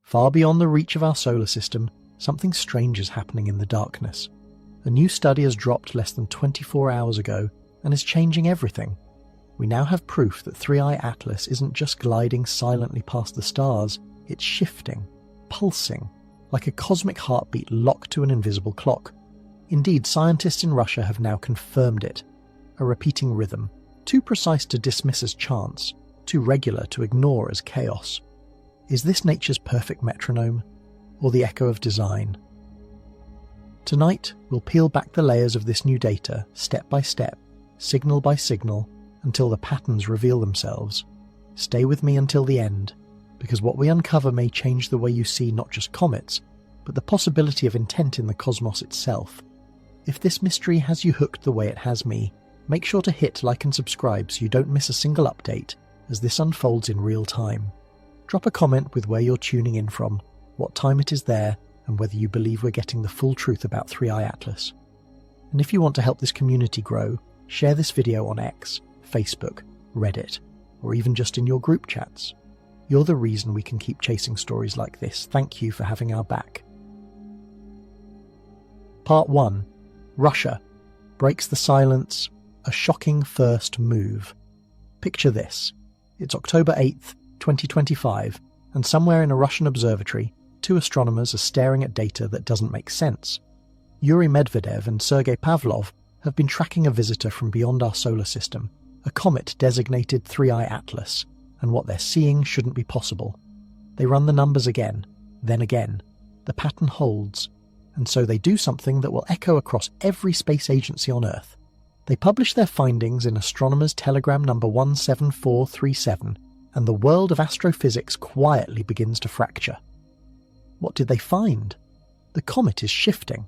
Far beyond the reach of our solar system, something strange is happening in the darkness. A new study has dropped less than 24 hours ago and is changing everything. We now have proof that 3i Atlas isn't just gliding silently past the stars, it's shifting, pulsing, like a cosmic heartbeat locked to an invisible clock. Indeed, scientists in Russia have now confirmed it. A repeating rhythm, too precise to dismiss as chance, too regular to ignore as chaos. Is this nature's perfect metronome, or the echo of design? Tonight, we'll peel back the layers of this new data, step by step, signal by signal, until the patterns reveal themselves. Stay with me until the end, because what we uncover may change the way you see not just comets, but the possibility of intent in the cosmos itself. If this mystery has you hooked the way it has me, make sure to hit like and subscribe so you don't miss a single update as this unfolds in real time. Drop a comment with where you're tuning in from, what time it is there, and whether you believe we're getting the full truth about 3i Atlas. And if you want to help this community grow, share this video on X, Facebook, Reddit, or even just in your group chats. You're the reason we can keep chasing stories like this. Thank you for having our back. Part 1. Russia breaks the silence, a shocking first move. Picture this. It's October 8th, 2025, and somewhere in a Russian observatory, two astronomers are staring at data that doesn't make sense. Yuri Medvedev and Sergei Pavlov have been tracking a visitor from beyond our solar system, a comet designated 3i Atlas, and what they're seeing shouldn't be possible. They run the numbers again, then again. The pattern holds, and so they do something that will echo across every space agency on Earth. They publish their findings in Astronomers Telegram number 17437, and the world of astrophysics quietly begins to fracture. What did they find? The comet is shifting,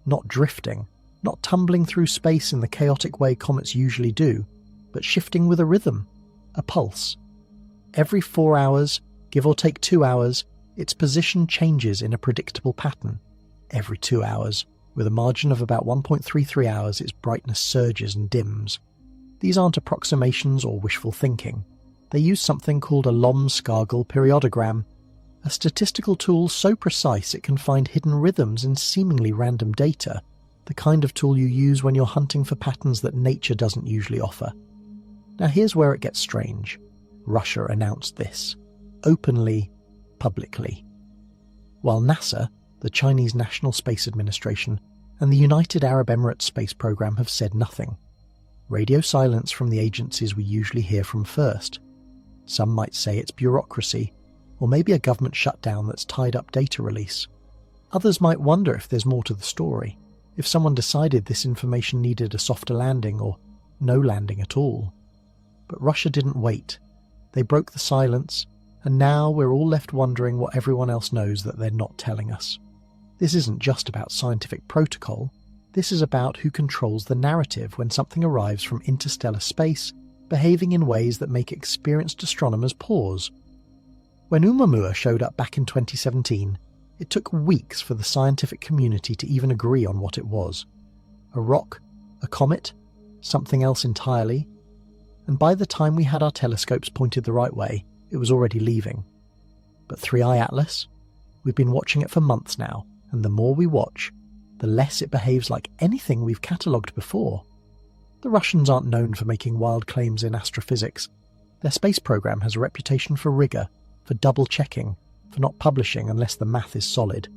not drifting, not tumbling through space in the chaotic way comets usually do, but shifting with a rhythm, a pulse. Every 4 hours, give or take 2 hours, its position changes in a predictable pattern. Every 2 hours, with a margin of about 1.33 hours, its brightness surges and dims. These aren't approximations or wishful thinking. They use something called a Lomskargel periodogram, a statistical tool so precise it can find hidden rhythms in seemingly random data, the kind of tool you use when you're hunting for patterns that nature doesn't usually offer. Now here's where it gets strange. Russia announced this, openly, publicly, while NASA, the Chinese National Space Administration, and the United Arab Emirates space program have said nothing. Radio silence from the agencies we usually hear from first. Some might say it's bureaucracy, or maybe a government shutdown that's tied up data release. Others might wonder if there's more to the story, if someone decided this information needed a softer landing or no landing at all. But Russia didn't wait. They broke the silence, and now we're all left wondering what everyone else knows that they're not telling us. This isn't just about scientific protocol, this is about who controls the narrative when something arrives from interstellar space, behaving in ways that make experienced astronomers pause. When Oumuamua showed up back in 2017, it took weeks for the scientific community to even agree on what it was. A rock? A comet? Something else entirely? And by the time we had our telescopes pointed the right way, it was already leaving. But 3i Atlas? We've been watching it for months now, and the more we watch, the less it behaves like anything we've catalogued before. The Russians aren't known for making wild claims in astrophysics. Their space program has a reputation for rigour, for double-checking, for not publishing unless the math is solid.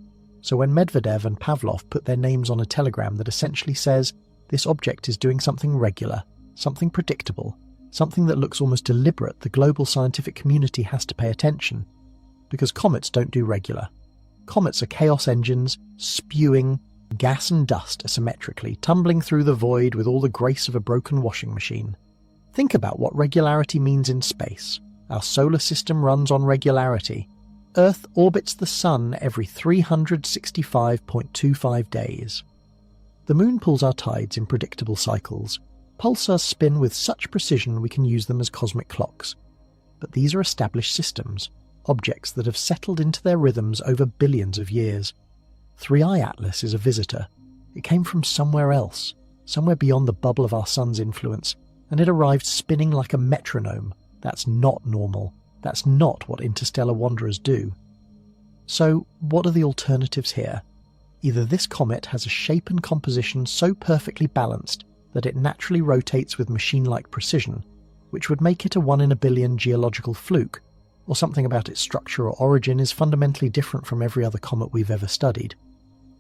So when Medvedev and Pavlov put their names on a telegram that essentially says, this object is doing something regular, something predictable, something that looks almost deliberate, the global scientific community has to pay attention. Because comets don't do regular. Comets are chaos engines, spewing gas and dust asymmetrically, tumbling through the void with all the grace of a broken washing machine. Think about what regularity means in space. Our solar system runs on regularity. Earth orbits the Sun every 365.25 days. The Moon pulls our tides in predictable cycles. Pulsars spin with such precision we can use them as cosmic clocks. But these are established systems, objects that have settled into their rhythms over billions of years. 3i Atlas is a visitor. It came from somewhere else, somewhere beyond the bubble of our Sun's influence, and it arrived spinning like a metronome. That's not normal. That's not what interstellar wanderers do. So, what are the alternatives here? Either this comet has a shape and composition so perfectly balanced that it naturally rotates with machine-like precision, which would make it a 1 in a billion geological fluke, or something about its structure or origin is fundamentally different from every other comet we've ever studied.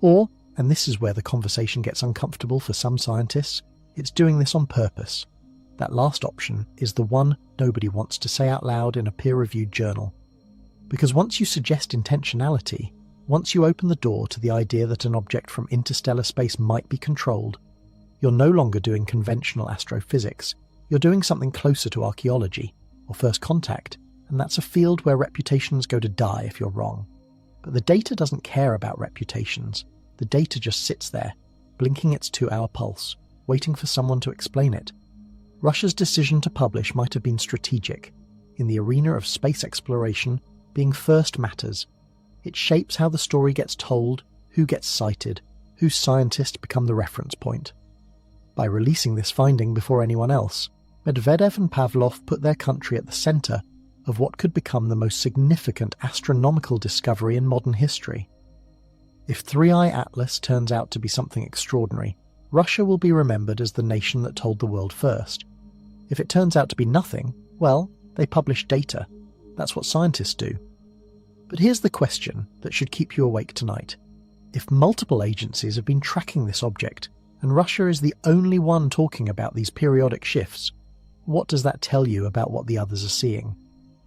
Or, and this is where the conversation gets uncomfortable for some scientists, it's doing this on purpose. That last option is the one nobody wants to say out loud in a peer-reviewed journal. Because once you suggest intentionality, once you open the door to the idea that an object from interstellar space might be controlled, you're no longer doing conventional astrophysics, you're doing something closer to archaeology, or first contact, and that's a field where reputations go to die if you're wrong. But the data doesn't care about reputations. The data just sits there, blinking its 2-hour pulse, waiting for someone to explain it. Russia's decision to publish might have been strategic. In the arena of space exploration, being first matters. It shapes how the story gets told, who gets cited, whose scientists become the reference point. By releasing this finding before anyone else, Medvedev and Pavlov put their country at the centre of what could become the most significant astronomical discovery in modern history. If 3i Atlas turns out to be something extraordinary, Russia will be remembered as the nation that told the world first. If it turns out to be nothing, well, they publish data. That's what scientists do. But here's the question that should keep you awake tonight. If multiple agencies have been tracking this object, and Russia is the only one talking about these periodic shifts, what does that tell you about what the others are seeing?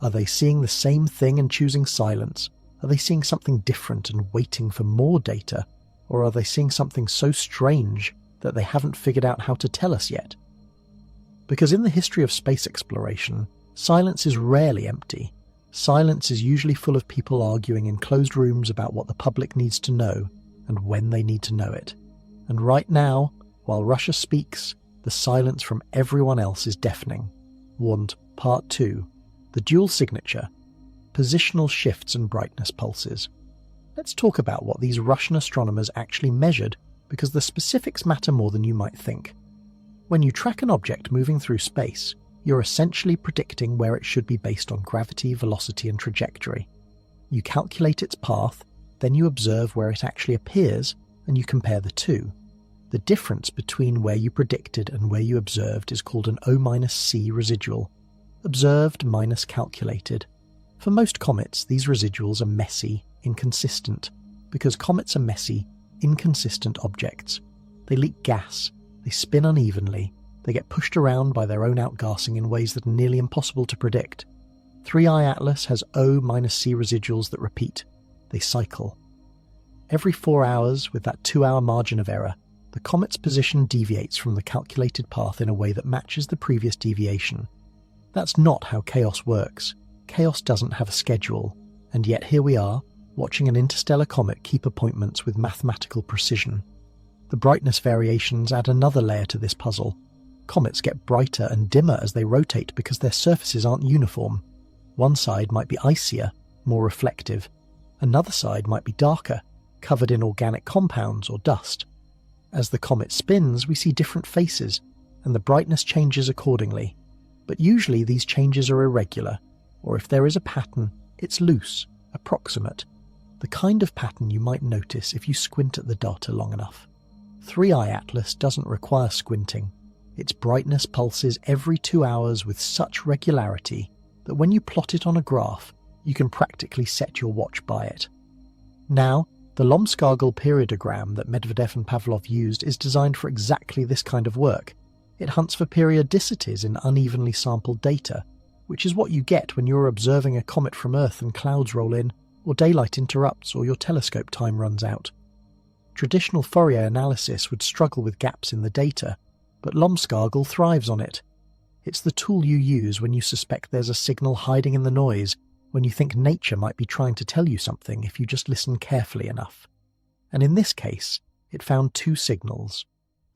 Are they seeing the same thing and choosing silence? Are they seeing something different and waiting for more data? Or are they seeing something so strange that they haven't figured out how to tell us yet? Because in the history of space exploration, silence is rarely empty. Silence is usually full of people arguing in closed rooms about what the public needs to know and when they need to know it. And right now, while Russia speaks, the silence from everyone else is deafening. Warned Part 2. The dual signature. Positional shifts and brightness pulses. Let's talk about what these Russian astronomers actually measured, because the specifics matter more than you might think. When you track an object moving through space, you're essentially predicting where it should be based on gravity, velocity, and trajectory. You calculate its path, then you observe where it actually appears, and you compare the two. The difference between where you predicted and where you observed is called an O-C residual. Observed minus calculated. For most comets, these residuals are messy, inconsistent, because comets are messy, inconsistent objects. They leak gas, they spin unevenly, they get pushed around by their own outgassing in ways that are nearly impossible to predict. 3i Atlas has O-C residuals that repeat. They cycle. Every 4 hours, with that 2-hour margin of error, the comet's position deviates from the calculated path in a way that matches the previous deviation. That's not how chaos works. Chaos doesn't have a schedule, and yet here we are, watching an interstellar comet keep appointments with mathematical precision. The brightness variations add another layer to this puzzle. Comets get brighter and dimmer as they rotate because their surfaces aren't uniform. One side might be icier, more reflective. Another side might be darker, covered in organic compounds or dust. As the comet spins, we see different faces, and the brightness changes accordingly. But usually these changes are irregular, or if there is a pattern, it's loose, approximate, the kind of pattern you might notice if you squint at the data long enough. 3i Atlas doesn't require squinting. Its brightness pulses every 2 hours with such regularity that when you plot it on a graph, you can practically set your watch by it. Now, the Lomskargel periodogram that Medvedev and Pavlov used is designed for exactly this kind of work. It hunts for periodicities in unevenly sampled data, which is what you get when you're observing a comet from Earth and clouds roll in, or daylight interrupts, or your telescope time runs out. Traditional Fourier analysis would struggle with gaps in the data, but Lomskargel thrives on it. It's the tool you use when you suspect there's a signal hiding in the noise, when you think nature might be trying to tell you something if you just listen carefully enough. And in this case, it found 2 signals,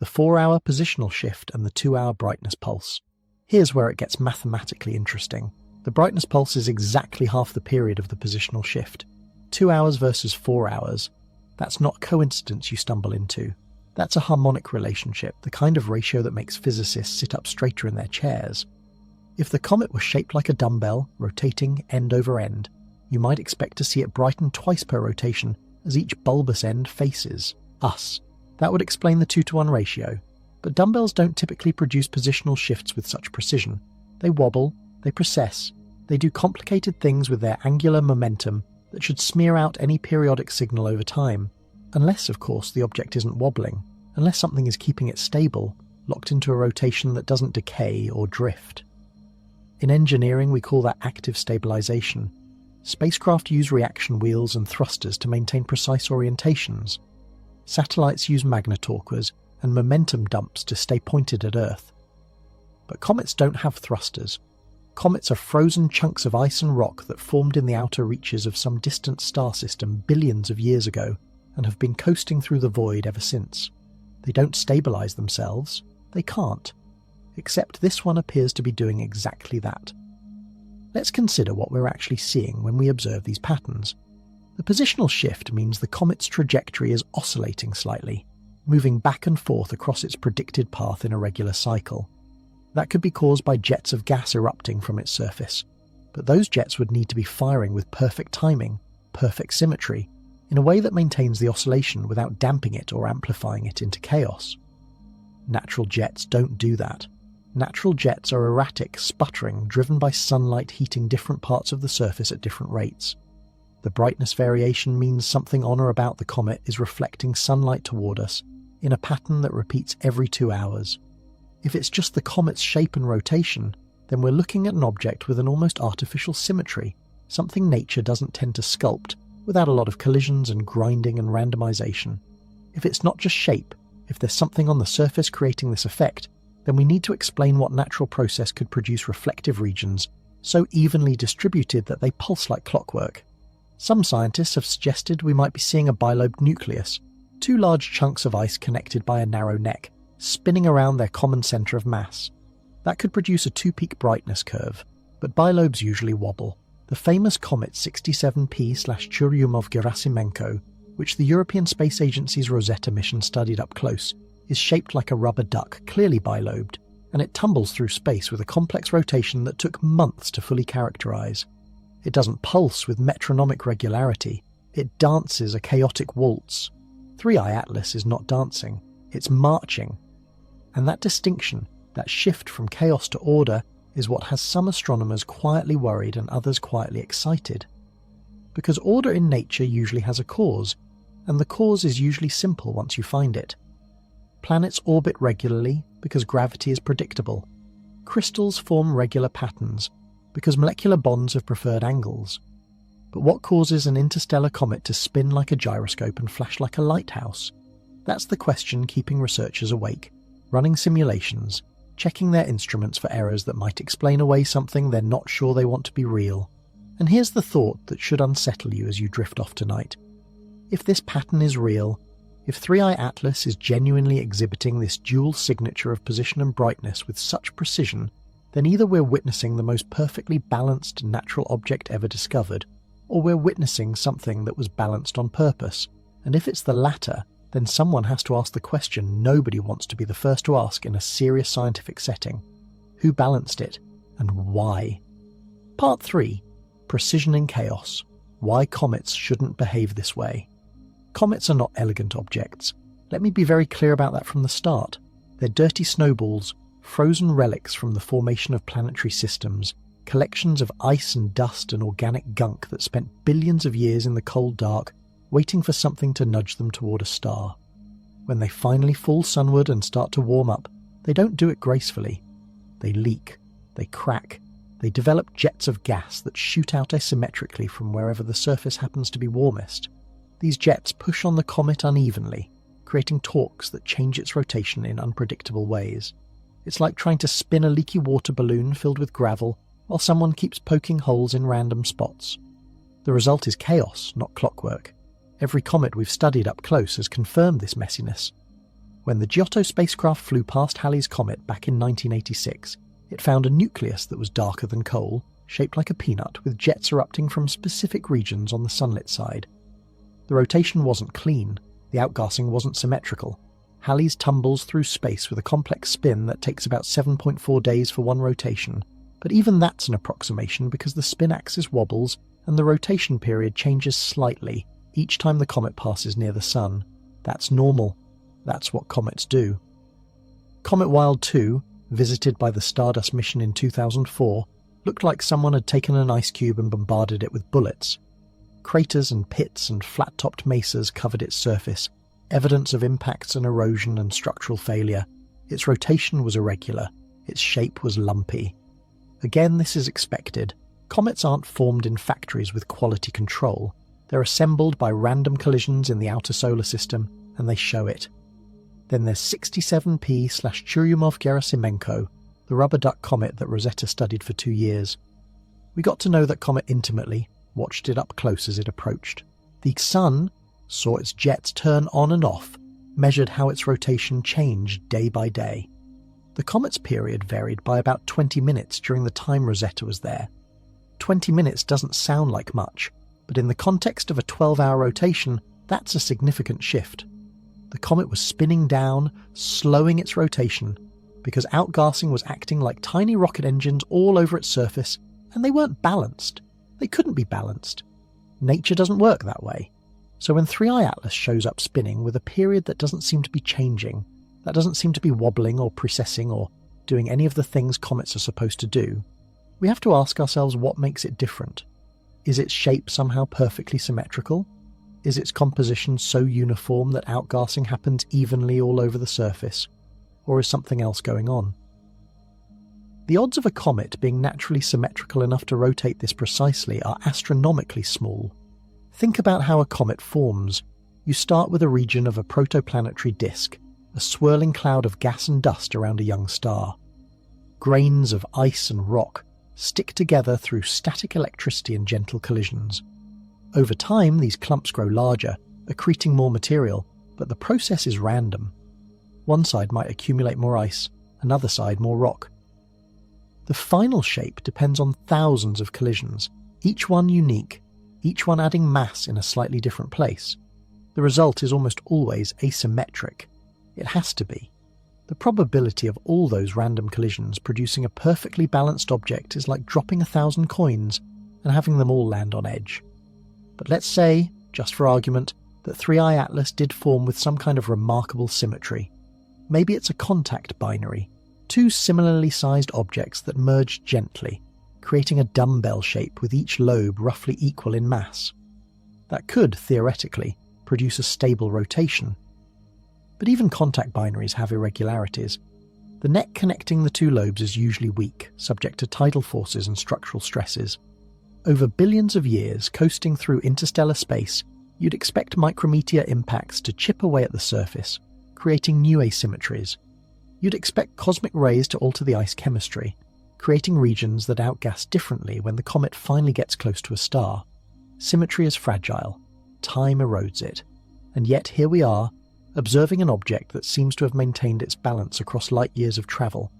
the 4-hour positional shift and the 2-hour brightness pulse. Here's where it gets mathematically interesting. The brightness pulse is exactly half the period of the positional shift. 2 hours versus 4 hours. That's not coincidence you stumble into. That's a harmonic relationship, the kind of ratio that makes physicists sit up straighter in their chairs. If the comet were shaped like a dumbbell, rotating end over end, You might expect to see it brighten twice per rotation as each bulbous end faces us. That would explain the 2-to-1 ratio. But dumbbells don't typically produce positional shifts with such precision. They wobble, they precess, they do complicated things with their angular momentum that should smear out any periodic signal over time. Unless, of course, the object isn't wobbling, unless something is keeping it stable, locked into a rotation that doesn't decay or drift. In engineering, we call that active stabilization. Spacecraft use reaction wheels and thrusters to maintain precise orientations. Satellites use magnetorquers and momentum dumps to stay pointed at Earth. But comets don't have thrusters. Comets are frozen chunks of ice and rock that formed in the outer reaches of some distant star system billions of years ago and have been coasting through the void ever since. They don't stabilize themselves. They can't. Except this one appears to be doing exactly that. Let's consider what we're actually seeing when we observe these patterns. The positional shift means the comet's trajectory is oscillating slightly, moving back and forth across its predicted path in a regular cycle. That could be caused by jets of gas erupting from its surface, but those jets would need to be firing with perfect timing, perfect symmetry, in a way that maintains the oscillation without damping it or amplifying it into chaos. Natural jets don't do that. Natural jets are erratic, sputtering, driven by sunlight heating different parts of the surface at different rates. The brightness variation means something on or about the comet is reflecting sunlight toward us in a pattern that repeats every 2 hours. If it's just the comet's shape and rotation, then we're looking at an object with an almost artificial symmetry, something nature doesn't tend to sculpt without a lot of collisions and grinding and randomization. If it's not just shape, if there's something on the surface creating this effect, then we need to explain what natural process could produce reflective regions so evenly distributed that they pulse like clockwork. Some scientists have suggested we might be seeing a bilobed nucleus, 2 large chunks of ice connected by a narrow neck, spinning around their common centre of mass. That could produce a 2-peak brightness curve, but bilobes usually wobble. The famous comet 67P/Churyumov-Gerasimenko, which the European Space Agency's Rosetta mission studied up close, is shaped like a rubber duck, clearly bilobed, and it tumbles through space with a complex rotation that took months to fully characterize. It doesn't pulse with metronomic regularity, it dances a chaotic waltz. 3i Atlas is not dancing, it's marching. And that distinction, that shift from chaos to order, is what has some astronomers quietly worried and others quietly excited. Because order in nature usually has a cause, and the cause is usually simple once you find it. Planets orbit regularly because gravity is predictable. Crystals form regular patterns because molecular bonds have preferred angles. But what causes an interstellar comet to spin like a gyroscope and flash like a lighthouse? That's the question keeping researchers awake, running simulations, checking their instruments for errors that might explain away something they're not sure they want to be real. And here's the thought that should unsettle you as you drift off tonight. If this pattern is real, if 3i Atlas is genuinely exhibiting this dual signature of position and brightness with such precision, then either we're witnessing the most perfectly balanced natural object ever discovered, or we're witnessing something that was balanced on purpose. And if it's the latter, then someone has to ask the question nobody wants to be the first to ask in a serious scientific setting. Who balanced it, and why? Part 3. Precision in Chaos. Why comets shouldn't behave this way. Comets are not elegant objects. Let me be very clear about that from the start. They're dirty snowballs, frozen relics from the formation of planetary systems, collections of ice and dust and organic gunk that spent billions of years in the cold dark, waiting for something to nudge them toward a star. When they finally fall sunward and start to warm up, they don't do it gracefully. They leak, they crack, they develop jets of gas that shoot out asymmetrically from wherever the surface happens to be warmest. These jets push on the comet unevenly, creating torques that change its rotation in unpredictable ways. It's like trying to spin a leaky water balloon filled with gravel while someone keeps poking holes in random spots. The result is chaos, not clockwork. Every comet we've studied up close has confirmed this messiness. When the Giotto spacecraft flew past Halley's Comet back in 1986, it found a nucleus that was darker than coal, shaped like a peanut with jets erupting from specific regions on the sunlit side. The rotation wasn't clean, the outgassing wasn't symmetrical. Halley's tumbles through space with a complex spin that takes about 7.4 days for one rotation, but even that's an approximation because the spin axis wobbles and the rotation period changes slightly each time the comet passes near the Sun. That's normal. That's what comets do. Comet Wild 2, visited by the Stardust mission in 2004, looked like someone had taken an ice cube and bombarded it with bullets. Craters and pits and flat-topped mesas covered its surface, evidence of impacts and erosion and structural failure. Its rotation was irregular. Its shape was lumpy. Again, this is expected. Comets aren't formed in factories with quality control. They're assembled by random collisions in the outer solar system, and they show it. Then there's 67P/Churyumov-Gerasimenko, the rubber duck comet that Rosetta studied for 2 years. We got to know that comet intimately, watched it up close as it approached. The Sun saw its jets turn on and off, measured how its rotation changed day by day. The comet's period varied by about 20 minutes during the time Rosetta was there. 20 minutes doesn't sound like much, but in the context of a 12-hour rotation, that's a significant shift. The comet was spinning down, slowing its rotation, because outgassing was acting like tiny rocket engines all over its surface, and they weren't balanced. They couldn't be balanced. Nature doesn't work that way. So when 3I Atlas shows up spinning with a period that doesn't seem to be changing, that doesn't seem to be wobbling or precessing or doing any of the things comets are supposed to do, we have to ask ourselves what makes it different. Is its shape somehow perfectly symmetrical? Is its composition so uniform that outgassing happens evenly all over the surface? Or is something else going on? The odds of a comet being naturally symmetrical enough to rotate this precisely are astronomically small. Think about how a comet forms. You start with a region of a protoplanetary disk, a swirling cloud of gas and dust around a young star. Grains of ice and rock stick together through static electricity and gentle collisions. Over time, these clumps grow larger, accreting more material, but the process is random. One side might accumulate more ice, another side more rock. The final shape depends on thousands of collisions, each one unique, each one adding mass in a slightly different place. The result is almost always asymmetric. It has to be. The probability of all those random collisions producing a perfectly balanced object is like dropping 1,000 coins and having them all land on edge. But let's say, just for argument, that 3I Atlas did form with some kind of remarkable symmetry. Maybe it's a contact binary, two similarly sized objects that merge gently, creating a dumbbell shape with each lobe roughly equal in mass. That could, theoretically, produce a stable rotation. But even contact binaries have irregularities. The net connecting the two lobes is usually weak, subject to tidal forces and structural stresses. Over billions of years coasting through interstellar space, you'd expect micrometeor impacts to chip away at the surface, creating new asymmetries. You'd expect cosmic rays to alter the ice chemistry, creating regions that outgas differently when the comet finally gets close to a star. Symmetry is fragile. Time erodes it. And yet here we are, observing an object that seems to have maintained its balance across light years of travel.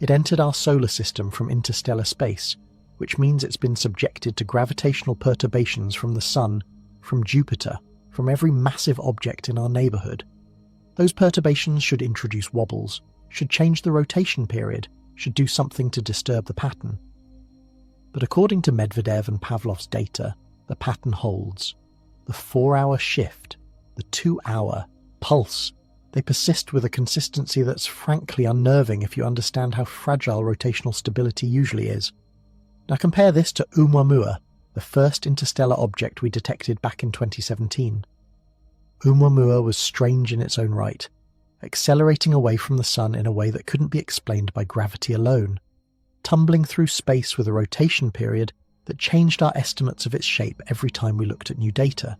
It entered our solar system from interstellar space, which means it's been subjected to gravitational perturbations from the Sun, from Jupiter, from every massive object in our neighbourhood. Those perturbations should introduce wobbles, should change the rotation period, should do something to disturb the pattern. But according to Medvedev and Pavlov's data, the pattern holds. The 4-hour shift, the 2-hour pulse, they persist with a consistency that's frankly unnerving if you understand how fragile rotational stability usually is. Now compare this to Oumuamua, the first interstellar object we detected back in 2017. Oumuamua was strange in its own right, accelerating away from the Sun in a way that couldn't be explained by gravity alone, tumbling through space with a rotation period that changed our estimates of its shape every time we looked at new data.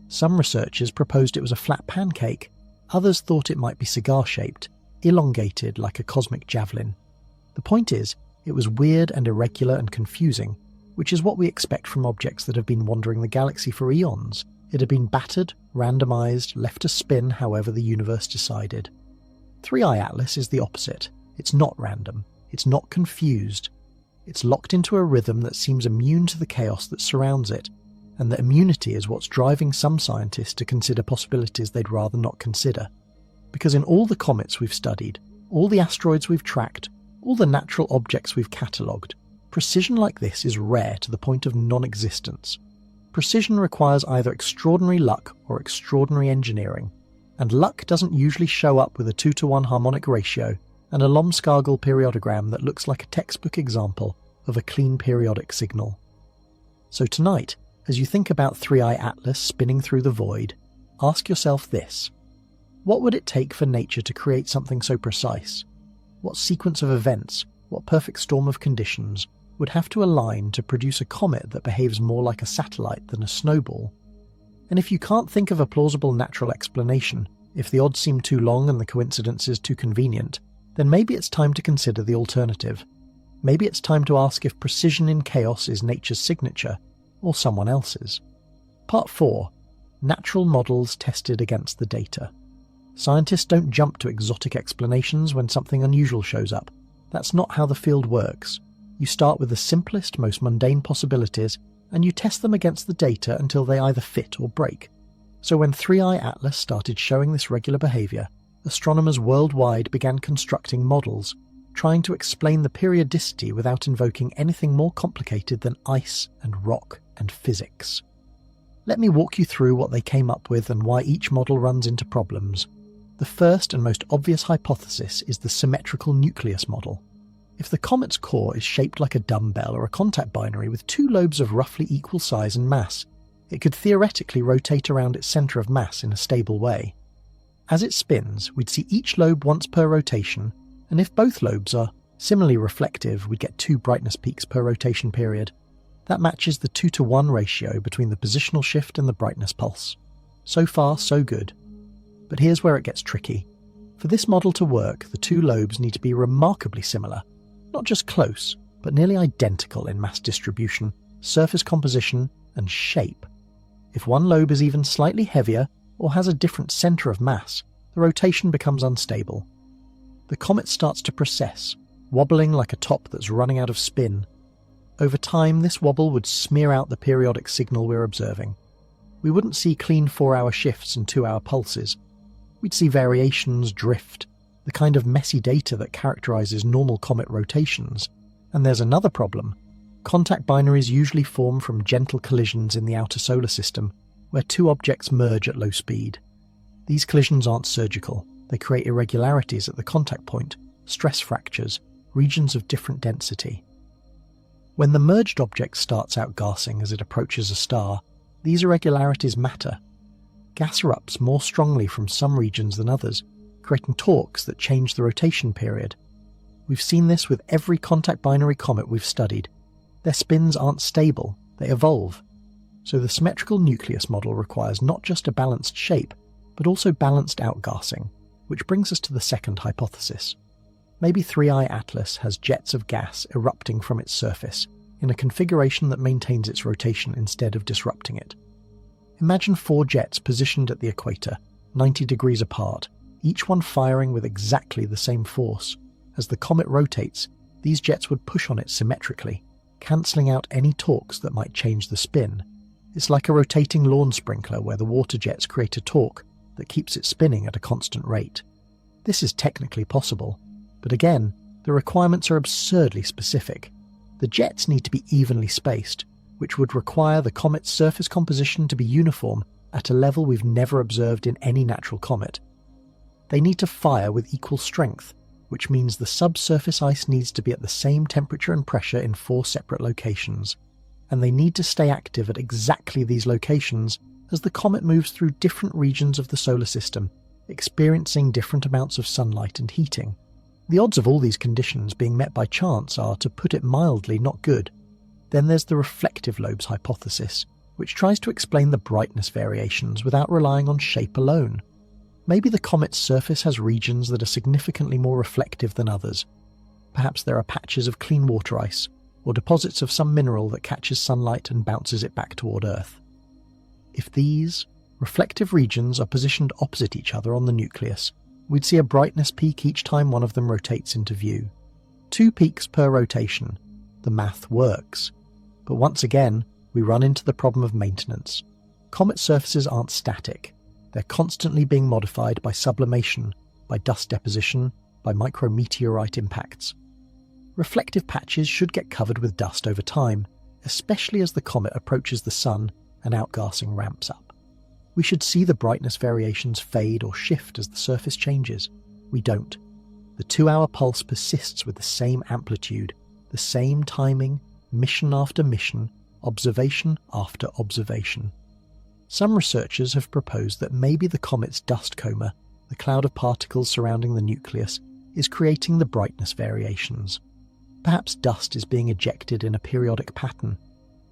Some researchers proposed it was a flat pancake, others thought it might be cigar-shaped, elongated like a cosmic javelin. The point is, it was weird and irregular and confusing, which is what we expect from objects that have been wandering the galaxy for eons. It had been battered, randomized, left to spin however the universe decided. 3I Atlas is the opposite. It's not random. It's not confused. It's locked into a rhythm that seems immune to the chaos that surrounds it, and that immunity is what's driving some scientists to consider possibilities they'd rather not consider. Because in all the comets we've studied, all the asteroids we've tracked, all the natural objects we've catalogued, Precision like this is rare to the point of non-existence. Precision requires either extraordinary luck or extraordinary engineering, and luck doesn't usually show up with a 2-to-1 harmonic ratio and a Lomskargel periodogram that looks like a textbook example of a clean periodic signal. So tonight, as you think about 3i Atlas spinning through the void, ask yourself this: what would it take for nature to create something so precise? What sequence of events, what perfect storm of conditions would have to align to produce a comet that behaves more like a satellite than a snowball? And if you can't think of a plausible natural explanation, if the odds seem too long and the coincidences too convenient, then maybe it's time to consider the alternative. Maybe it's time to ask if precision in chaos is nature's signature, or someone else's. Part 4. Natural models tested against the data. Scientists don't jump to exotic explanations when something unusual shows up. That's not how the field works. You start with the simplest, most mundane possibilities, and you test them against the data until they either fit or break. So when 3i Atlas started showing this regular behaviour, astronomers worldwide began constructing models, trying to explain the periodicity without invoking anything more complicated than ice and rock and physics. Let me walk you through what they came up with and why each model runs into problems. The first and most obvious hypothesis is the symmetrical nucleus model. If the comet's core is shaped like a dumbbell or a contact binary with two lobes of roughly equal size and mass, it could theoretically rotate around its centre of mass in a stable way. As it spins, we'd see each lobe once per rotation, and if both lobes are similarly reflective, we'd get 2 brightness peaks per rotation period. That matches the 2-to-1 ratio between the positional shift and the brightness pulse. So far, so good. But here's where it gets tricky. For this model to work, the 2 lobes need to be remarkably similar. Not just close, but nearly identical in mass distribution, surface composition, and shape. If one lobe is even slightly heavier or has a different centre of mass, the rotation becomes unstable. The comet starts to precess, wobbling like a top that's running out of spin. Over time, this wobble would smear out the periodic signal we're observing. We wouldn't see clean 4-hour shifts and 2-hour pulses. We'd see variations, drift, the kind of messy data that characterises normal comet rotations. And there's another problem. Contact binaries usually form from gentle collisions in the outer solar system, where 2 objects merge at low speed. These collisions aren't surgical. They create irregularities at the contact point, stress fractures, regions of different density. When the merged object starts outgassing as it approaches a star, these irregularities matter. Gas erupts more strongly from some regions than others, creating torques that change the rotation period. We've seen this with every contact binary comet we've studied. Their spins aren't stable, they evolve. So the symmetrical nucleus model requires not just a balanced shape, but also balanced outgassing, which brings us to the second hypothesis. Maybe 3i Atlas has jets of gas erupting from its surface, in a configuration that maintains its rotation instead of disrupting it. Imagine 4 jets positioned at the equator, 90 degrees apart, each one firing with exactly the same force. As the comet rotates, these jets would push on it symmetrically, cancelling out any torques that might change the spin. It's like a rotating lawn sprinkler where the water jets create a torque that keeps it spinning at a constant rate. This is technically possible, but again, the requirements are absurdly specific. The jets need to be evenly spaced, which would require the comet's surface composition to be uniform at a level we've never observed in any natural comet. They need to fire with equal strength, which means the subsurface ice needs to be at the same temperature and pressure in 4 separate locations, and they need to stay active at exactly these locations as the comet moves through different regions of the solar system, experiencing different amounts of sunlight and heating. The odds of all these conditions being met by chance are, to put it mildly, not good. Then there's the reflective lobes hypothesis, which tries to explain the brightness variations without relying on shape alone. Maybe the comet's surface has regions that are significantly more reflective than others. Perhaps there are patches of clean water ice, or deposits of some mineral that catches sunlight and bounces it back toward Earth. If these reflective regions are positioned opposite each other on the nucleus, we'd see a brightness peak each time one of them rotates into view. 2 peaks per rotation. The math works. But once again, we run into the problem of maintenance. Comet surfaces aren't static. They're constantly being modified by sublimation, by dust deposition, by micrometeorite impacts. reflective patches should get covered with dust over time, especially as the comet approaches the Sun and outgassing ramps up. We should see the brightness variations fade or shift as the surface changes. We don't. The 2-hour pulse persists with the same amplitude, the same timing, mission after mission, observation after observation. Some researchers have proposed that maybe the comet's dust coma, the cloud of particles surrounding the nucleus, is creating the brightness variations. Perhaps dust is being ejected in a periodic pattern,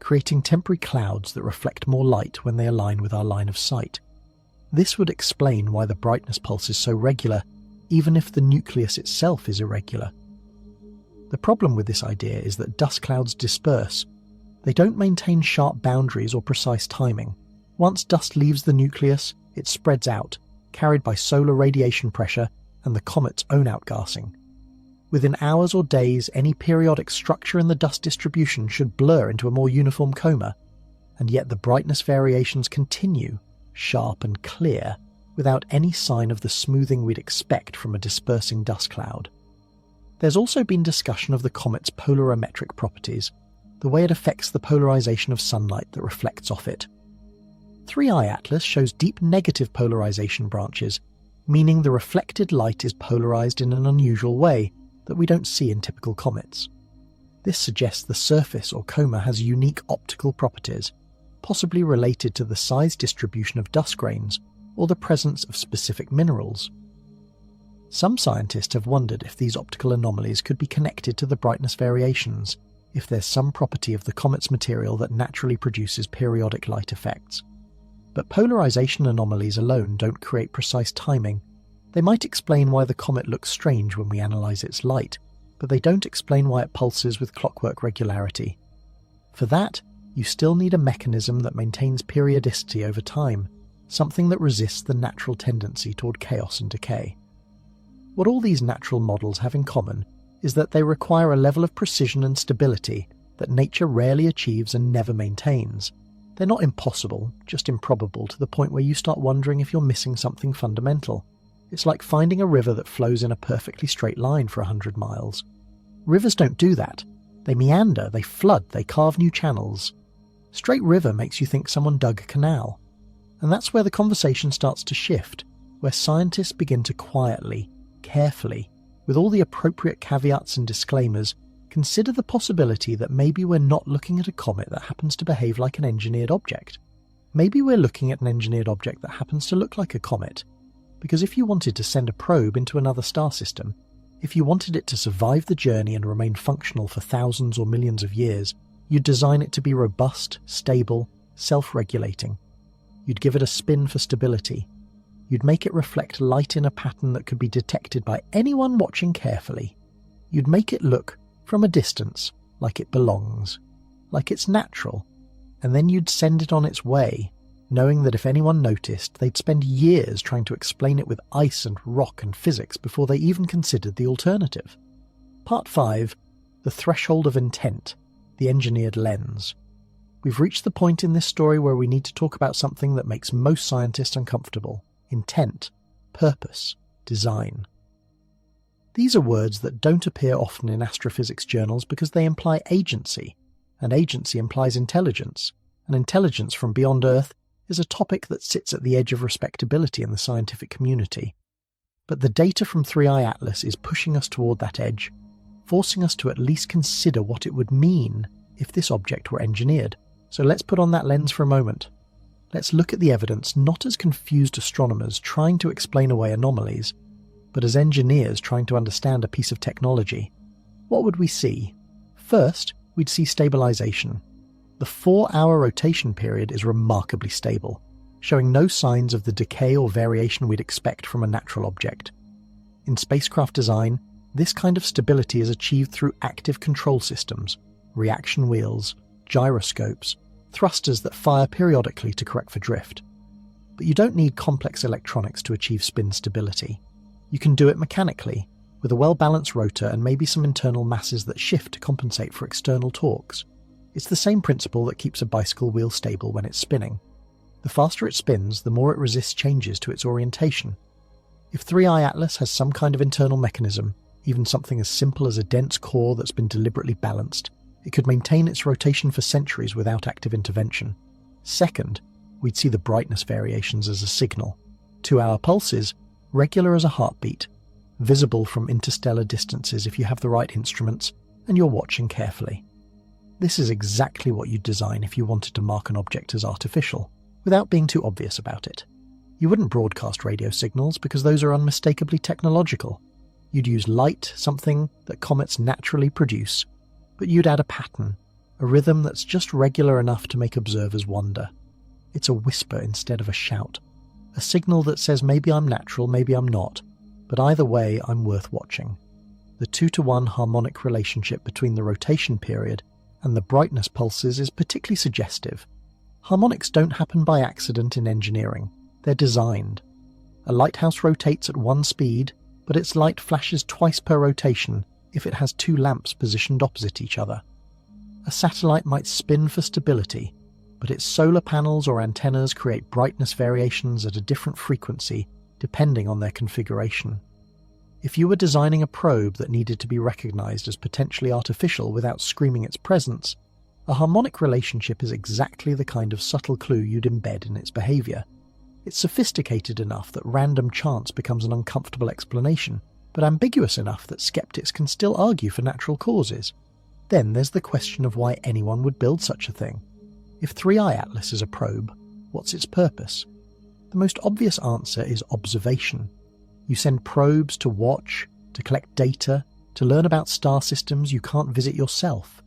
creating temporary clouds that reflect more light when they align with our line of sight. This would explain why the brightness pulse is so regular, even if the nucleus itself is irregular. The problem with this idea is that dust clouds disperse. They don't maintain sharp boundaries or precise timing. Once dust leaves the nucleus, it spreads out, carried by solar radiation pressure and the comet's own outgassing. Within hours or days, any periodic structure in the dust distribution should blur into a more uniform coma, and yet the brightness variations continue, sharp and clear, without any sign of the smoothing we'd expect from a dispersing dust cloud. There's also been discussion of the comet's polarimetric properties, the way it affects the polarization of sunlight that reflects off it. 3i Atlas shows deep negative polarization branches, meaning the reflected light is polarized in an unusual way that we don't see in typical comets. This suggests the surface or coma has unique optical properties, possibly related to the size distribution of dust grains or the presence of specific minerals. Some scientists have wondered if these optical anomalies could be connected to the brightness variations, if there's some property of the comet's material that naturally produces periodic light effects. But polarization anomalies alone don't create precise timing. They might explain why the comet looks strange when we analyse its light, but they don't explain why it pulses with clockwork regularity. For that, you still need a mechanism that maintains periodicity over time, something that resists the natural tendency toward chaos and decay. What all these natural models have in common is that they require a level of precision and stability that nature rarely achieves and never maintains. They're not impossible, just improbable to the point where you start wondering if you're missing something fundamental. It's like finding a river that flows in a perfectly straight line for 100 miles. Rivers don't do that. They meander, they flood, they carve new channels. Straight river makes you think someone dug a canal. And that's where the conversation starts to shift, where scientists begin to quietly, carefully, with all the appropriate caveats and disclaimers, consider the possibility that maybe we're not looking at a comet that happens to behave like an engineered object. Maybe we're looking at an engineered object that happens to look like a comet. Because if you wanted to send a probe into another star system, if you wanted it to survive the journey and remain functional for thousands or millions of years, you'd design it to be robust, stable, self-regulating. You'd give it a spin for stability. You'd make it reflect light in a pattern that could be detected by anyone watching carefully. You'd make it look, from a distance, like it belongs, like it's natural, and then you'd send it on its way, knowing that if anyone noticed, they'd spend years trying to explain it with ice and rock and physics before they even considered the alternative. Part 5. The Threshold of Intent, the Engineered Lens. We've reached the point in this story where we need to talk about something that makes most scientists uncomfortable: intent, purpose, design. These are words that don't appear often in astrophysics journals because they imply agency, and agency implies intelligence, and intelligence from beyond Earth is a topic that sits at the edge of respectability in the scientific community. But the data from 3i Atlas is pushing us toward that edge, forcing us to at least consider what it would mean if this object were engineered. So let's put on that lens for a moment. Let's look at the evidence not as confused astronomers trying to explain away anomalies, but as engineers trying to understand a piece of technology. What would we see? First, we'd see stabilization. The 4-hour rotation period is remarkably stable, showing no signs of the decay or variation we'd expect from a natural object. In spacecraft design, this kind of stability is achieved through active control systems, reaction wheels, gyroscopes, thrusters that fire periodically to correct for drift. But you don't need complex electronics to achieve spin stability. You can do it mechanically, with a well-balanced rotor and maybe some internal masses that shift to compensate for external torques. It's the same principle that keeps a bicycle wheel stable when it's spinning. The faster it spins, the more it resists changes to its orientation. If 3i Atlas has some kind of internal mechanism, even something as simple as a dense core that's been deliberately balanced. It could maintain its rotation for centuries without active intervention. Second, we'd see the brightness variations as a signal. 2-hour pulses, regular as a heartbeat, visible from interstellar distances if you have the right instruments and you're watching carefully. This is exactly what you'd design if you wanted to mark an object as artificial, without being too obvious about it. You wouldn't broadcast radio signals because those are unmistakably technological. You'd use light, something that comets naturally produce, but you'd add a pattern, a rhythm that's just regular enough to make observers wonder. It's a whisper instead of a shout, a signal that says maybe I'm natural, maybe I'm not, but either way I'm worth watching. The 2-to-1 harmonic relationship between the rotation period and the brightness pulses is particularly suggestive. Harmonics don't happen by accident in engineering, they're designed. A lighthouse rotates at one speed, but its light flashes twice per rotation if it has 2 lamps positioned opposite each other. A satellite might spin for stability, but its solar panels or antennas create brightness variations at a different frequency depending on their configuration. If you were designing a probe that needed to be recognized as potentially artificial without screaming its presence, a harmonic relationship is exactly the kind of subtle clue you'd embed in its behavior. It's sophisticated enough that random chance becomes an uncomfortable explanation, but ambiguous enough that skeptics can still argue for natural causes. Then there's the question of why anyone would build such a thing. If 3i Atlas is a probe, what's its purpose? The most obvious answer is observation. You send probes to watch, to collect data, to learn about star systems you can't visit yourself.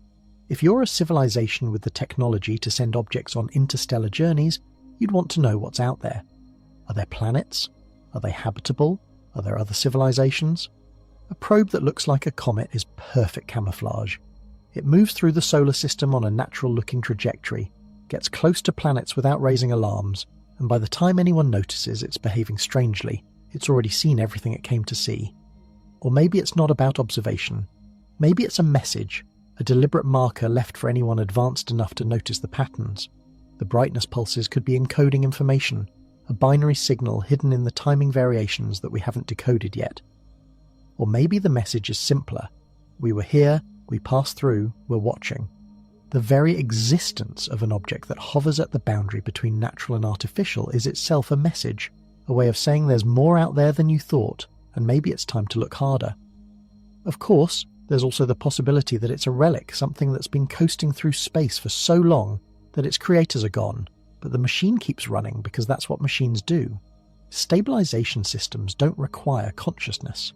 If you're a civilization with the technology to send objects on interstellar journeys, you'd want to know what's out there. Are there planets? Are they habitable? Are there other civilizations? A probe that looks like a comet is perfect camouflage. It moves through the solar system on a natural-looking trajectory, gets close to planets without raising alarms, and by the time anyone notices it's behaving strangely, it's already seen everything it came to see. Or maybe it's not about observation. Maybe it's a message, a deliberate marker left for anyone advanced enough to notice the patterns. The brightness pulses could be encoding information, a binary signal hidden in the timing variations that we haven't decoded yet. Or maybe the message is simpler. We were here, we passed through, we're watching. The very existence of an object that hovers at the boundary between natural and artificial is itself a message, a way of saying there's more out there than you thought, and maybe it's time to look harder. Of course, there's also the possibility that it's a relic, something that's been coasting through space for so long that its creators are gone, but the machine keeps running because that's what machines do. Stabilization systems don't require consciousness.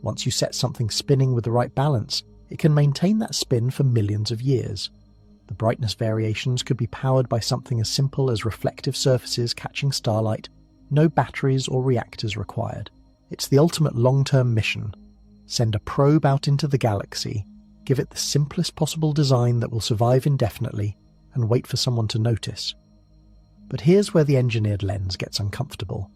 Once you set something spinning with the right balance, it can maintain that spin for millions of years. The brightness variations could be powered by something as simple as reflective surfaces catching starlight, no batteries or reactors required. It's the ultimate long-term mission. Send a probe out into the galaxy, give it the simplest possible design that will survive indefinitely, and wait for someone to notice. But here's where the engineered lens gets uncomfortable.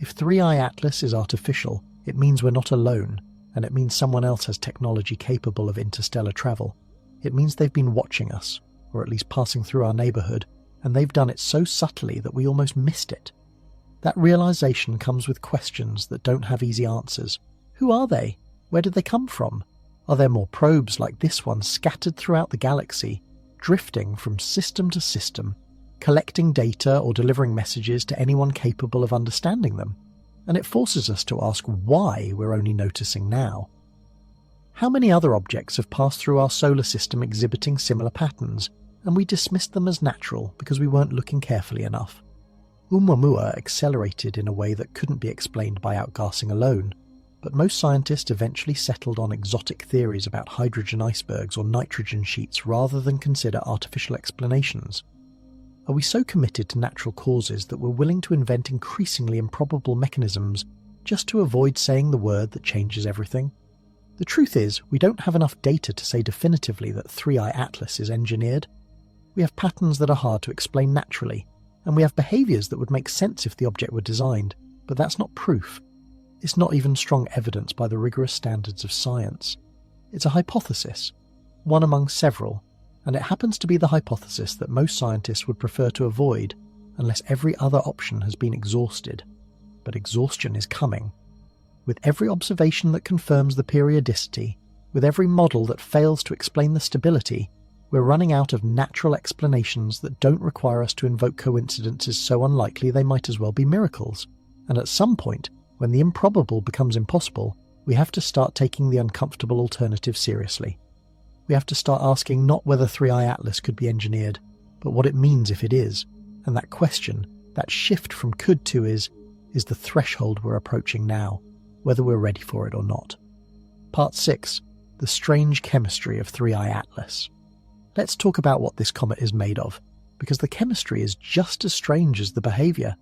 If 3i Atlas is artificial, it means we're not alone, and it means someone else has technology capable of interstellar travel. It means they've been watching us, or at least passing through our neighborhood, and they've done it so subtly that we almost missed it. That realization comes with questions that don't have easy answers. Who are they? Where did they come from? Are there more probes like this one scattered throughout the galaxy, drifting from system to system, collecting data or delivering messages to anyone capable of understanding them? And it forces us to ask why we're only noticing now. How many other objects have passed through our solar system exhibiting similar patterns, and we dismissed them as natural because we weren't looking carefully enough? Oumuamua accelerated in a way that couldn't be explained by outgassing alone, but most scientists eventually settled on exotic theories about hydrogen icebergs or nitrogen sheets rather than consider artificial explanations. Are we so committed to natural causes that we're willing to invent increasingly improbable mechanisms just to avoid saying the word that changes everything? The truth is, we don't have enough data to say definitively that 3i Atlas is engineered. We have patterns that are hard to explain naturally, and we have behaviours that would make sense if the object were designed, but that's not proof. It's not even strong evidence by the rigorous standards of science. It's a hypothesis, one among several, and it happens to be the hypothesis that most scientists would prefer to avoid unless every other option has been exhausted. But exhaustion is coming. With every observation that confirms the periodicity, with every model that fails to explain the stability, we're running out of natural explanations that don't require us to invoke coincidences so unlikely they might as well be miracles. And at some point, when the improbable becomes impossible, we have to start taking the uncomfortable alternative seriously. We have to start asking not whether 3i Atlas could be engineered, but what it means if it is. And that question, that shift from could to is the threshold we're approaching now, whether we're ready for it or not. Part 6. The strange chemistry of 3i Atlas. Let's talk about what this comet is made of, because the chemistry is just as strange as the behaviour.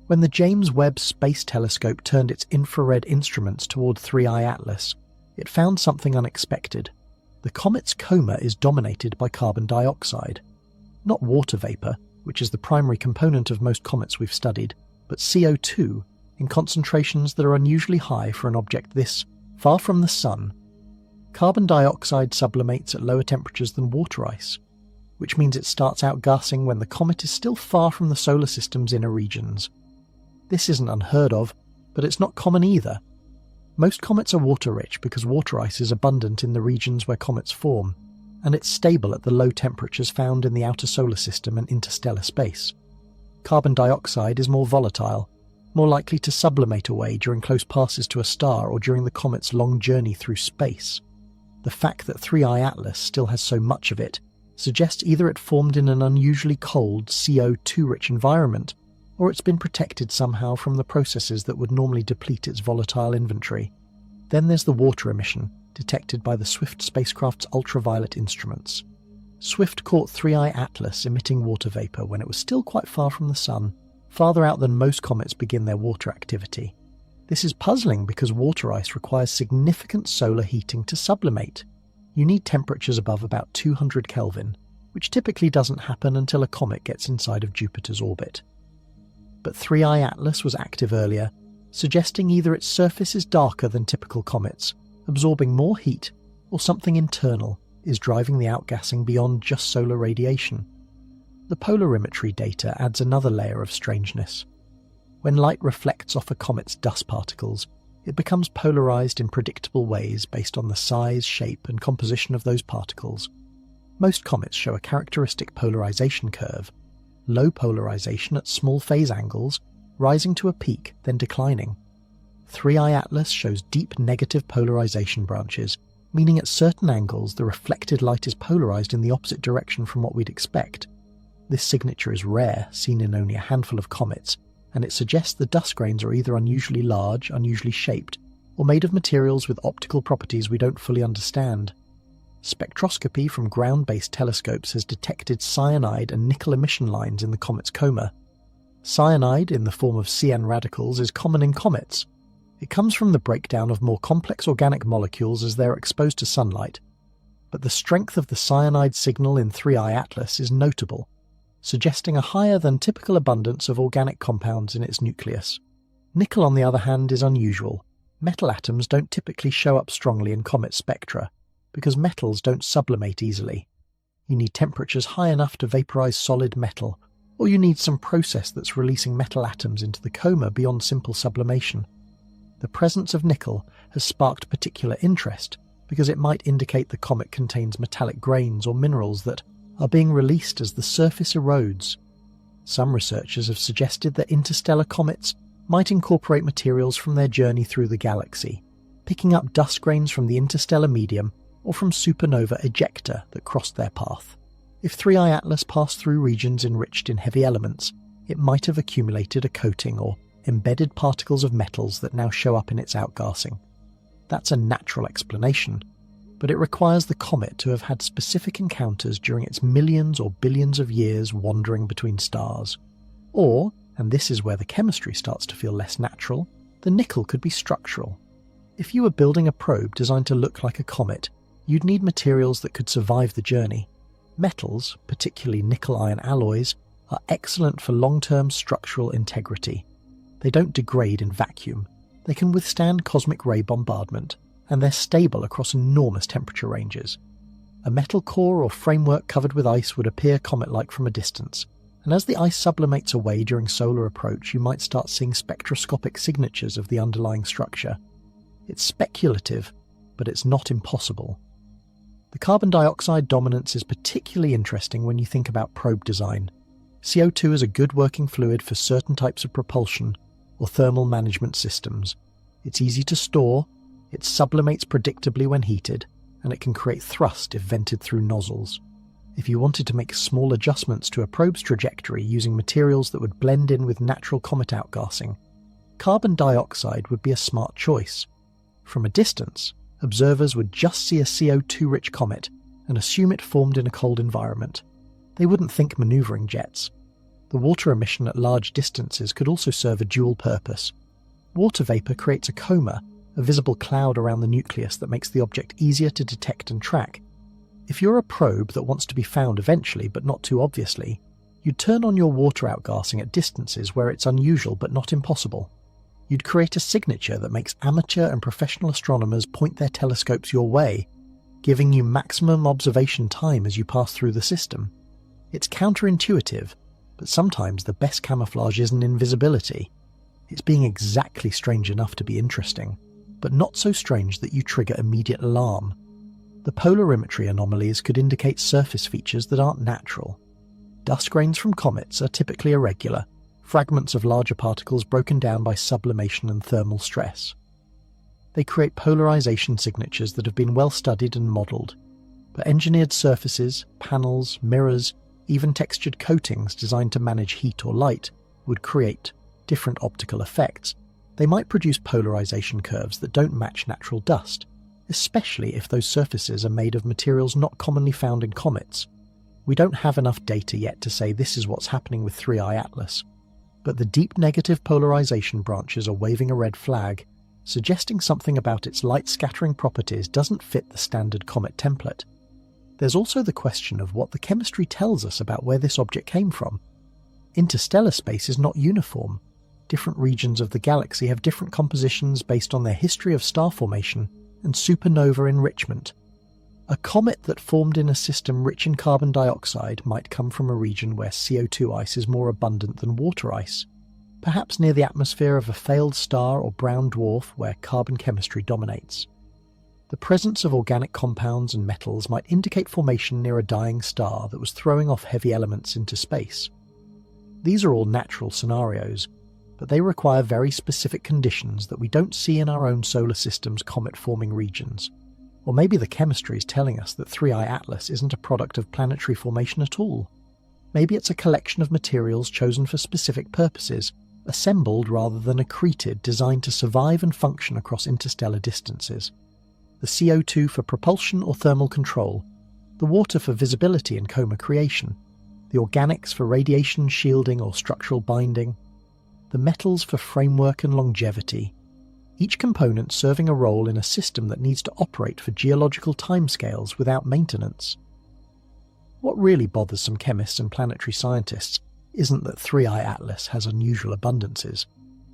When the James Webb Space Telescope turned its infrared instruments toward 3i Atlas, it found something unexpected. The comet's coma is dominated by carbon dioxide. Not water vapour, which is the primary component of most comets we've studied, but CO2 in concentrations that are unusually high for an object this far from the Sun. Carbon dioxide sublimates at lower temperatures than water ice, which means it starts outgassing when the comet is still far from the solar system's inner regions. This isn't unheard of, but it's not common either. Most comets are water-rich because water ice is abundant in the regions where comets form, and it's stable at the low temperatures found in the outer solar system and interstellar space. Carbon dioxide is more volatile, more likely to sublimate away during close passes to a star or during the comet's long journey through space. The fact that 3i Atlas still has so much of it suggests either it formed in an unusually cold, CO2-rich environment, or it's been protected somehow from the processes that would normally deplete its volatile inventory. Then there's the water emission, detected by the Swift spacecraft's ultraviolet instruments. Swift caught 3i Atlas emitting water vapour when it was still quite far from the Sun, farther out than most comets begin their water activity. This is puzzling because water ice requires significant solar heating to sublimate. You need temperatures above about 200 Kelvin, which typically doesn't happen until a comet gets inside of Jupiter's orbit. But 3i Atlas was active earlier, suggesting either its surface is darker than typical comets, absorbing more heat, or something internal is driving the outgassing beyond just solar radiation. The polarimetry data adds another layer of strangeness. When light reflects off a comet's dust particles, it becomes polarized in predictable ways based on the size, shape, and composition of those particles. Most comets show a characteristic polarization curve, low polarization at small phase angles, rising to a peak, then declining. 3i Atlas shows deep negative polarization branches, meaning at certain angles the reflected light is polarized in the opposite direction from what we'd expect. This signature is rare, seen in only a handful of comets, and it suggests the dust grains are either unusually large, unusually shaped, or made of materials with optical properties we don't fully understand. Spectroscopy from ground-based telescopes has detected cyanide and nickel emission lines in the comet's coma. Cyanide, in the form of CN radicals, is common in comets. It comes from the breakdown of more complex organic molecules as they are exposed to sunlight. But the strength of the cyanide signal in 3i Atlas is notable, suggesting a higher than typical abundance of organic compounds in its nucleus. Nickel, on the other hand, is unusual. Metal atoms don't typically show up strongly in comet spectra, because metals don't sublimate easily. You need temperatures high enough to vaporize solid metal, or you need some process that's releasing metal atoms into the coma beyond simple sublimation. The presence of nickel has sparked particular interest because it might indicate the comet contains metallic grains or minerals that are being released as the surface erodes. Some researchers have suggested that interstellar comets might incorporate materials from their journey through the galaxy, picking up dust grains from the interstellar medium or from supernova ejecta that crossed their path. If 3i Atlas passed through regions enriched in heavy elements, it might have accumulated a coating or embedded particles of metals that now show up in its outgassing. That's a natural explanation, but it requires the comet to have had specific encounters during its millions or billions of years wandering between stars. Or, and this is where the chemistry starts to feel less natural, the nickel could be structural. If you were building a probe designed to look like a comet, you'd need materials that could survive the journey. Metals, particularly nickel-iron alloys, are excellent for long-term structural integrity. They don't degrade in vacuum. They can withstand cosmic ray bombardment, and they're stable across enormous temperature ranges. A metal core or framework covered with ice would appear comet-like from a distance, and as the ice sublimates away during solar approach, you might start seeing spectroscopic signatures of the underlying structure. It's speculative, but it's not impossible. The carbon dioxide dominance is particularly interesting when you think about probe design. CO2 is a good working fluid for certain types of propulsion or thermal management systems. It's easy to store, it sublimates predictably when heated, and it can create thrust if vented through nozzles. If you wanted to make small adjustments to a probe's trajectory using materials that would blend in with natural comet outgassing, carbon dioxide would be a smart choice. From a distance, observers would just see a CO2-rich comet and assume it formed in a cold environment. They wouldn't think maneuvering jets. The water emission at large distances could also serve a dual purpose. Water vapour creates a coma, a visible cloud around the nucleus that makes the object easier to detect and track. If you're a probe that wants to be found eventually but not too obviously, you'd turn on your water outgassing at distances where it's unusual but not impossible. You'd create a signature that makes amateur and professional astronomers point their telescopes your way, giving you maximum observation time as you pass through the system. It's counterintuitive, but sometimes the best camouflage isn't invisibility. It's being exactly strange enough to be interesting, but not so strange that you trigger immediate alarm. The polarimetry anomalies could indicate surface features that aren't natural. Dust grains from comets are typically irregular, fragments of larger particles broken down by sublimation and thermal stress. They create polarization signatures that have been well studied and modelled, but engineered surfaces, panels, mirrors, even textured coatings designed to manage heat or light would create different optical effects. They might produce polarization curves that don't match natural dust, especially if those surfaces are made of materials not commonly found in comets. We don't have enough data yet to say this is what's happening with 3I Atlas, but the deep negative polarization branches are waving a red flag, suggesting something about its light-scattering properties doesn't fit the standard comet template. There's also the question of what the chemistry tells us about where this object came from. Interstellar space is not uniform. Different regions of the galaxy have different compositions based on their history of star formation and supernova enrichment. A comet that formed in a system rich in carbon dioxide might come from a region where CO2 ice is more abundant than water ice, perhaps near the atmosphere of a failed star or brown dwarf where carbon chemistry dominates. The presence of organic compounds and metals might indicate formation near a dying star that was throwing off heavy elements into space. These are all natural scenarios, but they require very specific conditions that we don't see in our own solar system's comet-forming regions. Or maybe the chemistry is telling us that 3I Atlas isn't a product of planetary formation at all. Maybe it's a collection of materials chosen for specific purposes, assembled rather than accreted, designed to survive and function across interstellar distances. The CO2 for propulsion or thermal control, the water for visibility and coma creation, the organics for radiation shielding or structural binding, the metals for framework and longevity, each component serving a role in a system that needs to operate for geological timescales without maintenance. What really bothers some chemists and planetary scientists isn't that 3I Atlas has unusual abundances.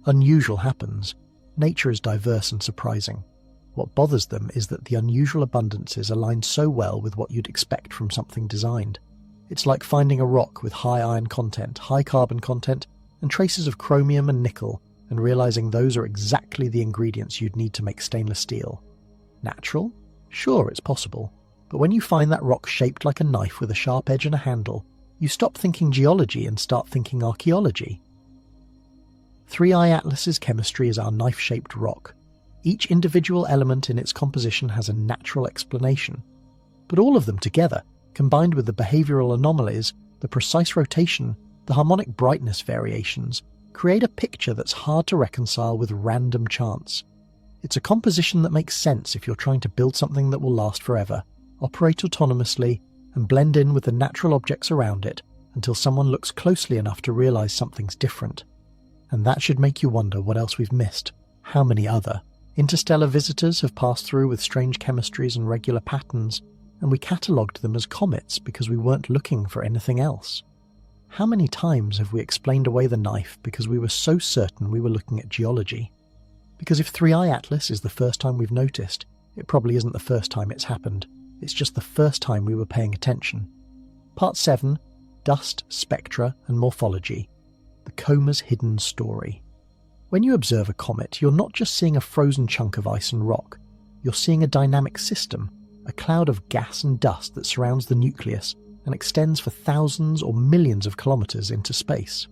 Unusual happens. Nature is diverse and surprising. What bothers them is that the unusual abundances align so well with what you'd expect from something designed. It's like finding a rock with high iron content, high carbon content, and traces of chromium and nickel, and realizing those are exactly the ingredients you'd need to make stainless steel. Natural? Sure, it's possible. But when you find that rock shaped like a knife with a sharp edge and a handle, you stop thinking geology and start thinking archaeology. 3I Atlas's chemistry is our knife-shaped rock. Each individual element in its composition has a natural explanation. But all of them together, combined with the behavioral anomalies, the precise rotation, the harmonic brightness variations, create a picture that's hard to reconcile with random chance. It's a composition that makes sense if you're trying to build something that will last forever, operate autonomously, and blend in with the natural objects around it until someone looks closely enough to realize something's different. And that should make you wonder what else we've missed. How many other interstellar visitors have passed through with strange chemistries and regular patterns, and we catalogued them as comets because we weren't looking for anything else? How many times have we explained away the knife because we were so certain we were looking at geology? Because if 3I Atlas is the first time we've noticed, it probably isn't the first time it's happened. It's just the first time we were paying attention. Part 7, dust, spectra, and morphology. The coma's hidden story. When you observe a comet, you're not just seeing a frozen chunk of ice and rock. You're seeing a dynamic system, a cloud of gas and dust that surrounds the nucleus and extends for thousands or millions of kilometers into space.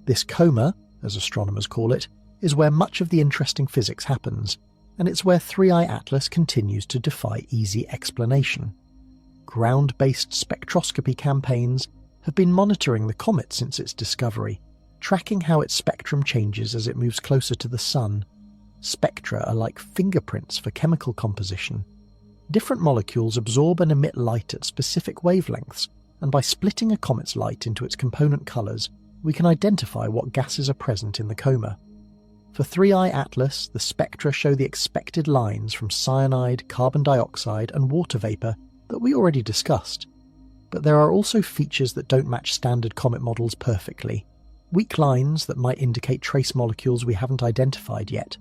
This coma, as astronomers call it, is where much of the interesting physics happens, and it's where 3i Atlas continues to defy easy explanation. Ground-based spectroscopy campaigns have been monitoring the comet since its discovery, tracking how its spectrum changes as it moves closer to the Sun. Spectra are like fingerprints for chemical composition. Different molecules absorb and emit light at specific wavelengths, and by splitting a comet's light into its component colours, we can identify what gases are present in the coma. For 3i Atlas, the spectra show the expected lines from cyanide, carbon dioxide, and water vapour that we already discussed. But there are also features that don't match standard comet models perfectly. Weak lines that might indicate trace molecules we haven't identified yet,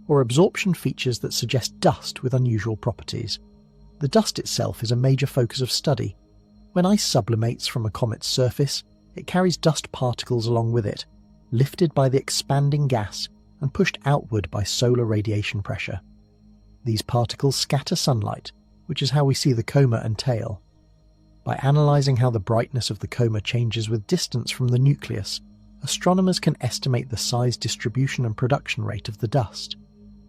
or absorption features that suggest dust with unusual properties. The dust itself is a major focus of study. When ice sublimates from a comet's surface, it carries dust particles along with it, lifted by the expanding gas and pushed outward by solar radiation pressure. These particles scatter sunlight, which is how we see the coma and tail. By analysing how the brightness of the coma changes with distance from the nucleus, astronomers can estimate the size distribution and production rate of the dust.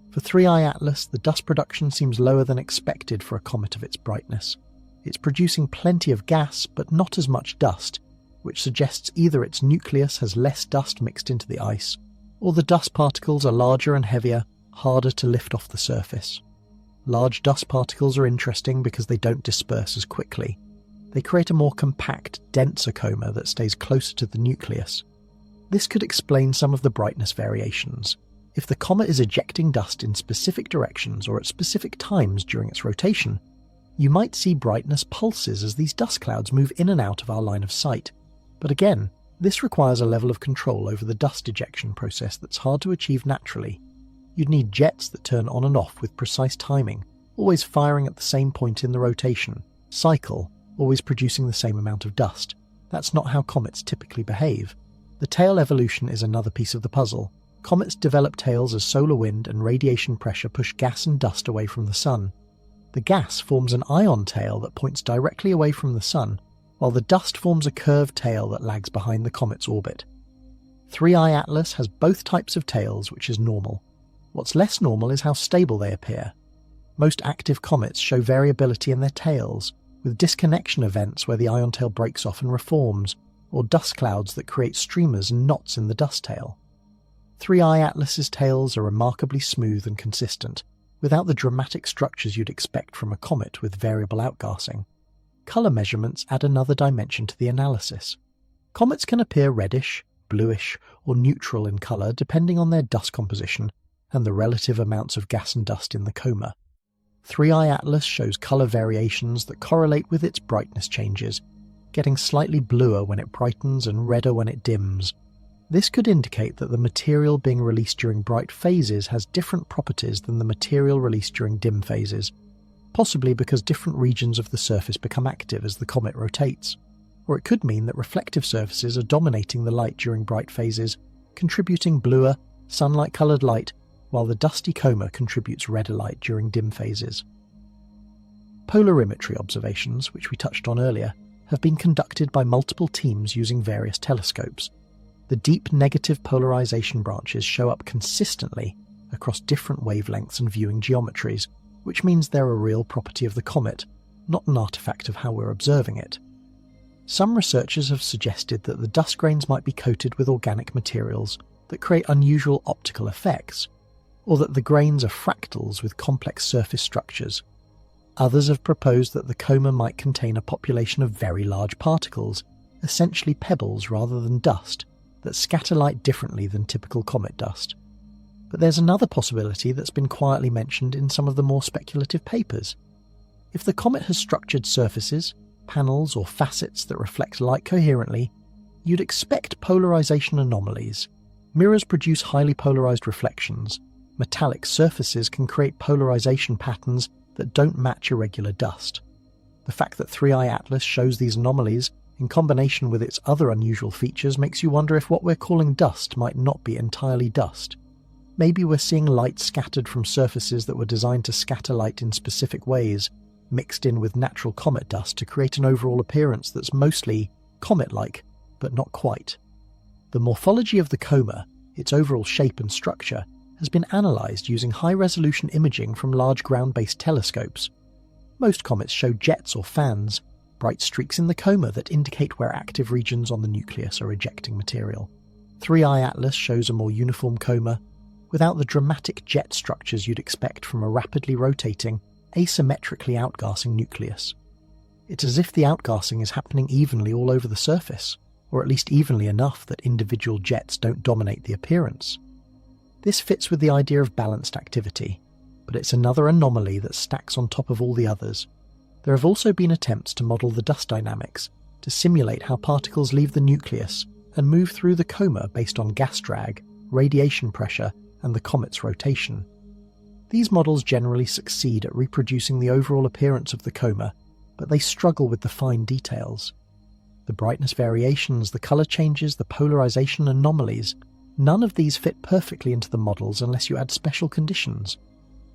For 3i Atlas, the dust production seems lower than expected for a comet of its brightness. It's producing plenty of gas, but not as much dust, which suggests either its nucleus has less dust mixed into the ice, or the dust particles are larger and heavier, harder to lift off the surface. Large dust particles are interesting because they don't disperse as quickly. They create a more compact, denser coma that stays closer to the nucleus. This could explain some of the brightness variations. If the comet is ejecting dust in specific directions or at specific times during its rotation, you might see brightness pulses as these dust clouds move in and out of our line of sight. But again, this requires a level of control over the dust ejection process that's hard to achieve naturally. You'd need jets that turn on and off with precise timing, always firing at the same point in the rotation cycle, always producing the same amount of dust. That's not how comets typically behave. The tail evolution is another piece of the puzzle. Comets develop tails as solar wind and radiation pressure push gas and dust away from the Sun. The gas forms an ion tail that points directly away from the Sun, while the dust forms a curved tail that lags behind the comet's orbit. 3i Atlas has both types of tails, which is normal. What's less normal is how stable they appear. Most active comets show variability in their tails, with disconnection events where the ion tail breaks off and reforms, or dust clouds that create streamers and knots in the dust tail. 3i Atlas's tails are remarkably smooth and consistent, without the dramatic structures you'd expect from a comet with variable outgassing. Colour measurements add another dimension to the analysis. Comets can appear reddish, bluish, or neutral in colour depending on their dust composition and the relative amounts of gas and dust in the coma. 3i Atlas shows colour variations that correlate with its brightness changes, getting slightly bluer when it brightens and redder when it dims. This could indicate that the material being released during bright phases has different properties than the material released during dim phases, possibly because different regions of the surface become active as the comet rotates. Or it could mean that reflective surfaces are dominating the light during bright phases, contributing bluer, sunlight-coloured light, while the dusty coma contributes redder light during dim phases. Polarimetry observations, which we touched on earlier, have been conducted by multiple teams using various telescopes. The deep negative polarization branches show up consistently across different wavelengths and viewing geometries, which means they're a real property of the comet, not an artifact of how we're observing it. Some researchers have suggested that the dust grains might be coated with organic materials that create unusual optical effects, or that the grains are fractals with complex surface structures. Others have proposed that the coma might contain a population of very large particles, essentially pebbles rather than dust, that scatter light differently than typical comet dust. But there's another possibility that's been quietly mentioned in some of the more speculative papers. If the comet has structured surfaces, panels or facets that reflect light coherently, you'd expect polarization anomalies. Mirrors produce highly polarized reflections. Metallic surfaces can create polarization patterns that don't match irregular dust. The fact that 3i Atlas shows these anomalies in combination with its other unusual features, makes you wonder if what we're calling dust might not be entirely dust. Maybe we're seeing light scattered from surfaces that were designed to scatter light in specific ways, mixed in with natural comet dust to create an overall appearance that's mostly comet-like, but not quite. The morphology of the coma, its overall shape and structure, has been analysed using high-resolution imaging from large ground-based telescopes. Most comets show jets or fans, bright streaks in the coma that indicate where active regions on the nucleus are ejecting material. 3I Atlas shows a more uniform coma, without the dramatic jet structures you'd expect from a rapidly rotating, asymmetrically outgassing nucleus. It's as if the outgassing is happening evenly all over the surface, or at least evenly enough that individual jets don't dominate the appearance. This fits with the idea of balanced activity, but it's another anomaly that stacks on top of all the others. There have also been attempts to model the dust dynamics, to simulate how particles leave the nucleus and move through the coma based on gas drag, radiation pressure, and the comet's rotation. These models generally succeed at reproducing the overall appearance of the coma, but they struggle with the fine details. The brightness variations, the colour changes, the polarisation anomalies, none of these fit perfectly into the models unless you add special conditions.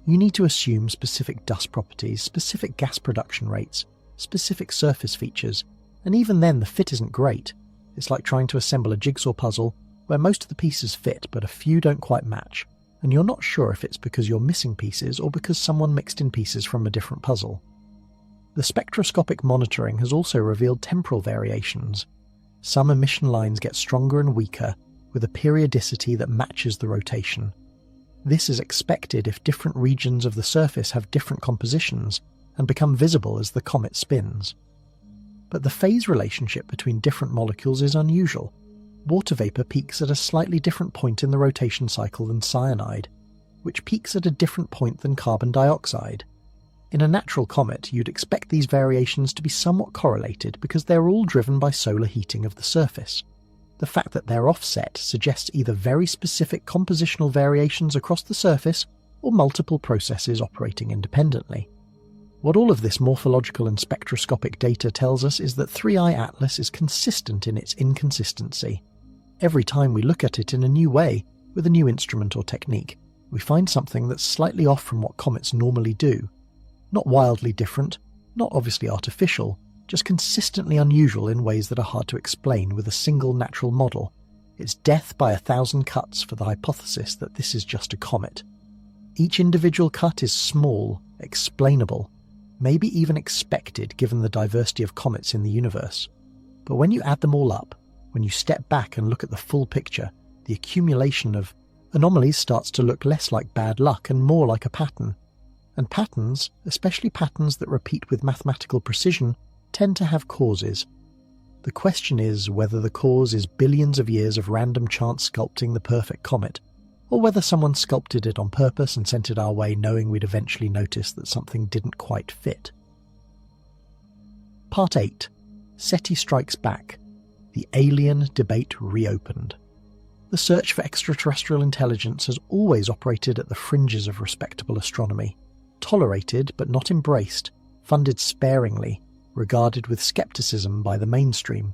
You need to assume specific dust properties, specific gas production rates, specific surface features, and even then the fit isn't great. It's like trying to assemble a jigsaw puzzle where most of the pieces fit but a few don't quite match, and you're not sure if it's because you're missing pieces or because someone mixed in pieces from a different puzzle. The spectroscopic monitoring has also revealed temporal variations. Some emission lines get stronger and weaker, with a periodicity that matches the rotation. This is expected if different regions of the surface have different compositions and become visible as the comet spins. But the phase relationship between different molecules is unusual. Water vapour peaks at a slightly different point in the rotation cycle than cyanide, which peaks at a different point than carbon dioxide. In a natural comet, you'd expect these variations to be somewhat correlated because they're all driven by solar heating of the surface. The fact that they're offset suggests either very specific compositional variations across the surface or multiple processes operating independently. What all of this morphological and spectroscopic data tells us is that 3I Atlas is consistent in its inconsistency. Every time we look at it in a new way, with a new instrument or technique, we find something that's slightly off from what comets normally do. Not wildly different, not obviously artificial, just consistently unusual in ways that are hard to explain with a single natural model. It's death by 1,000 cuts for the hypothesis that this is just a comet. Each individual cut is small, explainable, maybe even expected given the diversity of comets in the universe. But when you add them all up, when you step back and look at the full picture, the accumulation of anomalies starts to look less like bad luck and more like a pattern. And patterns, especially patterns that repeat with mathematical precision, tend to have causes. The question is whether the cause is billions of years of random chance sculpting the perfect comet, or whether someone sculpted it on purpose and sent it our way knowing we'd eventually notice that something didn't quite fit. Part 8. SETI Strikes Back. The alien debate reopened. The search for extraterrestrial intelligence has always operated at the fringes of respectable astronomy. Tolerated but not embraced, funded sparingly, regarded with skepticism by the mainstream.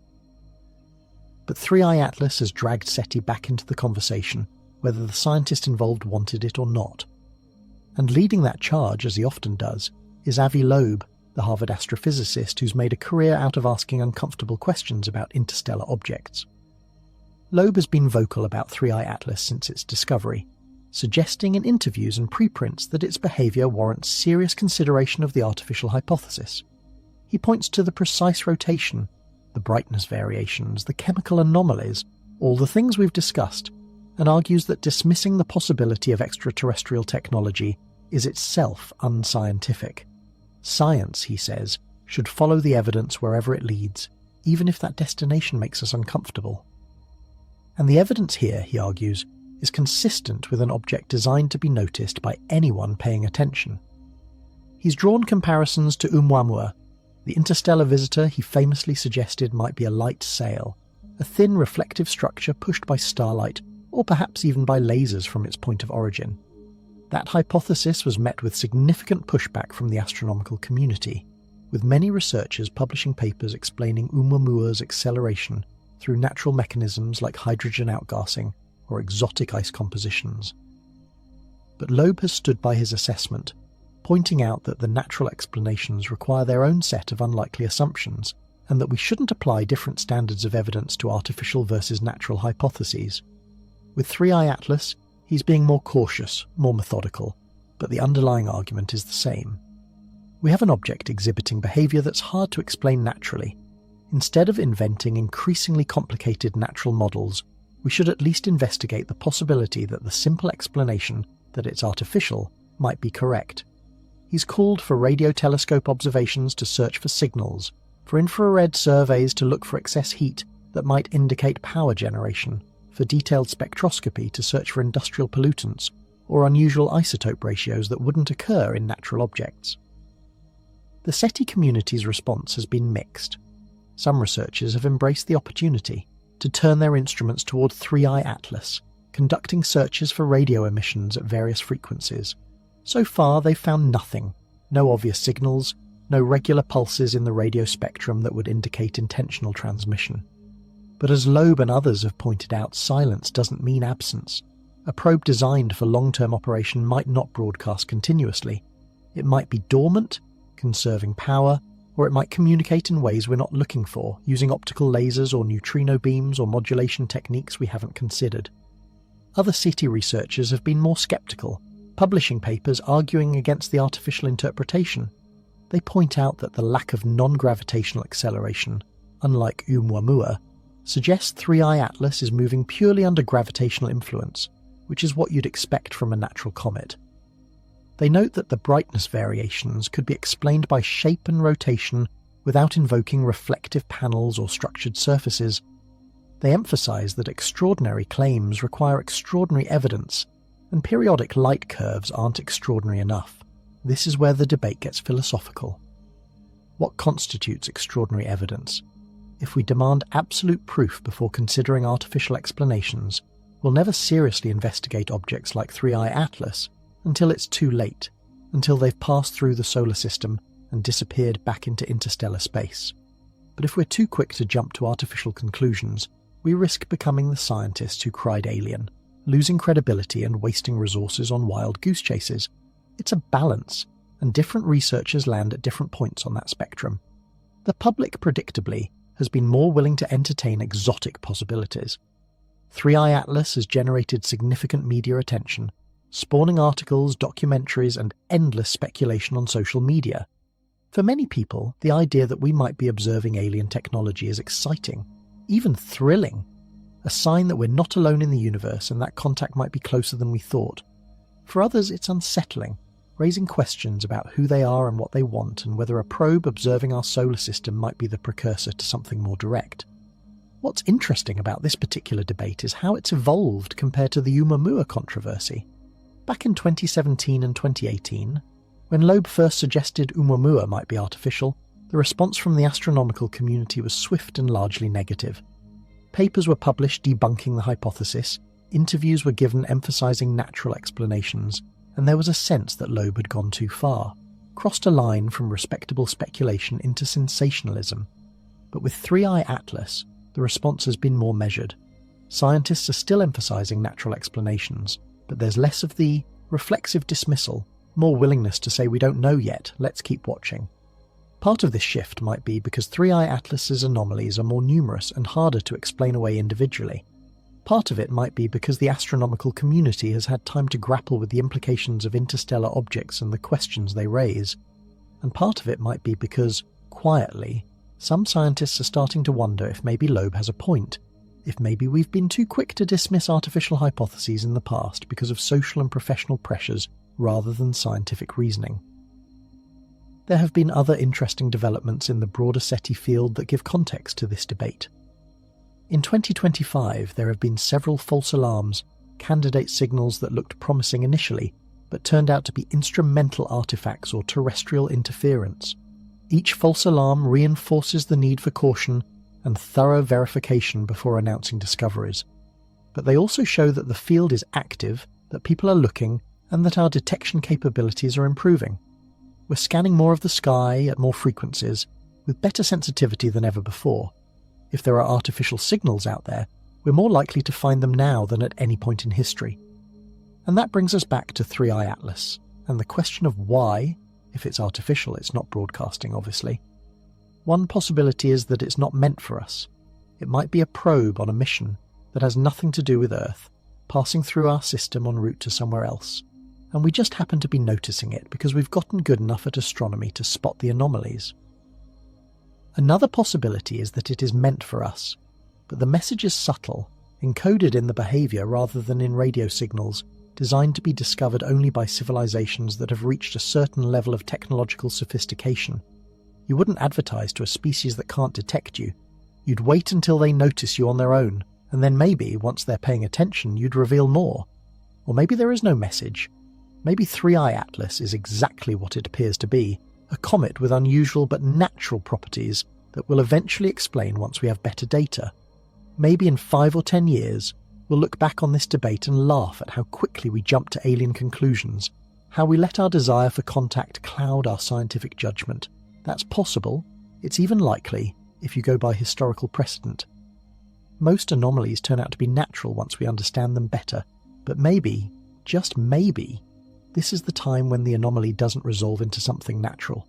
But 3I Atlas has dragged SETI back into the conversation, whether the scientist involved wanted it or not. And leading that charge, as he often does, is Avi Loeb, the Harvard astrophysicist who's made a career out of asking uncomfortable questions about interstellar objects. Loeb has been vocal about 3I Atlas since its discovery, suggesting in interviews and preprints that its behaviour warrants serious consideration of the artificial hypothesis. He points to the precise rotation, the brightness variations, the chemical anomalies, all the things we've discussed, and argues that dismissing the possibility of extraterrestrial technology is itself unscientific. Science, he says, should follow the evidence wherever it leads, even if that destination makes us uncomfortable. And the evidence here, he argues, is consistent with an object designed to be noticed by anyone paying attention. He's drawn comparisons to Oumuamua, the interstellar visitor he famously suggested might be a light sail, a thin reflective structure pushed by starlight or perhaps even by lasers from its point of origin. That hypothesis was met with significant pushback from the astronomical community, with many researchers publishing papers explaining Oumuamua's acceleration through natural mechanisms like hydrogen outgassing or exotic ice compositions. But Loeb has stood by his assessment, pointing out that the natural explanations require their own set of unlikely assumptions, and that we shouldn't apply different standards of evidence to artificial versus natural hypotheses. With 3i Atlas, he's being more cautious, more methodical, but the underlying argument is the same. We have an object exhibiting behaviour that's hard to explain naturally. Instead of inventing increasingly complicated natural models, we should at least investigate the possibility that the simple explanation that it's artificial might be correct. He's called for radio telescope observations to search for signals, for infrared surveys to look for excess heat that might indicate power generation, for detailed spectroscopy to search for industrial pollutants, or unusual isotope ratios that wouldn't occur in natural objects. The SETI community's response has been mixed. Some researchers have embraced the opportunity to turn their instruments toward 3i Atlas, conducting searches for radio emissions at various frequencies. So far, they've found nothing, no obvious signals, no regular pulses in the radio spectrum that would indicate intentional transmission. But as Loeb and others have pointed out, silence doesn't mean absence. A probe designed for long-term operation might not broadcast continuously. It might be dormant, conserving power, or it might communicate in ways we're not looking for, using optical lasers or neutrino beams or modulation techniques we haven't considered. Other SETI researchers have been more skeptical, publishing papers arguing against the artificial interpretation. They point out that the lack of non-gravitational acceleration, unlike Oumuamua, suggests 3i Atlas is moving purely under gravitational influence, which is what you'd expect from a natural comet. They note that the brightness variations could be explained by shape and rotation without invoking reflective panels or structured surfaces. They emphasize that extraordinary claims require extraordinary evidence, and periodic light curves aren't extraordinary enough. This is where the debate gets philosophical. What constitutes extraordinary evidence? If we demand absolute proof before considering artificial explanations, we'll never seriously investigate objects like 3i Atlas until it's too late, until they've passed through the solar system and disappeared back into interstellar space. But if we're too quick to jump to artificial conclusions, we risk becoming the scientists who cried alien, losing credibility and wasting resources on wild goose chases. It's a balance, and different researchers land at different points on that spectrum. The public, predictably, has been more willing to entertain exotic possibilities. 3i Atlas has generated significant media attention, spawning articles, documentaries, and endless speculation on social media. For many people, the idea that we might be observing alien technology is exciting, even thrilling, a sign that we're not alone in the universe and that contact might be closer than we thought. For others, it's unsettling, raising questions about who they are and what they want, and whether a probe observing our solar system might be the precursor to something more direct. What's interesting about this particular debate is how it's evolved compared to the Oumuamua controversy. Back in 2017 and 2018, when Loeb first suggested Oumuamua might be artificial, the response from the astronomical community was swift and largely negative. Papers were published debunking the hypothesis, interviews were given emphasizing natural explanations, and there was a sense that Loeb had gone too far, crossed a line from respectable speculation into sensationalism. But with 3i Atlas, the response has been more measured. Scientists are still emphasizing natural explanations, but there's less of the reflexive dismissal, more willingness to say we don't know yet, let's keep watching. Part of this shift might be because 3i Atlas's anomalies are more numerous and harder to explain away individually. Part of it might be because the astronomical community has had time to grapple with the implications of interstellar objects and the questions they raise. And part of it might be because, quietly, some scientists are starting to wonder if maybe Loeb has a point, if maybe we've been too quick to dismiss artificial hypotheses in the past because of social and professional pressures rather than scientific reasoning. There have been other interesting developments in the broader SETI field that give context to this debate. In 2025, there have been several false alarms, candidate signals that looked promising initially, but turned out to be instrumental artifacts or terrestrial interference. Each false alarm reinforces the need for caution and thorough verification before announcing discoveries. But they also show that the field is active, that people are looking, and that our detection capabilities are improving. We're scanning more of the sky at more frequencies, with better sensitivity than ever before. If there are artificial signals out there, we're more likely to find them now than at any point in history. And that brings us back to 3i Atlas, and the question of why. If it's artificial, it's not broadcasting, obviously. One possibility is that it's not meant for us. It might be a probe on a mission that has nothing to do with Earth, passing through our system en route to somewhere else, and we just happen to be noticing it because we've gotten good enough at astronomy to spot the anomalies. Another possibility is that it is meant for us, but the message is subtle, encoded in the behaviour rather than in radio signals, designed to be discovered only by civilizations that have reached a certain level of technological sophistication. You wouldn't advertise to a species that can't detect you. You'd wait until they notice you on their own, and then maybe, once they're paying attention, you'd reveal more. Or maybe there is no message. Maybe 3i Atlas is exactly what it appears to be, a comet with unusual but natural properties that will eventually explain once we have better data. Maybe in 5 or 10 years, we'll look back on this debate and laugh at how quickly we jump to alien conclusions, how we let our desire for contact cloud our scientific judgment. That's possible. It's even likely, if you go by historical precedent. Most anomalies turn out to be natural once we understand them better, but maybe, just maybe, this is the time when the anomaly doesn't resolve into something natural.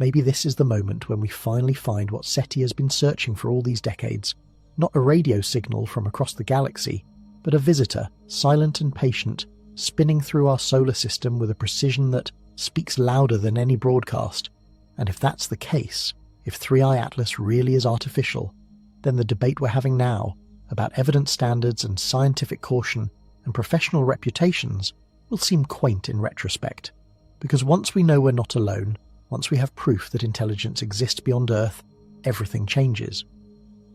Maybe this is the moment when we finally find what SETI has been searching for all these decades. Not a radio signal from across the galaxy, but a visitor, silent and patient, spinning through our solar system with a precision that speaks louder than any broadcast. And if that's the case, if 3i Atlas really is artificial, then the debate we're having now about evidence standards and scientific caution and professional reputations will seem quaint in retrospect. Because once we know we're not alone, once we have proof that intelligence exists beyond Earth, everything changes.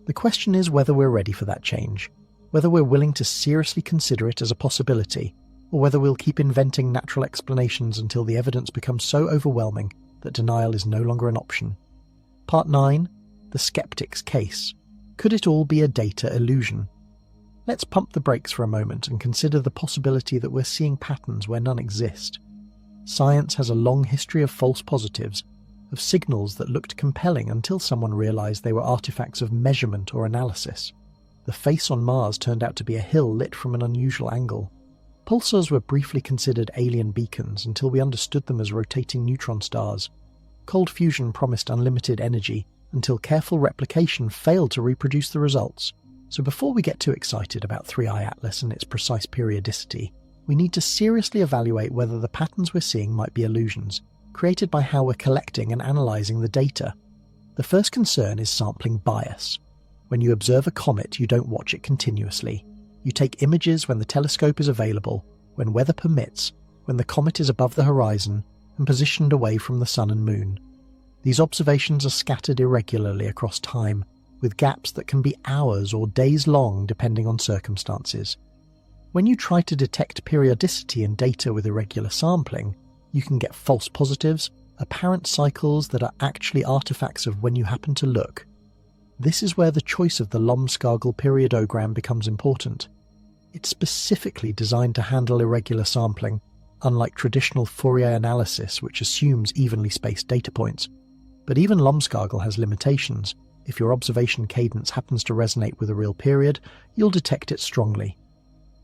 The question is whether we're ready for that change, whether we're willing to seriously consider it as a possibility, or whether we'll keep inventing natural explanations until the evidence becomes so overwhelming that denial is no longer an option. Part 9. The Skeptic's Case. Could it all be a data illusion? Let's pump the brakes for a moment and consider the possibility that we're seeing patterns where none exist. Science has a long history of false positives, of signals that looked compelling until someone realised they were artefacts of measurement or analysis. The face on Mars turned out to be a hill lit from an unusual angle. Pulsars were briefly considered alien beacons until we understood them as rotating neutron stars. Cold fusion promised unlimited energy until careful replication failed to reproduce the results. So before we get too excited about 3i Atlas and its precise periodicity, we need to seriously evaluate whether the patterns we're seeing might be illusions, created by how we're collecting and analysing the data. The first concern is sampling bias. When you observe a comet, you don't watch it continuously. You take images when the telescope is available, when weather permits, when the comet is above the horizon and positioned away from the sun and moon. These observations are scattered irregularly across time, with gaps that can be hours or days long depending on circumstances. When you try to detect periodicity in data with irregular sampling, you can get false positives, apparent cycles that are actually artifacts of when you happen to look. This is where the choice of the Lomskagel periodogram becomes important. It's specifically designed to handle irregular sampling, unlike traditional Fourier analysis which assumes evenly spaced data points. But even Lomskagel has limitations. If your observation cadence happens to resonate with a real period, you'll detect it strongly.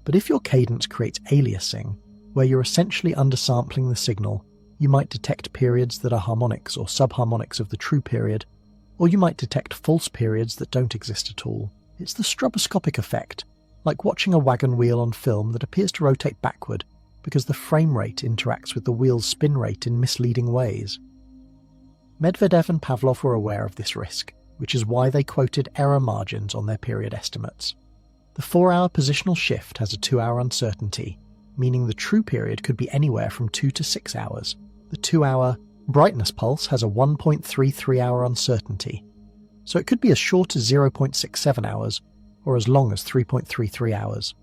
But if your cadence creates aliasing, where you're essentially undersampling the signal, you might detect periods that are harmonics or subharmonics of the true period, or you might detect false periods that don't exist at all. It's the stroboscopic effect, like watching a wagon wheel on film that appears to rotate backward because the frame rate interacts with the wheel's spin rate in misleading ways. Medvedev and Pavlov were aware of this risk, which is why they quoted error margins on their period estimates. The 4-hour positional shift has a 2-hour uncertainty, meaning the true period could be anywhere from 2 to 6 hours. The 2-hour brightness pulse has a 1.33-hour uncertainty, so it could be as short as 0.67 hours or as long as 3.33 hours.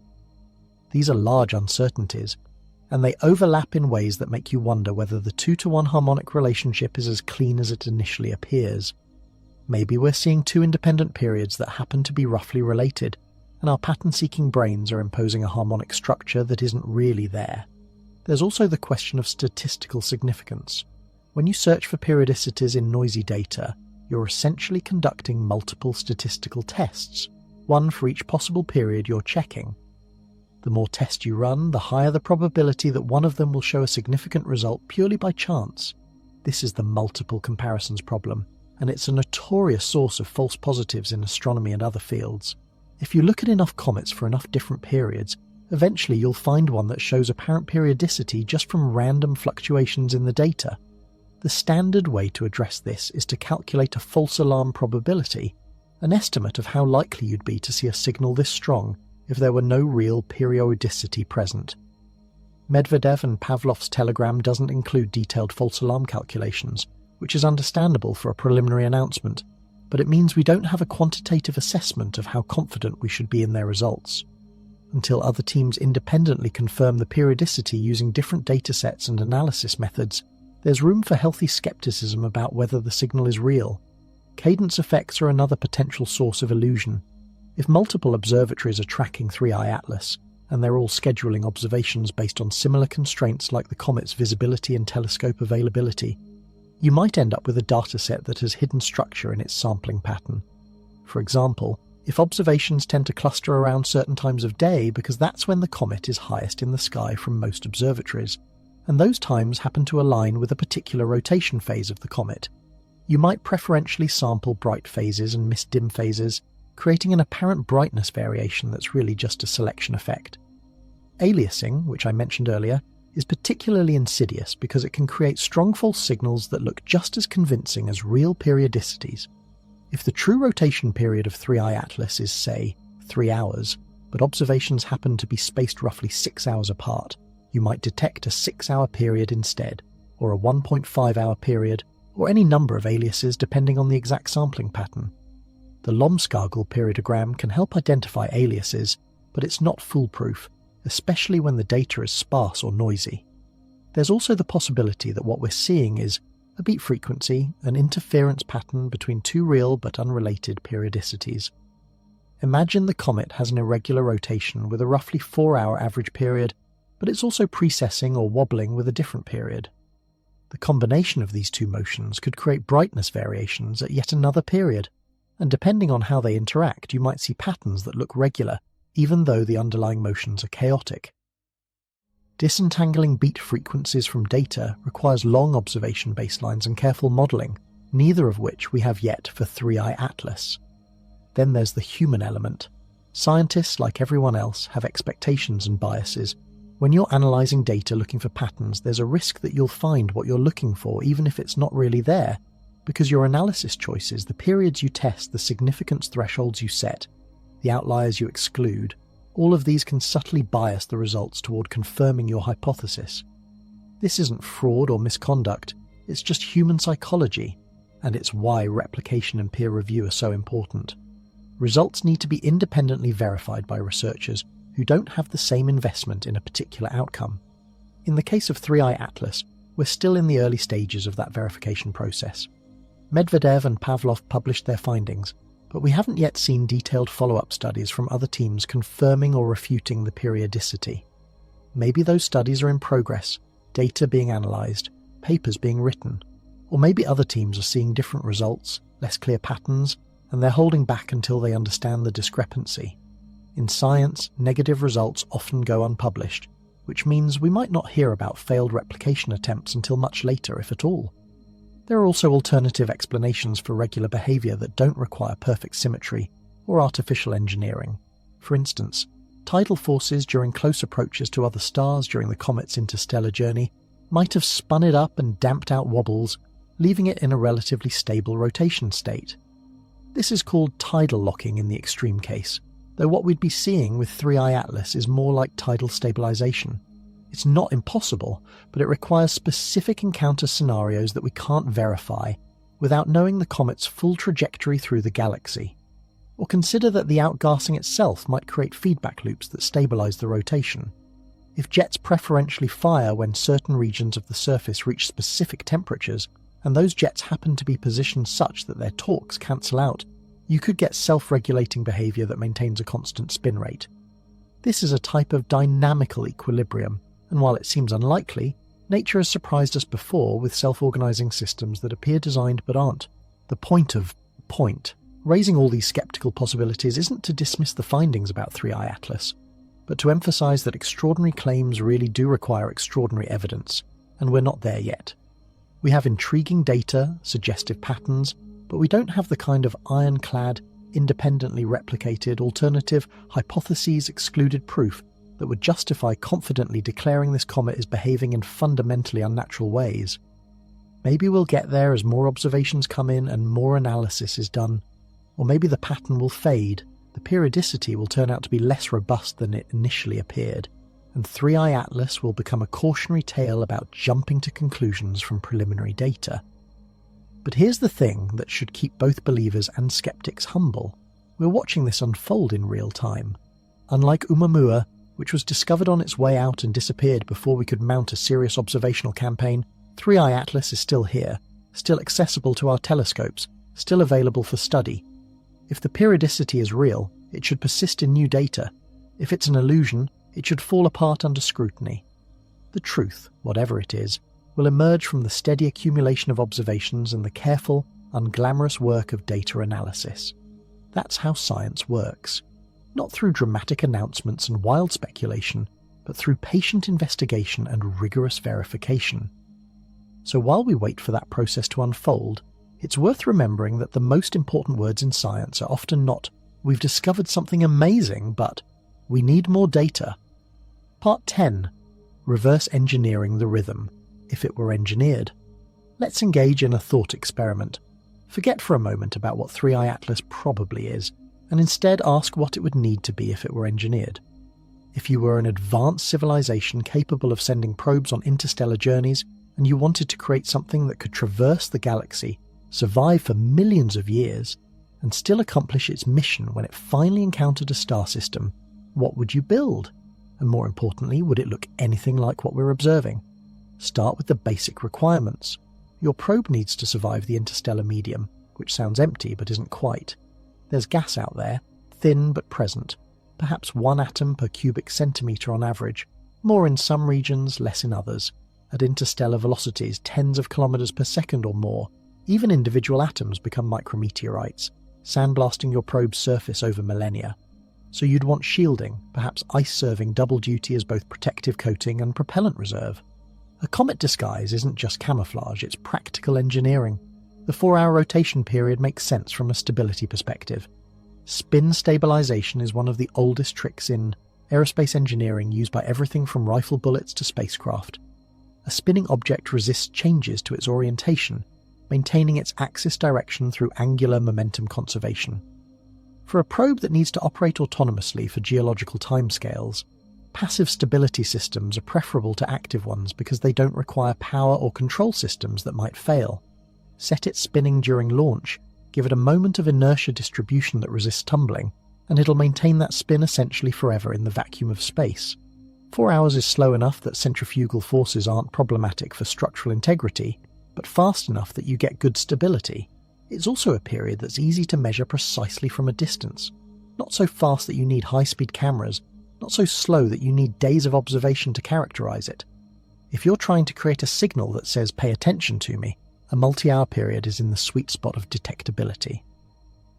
These are large uncertainties, and they overlap in ways that make you wonder whether the 2-to-1 harmonic relationship is as clean as it initially appears. Maybe we're seeing two independent periods that happen to be roughly related, and our pattern-seeking brains are imposing a harmonic structure that isn't really there. There's also the question of statistical significance. When you search for periodicities in noisy data, you're essentially conducting multiple statistical tests, one for each possible period you're checking. The more tests you run, the higher the probability that one of them will show a significant result purely by chance. This is the multiple comparisons problem, and it's a notorious source of false positives in astronomy and other fields. If you look at enough comets for enough different periods, eventually you'll find one that shows apparent periodicity just from random fluctuations in the data. The standard way to address this is to calculate a false alarm probability, an estimate of how likely you'd be to see a signal this strong if there were no real periodicity present. Medvedev and Pavlov's telegram doesn't include detailed false alarm calculations, which is understandable for a preliminary announcement, but it means we don't have a quantitative assessment of how confident we should be in their results. Until other teams independently confirm the periodicity using different datasets and analysis methods, there's room for healthy skepticism about whether the signal is real. Cadence effects are another potential source of illusion. If multiple observatories are tracking 3i Atlas, and they're all scheduling observations based on similar constraints like the comet's visibility and telescope availability, you might end up with a dataset that has hidden structure in its sampling pattern. For example, if observations tend to cluster around certain times of day because that's when the comet is highest in the sky from most observatories, and those times happen to align with a particular rotation phase of the comet, you might preferentially sample bright phases and miss dim phases, creating an apparent brightness variation that's really just a selection effect. Aliasing, which I mentioned earlier, is particularly insidious because it can create strong false signals that look just as convincing as real periodicities. If the true rotation period of 3i Atlas is, say, 3 hours, but observations happen to be spaced roughly 6 hours apart, you might detect a 6-hour period instead, or a 1.5-hour period, or any number of aliases depending on the exact sampling pattern. The Lomskagel periodogram can help identify aliases, but it's not foolproof, especially when the data is sparse or noisy. There's also the possibility that what we're seeing is a beat frequency, an interference pattern between two real but unrelated periodicities. Imagine the comet has an irregular rotation with a roughly 4-hour average period, but it's also precessing or wobbling with a different period. The combination of these two motions could create brightness variations at yet another period, and depending on how they interact, you might see patterns that look regular, even though the underlying motions are chaotic. Disentangling beat frequencies from data requires long observation baselines and careful modelling, neither of which we have yet for 3i Atlas. Then there's the human element. Scientists, like everyone else, have expectations and biases. When you're analysing data looking for patterns, there's a risk that you'll find what you're looking for even if it's not really there, because your analysis choices, the periods you test, the significance thresholds you set, the outliers you exclude, all of these can subtly bias the results toward confirming your hypothesis. This isn't fraud or misconduct, it's just human psychology, and it's why replication and peer review are so important. Results need to be independently verified by researchers who don't have the same investment in a particular outcome. In the case of 3i Atlas, we're still in the early stages of that verification process. Medvedev and Pavlov published their findings, but we haven't yet seen detailed follow-up studies from other teams confirming or refuting the periodicity. Maybe those studies are in progress, data being analysed, papers being written, or maybe other teams are seeing different results, less clear patterns, and they're holding back until they understand the discrepancy. In science, negative results often go unpublished, which means we might not hear about failed replication attempts until much later, if at all. There are also alternative explanations for regular behaviour that don't require perfect symmetry or artificial engineering. For instance, tidal forces during close approaches to other stars during the comet's interstellar journey might have spun it up and damped out wobbles, leaving it in a relatively stable rotation state. This is called tidal locking in the extreme case, though what we'd be seeing with 3i Atlas is more like tidal stabilisation. It's not impossible, but it requires specific encounter scenarios that we can't verify without knowing the comet's full trajectory through the galaxy. Or consider that the outgassing itself might create feedback loops that stabilise the rotation. If jets preferentially fire when certain regions of the surface reach specific temperatures, and those jets happen to be positioned such that their torques cancel out, you could get self-regulating behaviour that maintains a constant spin rate. This is a type of dynamical equilibrium, and while it seems unlikely, Nature has surprised us before with self-organizing systems that appear designed but aren't. The point. Raising all these skeptical possibilities isn't to dismiss the findings about 3i Atlas, but to emphasize that extraordinary claims really do require extraordinary evidence, and we're not there yet. We have intriguing data, suggestive patterns, but we don't have the kind of ironclad, independently replicated, alternative, hypotheses-excluded proof that would justify confidently declaring this comet is behaving in fundamentally unnatural ways. Maybe we'll get there as more observations come in and more analysis is done, or maybe the pattern will fade, the periodicity will turn out to be less robust than it initially appeared, and 3i Atlas will become a cautionary tale about jumping to conclusions from preliminary data. But here's the thing that should keep both believers and skeptics humble. We're watching this unfold in real time. Unlike Oumuamua, which was discovered on its way out and disappeared before we could mount a serious observational campaign, 3i Atlas is still here, still accessible to our telescopes, still available for study. If the periodicity is real, it should persist in new data. If it's an illusion, it should fall apart under scrutiny. The truth, whatever it is, will emerge from the steady accumulation of observations and the careful, unglamorous work of data analysis. That's how science works. Not through dramatic announcements and wild speculation, but through patient investigation and rigorous verification. So while we wait for that process to unfold, it's worth remembering that the most important words in science are often not, "We've discovered something amazing," but "We need more data." Part 10. Reverse engineering the rhythm, if it were engineered. Let's engage in a thought experiment. Forget for a moment about what 3i Atlas probably is, and instead ask what it would need to be if it were engineered. If you were an advanced civilization capable of sending probes on interstellar journeys, and you wanted to create something that could traverse the galaxy, survive for millions of years, and still accomplish its mission when it finally encountered a star system, what would you build? And more importantly, would it look anything like what we're observing? Start with the basic requirements. Your probe needs to survive the interstellar medium, which sounds empty but isn't quite. There's gas out there, thin but present, perhaps 1 atom per cubic centimetre on average, more in some regions, less in others. At interstellar velocities, tens of kilometres per second or more, even individual atoms become micrometeorites, sandblasting your probe's surface over millennia. So you'd want shielding, perhaps ice serving double duty as both protective coating and propellant reserve. A comet disguise isn't just camouflage, it's practical engineering. The 4-hour rotation period makes sense from a stability perspective. Spin stabilization is one of the oldest tricks in aerospace engineering used by everything from rifle bullets to spacecraft. A spinning object resists changes to its orientation, maintaining its axis direction through angular momentum conservation. For a probe that needs to operate autonomously for geological timescales, passive stability systems are preferable to active ones because they don't require power or control systems that might fail. Set it spinning during launch, give it a moment of inertia distribution that resists tumbling, and it'll maintain that spin essentially forever in the vacuum of space. 4 hours is slow enough that centrifugal forces aren't problematic for structural integrity, but fast enough that you get good stability. It's also a period that's easy to measure precisely from a distance. Not so fast that you need high-speed cameras, not so slow that you need days of observation to characterize it. If you're trying to create a signal that says, "Pay attention to me," a multi-hour period is in the sweet spot of detectability.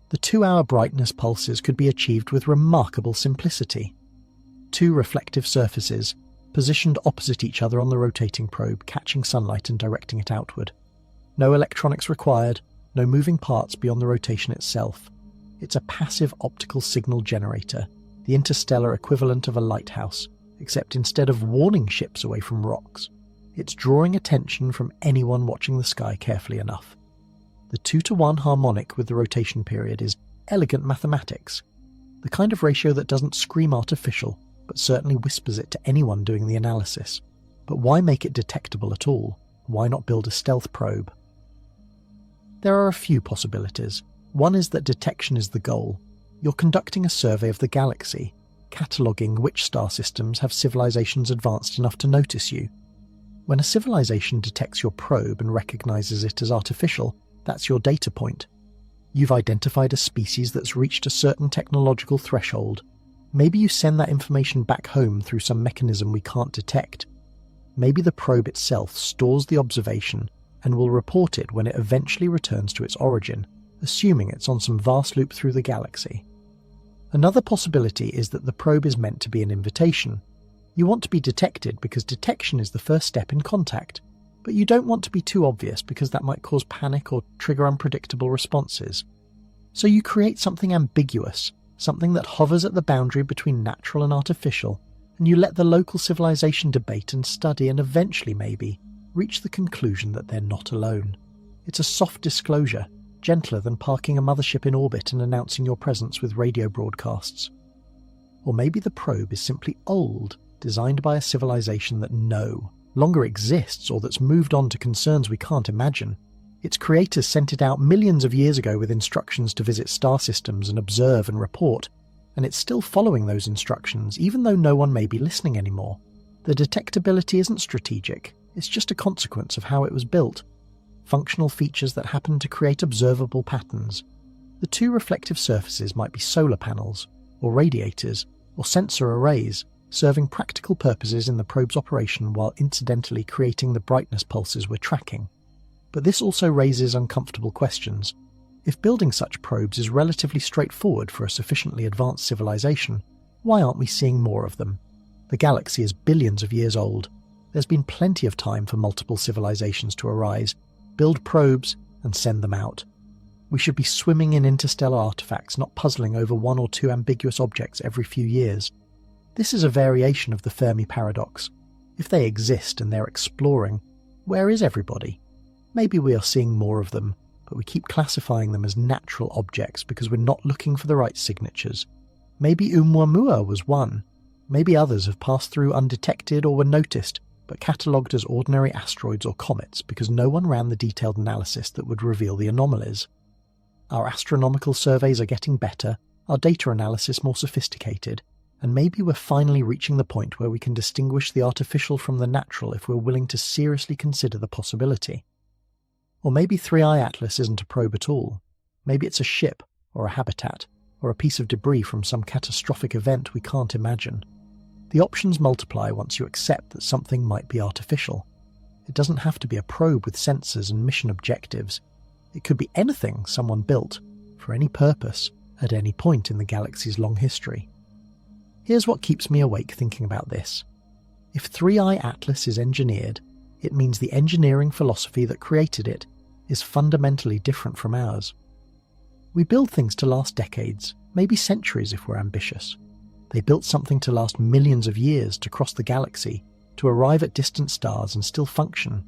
The 2-hour brightness pulses could be achieved with remarkable simplicity. 2 reflective surfaces, positioned opposite each other on the rotating probe, catching sunlight and directing it outward. No electronics required, no moving parts beyond the rotation itself. It's a passive optical signal generator, the interstellar equivalent of a lighthouse, except instead of warning ships away from rocks, it's drawing attention from anyone watching the sky carefully enough. The 2-to-1 harmonic with the rotation period is elegant mathematics, the kind of ratio that doesn't scream artificial, but certainly whispers it to anyone doing the analysis. But why make it detectable at all? Why not build a stealth probe? There are a few possibilities. One is that detection is the goal. You're conducting a survey of the galaxy, cataloguing which star systems have civilizations advanced enough to notice you. When a civilization detects your probe and recognizes it as artificial, that's your data point. You've identified a species that's reached a certain technological threshold. Maybe you send that information back home through some mechanism we can't detect. Maybe the probe itself stores the observation and will report it when it eventually returns to its origin, assuming it's on some vast loop through the galaxy. Another possibility is that the probe is meant to be an invitation. You want to be detected because detection is the first step in contact, but you don't want to be too obvious because that might cause panic or trigger unpredictable responses. So you create something ambiguous, something that hovers at the boundary between natural and artificial, and you let the local civilization debate and study and eventually, maybe, reach the conclusion that they're not alone. It's a soft disclosure, gentler than parking a mothership in orbit and announcing your presence with radio broadcasts. Or maybe the probe is simply old, designed by a civilization that no longer exists or that's moved on to concerns we can't imagine. Its creators sent it out millions of years ago with instructions to visit star systems and observe and report, and it's still following those instructions even though no one may be listening anymore. The detectability isn't strategic, it's just a consequence of how it was built. Functional features that happen to create observable patterns. The two reflective surfaces might be solar panels, or radiators, or sensor arrays, serving practical purposes in the probe's operation while incidentally creating the brightness pulses we're tracking. But this also raises uncomfortable questions. If building such probes is relatively straightforward for a sufficiently advanced civilization, why aren't we seeing more of them? The galaxy is billions of years old. There's been plenty of time for multiple civilizations to arise, build probes, and send them out. We should be swimming in interstellar artifacts, not puzzling over one or two ambiguous objects every few years. This is a variation of the Fermi paradox. If they exist and they're exploring, where is everybody? Maybe we are seeing more of them, but we keep classifying them as natural objects because we're not looking for the right signatures. Maybe Oumuamua was one. Maybe others have passed through undetected or were noticed, but catalogued as ordinary asteroids or comets because no one ran the detailed analysis that would reveal the anomalies. Our astronomical surveys are getting better, our data analysis more sophisticated, and maybe we're finally reaching the point where we can distinguish the artificial from the natural if we're willing to seriously consider the possibility. Or maybe 3i Atlas isn't a probe at all. Maybe it's a ship, or a habitat, or a piece of debris from some catastrophic event we can't imagine. The options multiply once you accept that something might be artificial. It doesn't have to be a probe with sensors and mission objectives. It could be anything someone built, for any purpose, at any point in the galaxy's long history. Here's what keeps me awake thinking about this. If 3i Atlas is engineered, it means the engineering philosophy that created it is fundamentally different from ours. We build things to last decades, maybe centuries if we're ambitious. They built something to last millions of years, to cross the galaxy, to arrive at distant stars and still function.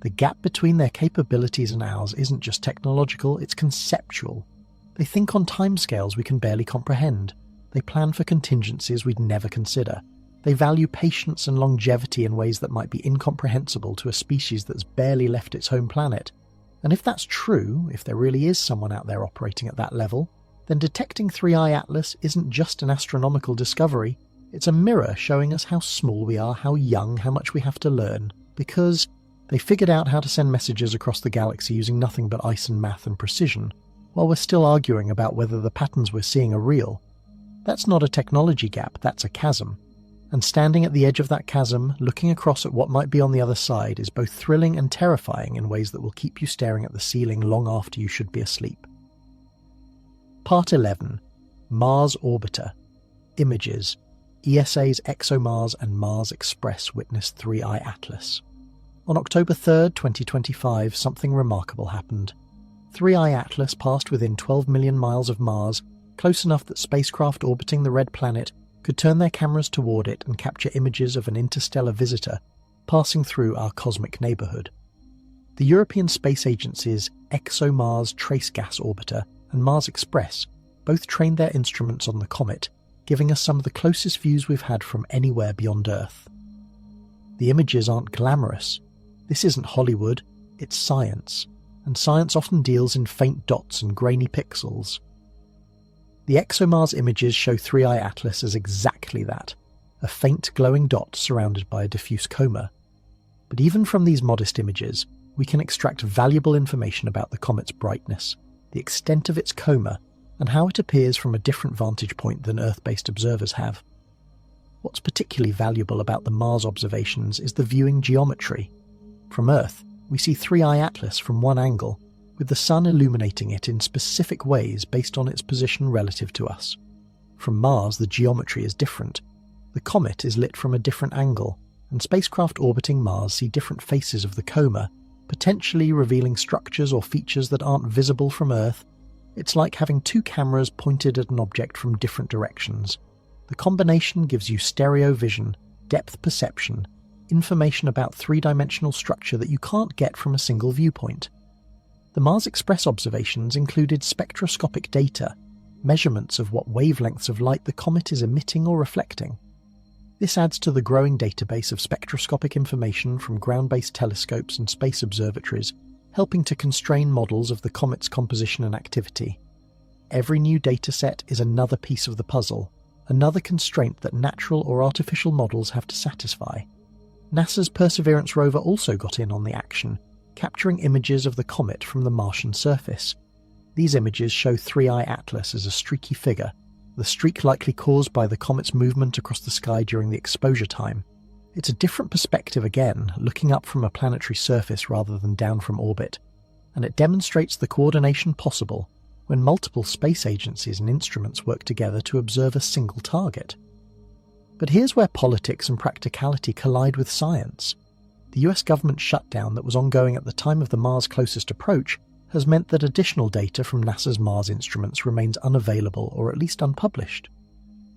The gap between their capabilities and ours isn't just technological, it's conceptual. They think on timescales we can barely comprehend. They plan for contingencies we'd never consider. They value patience and longevity in ways that might be incomprehensible to a species that's barely left its home planet. And if that's true, if there really is someone out there operating at that level, then detecting 3i Atlas isn't just an astronomical discovery, it's a mirror showing us how small we are, how young, how much we have to learn, because they figured out how to send messages across the galaxy using nothing but ice and math and precision, while we're still arguing about whether the patterns we're seeing are real. That's not a technology gap, that's a chasm. And standing at the edge of that chasm, looking across at what might be on the other side, is both thrilling and terrifying in ways that will keep you staring at the ceiling long after you should be asleep. Part 11. Mars Orbiter. Images. ESA's ExoMars and Mars Express witness 3i Atlas. On October 3rd, 2025, something remarkable happened. 3i Atlas passed within 12 million miles of Mars, close enough that spacecraft orbiting the red planet could turn their cameras toward it and capture images of an interstellar visitor passing through our cosmic neighbourhood. The European Space Agency's ExoMars Trace Gas Orbiter and Mars Express both trained their instruments on the comet, giving us some of the closest views we've had from anywhere beyond Earth. The images aren't glamorous. This isn't Hollywood, it's science, and science often deals in faint dots and grainy pixels. The ExoMars images show 3i Atlas as exactly that, a faint glowing dot surrounded by a diffuse coma. But even from these modest images, we can extract valuable information about the comet's brightness, the extent of its coma, and how it appears from a different vantage point than Earth-based observers have. What's particularly valuable about the Mars observations is the viewing geometry. From Earth, we see 3i Atlas from one angle, with the Sun illuminating it in specific ways based on its position relative to us. From Mars, the geometry is different. The comet is lit from a different angle, and spacecraft orbiting Mars see different faces of the coma, potentially revealing structures or features that aren't visible from Earth. It's like having two cameras pointed at an object from different directions. The combination gives you stereo vision, depth perception, information about three-dimensional structure that you can't get from a single viewpoint. The Mars Express observations included spectroscopic data, measurements of what wavelengths of light the comet is emitting or reflecting. This adds to the growing database of spectroscopic information from ground-based telescopes and space observatories, helping to constrain models of the comet's composition and activity. Every new dataset is another piece of the puzzle, another constraint that natural or artificial models have to satisfy. NASA's Perseverance rover also got in on the action, capturing images of the comet from the Martian surface. These images show 3i Atlas as a streaky figure, the streak likely caused by the comet's movement across the sky during the exposure time. It's a different perspective again, looking up from a planetary surface rather than down from orbit, and it demonstrates the coordination possible when multiple space agencies and instruments work together to observe a single target. But here's where politics and practicality collide with science. The US government shutdown that was ongoing at the time of the Mars closest approach has meant that additional data from NASA's Mars instruments remains unavailable or at least unpublished.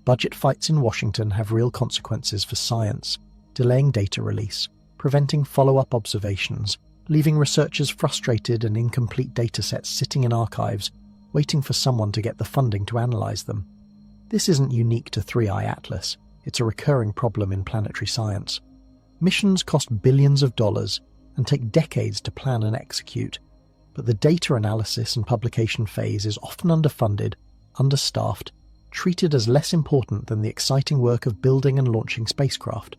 Budget fights in Washington have real consequences for science, delaying data release, preventing follow-up observations, leaving researchers frustrated and incomplete datasets sitting in archives, waiting for someone to get the funding to analyze them. This isn't unique to 3i Atlas. It's a recurring problem in planetary science. Missions cost billions of dollars and take decades to plan and execute, but the data analysis and publication phase is often underfunded, understaffed, treated as less important than the exciting work of building and launching spacecraft.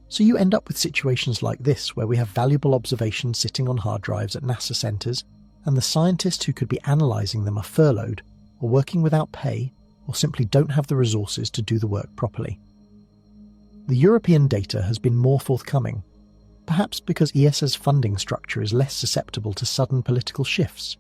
So you end up with situations like this where we have valuable observations sitting on hard drives at NASA centers, and the scientists who could be analysing them are furloughed, or working without pay, or simply don't have the resources to do the work properly. The European data has been more forthcoming, perhaps because ESA's funding structure is less susceptible to sudden political shifts.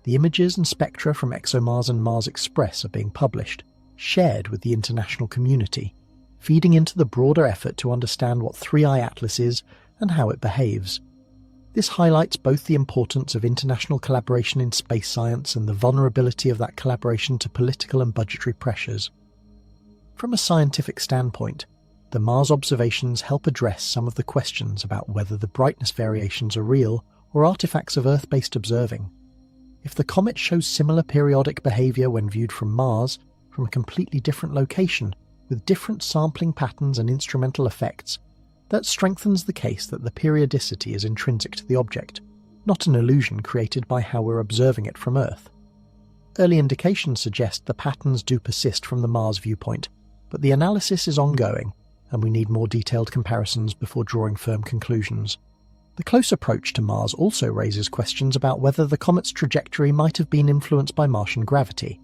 The images and spectra from ExoMars and Mars Express are being published, shared with the international community, feeding into the broader effort to understand what 3i Atlas is and how it behaves. This highlights both the importance of international collaboration in space science and the vulnerability of that collaboration to political and budgetary pressures. From a scientific standpoint, the Mars observations help address some of the questions about whether the brightness variations are real or artifacts of Earth-based observing. If the comet shows similar periodic behavior when viewed from Mars, from a completely different location, with different sampling patterns and instrumental effects, that strengthens the case that the periodicity is intrinsic to the object, not an illusion created by how we're observing it from Earth. Early indications suggest the patterns do persist from the Mars viewpoint, but the analysis is ongoing, and we need more detailed comparisons before drawing firm conclusions. The close approach to Mars also raises questions about whether the comet's trajectory might have been influenced by Martian gravity.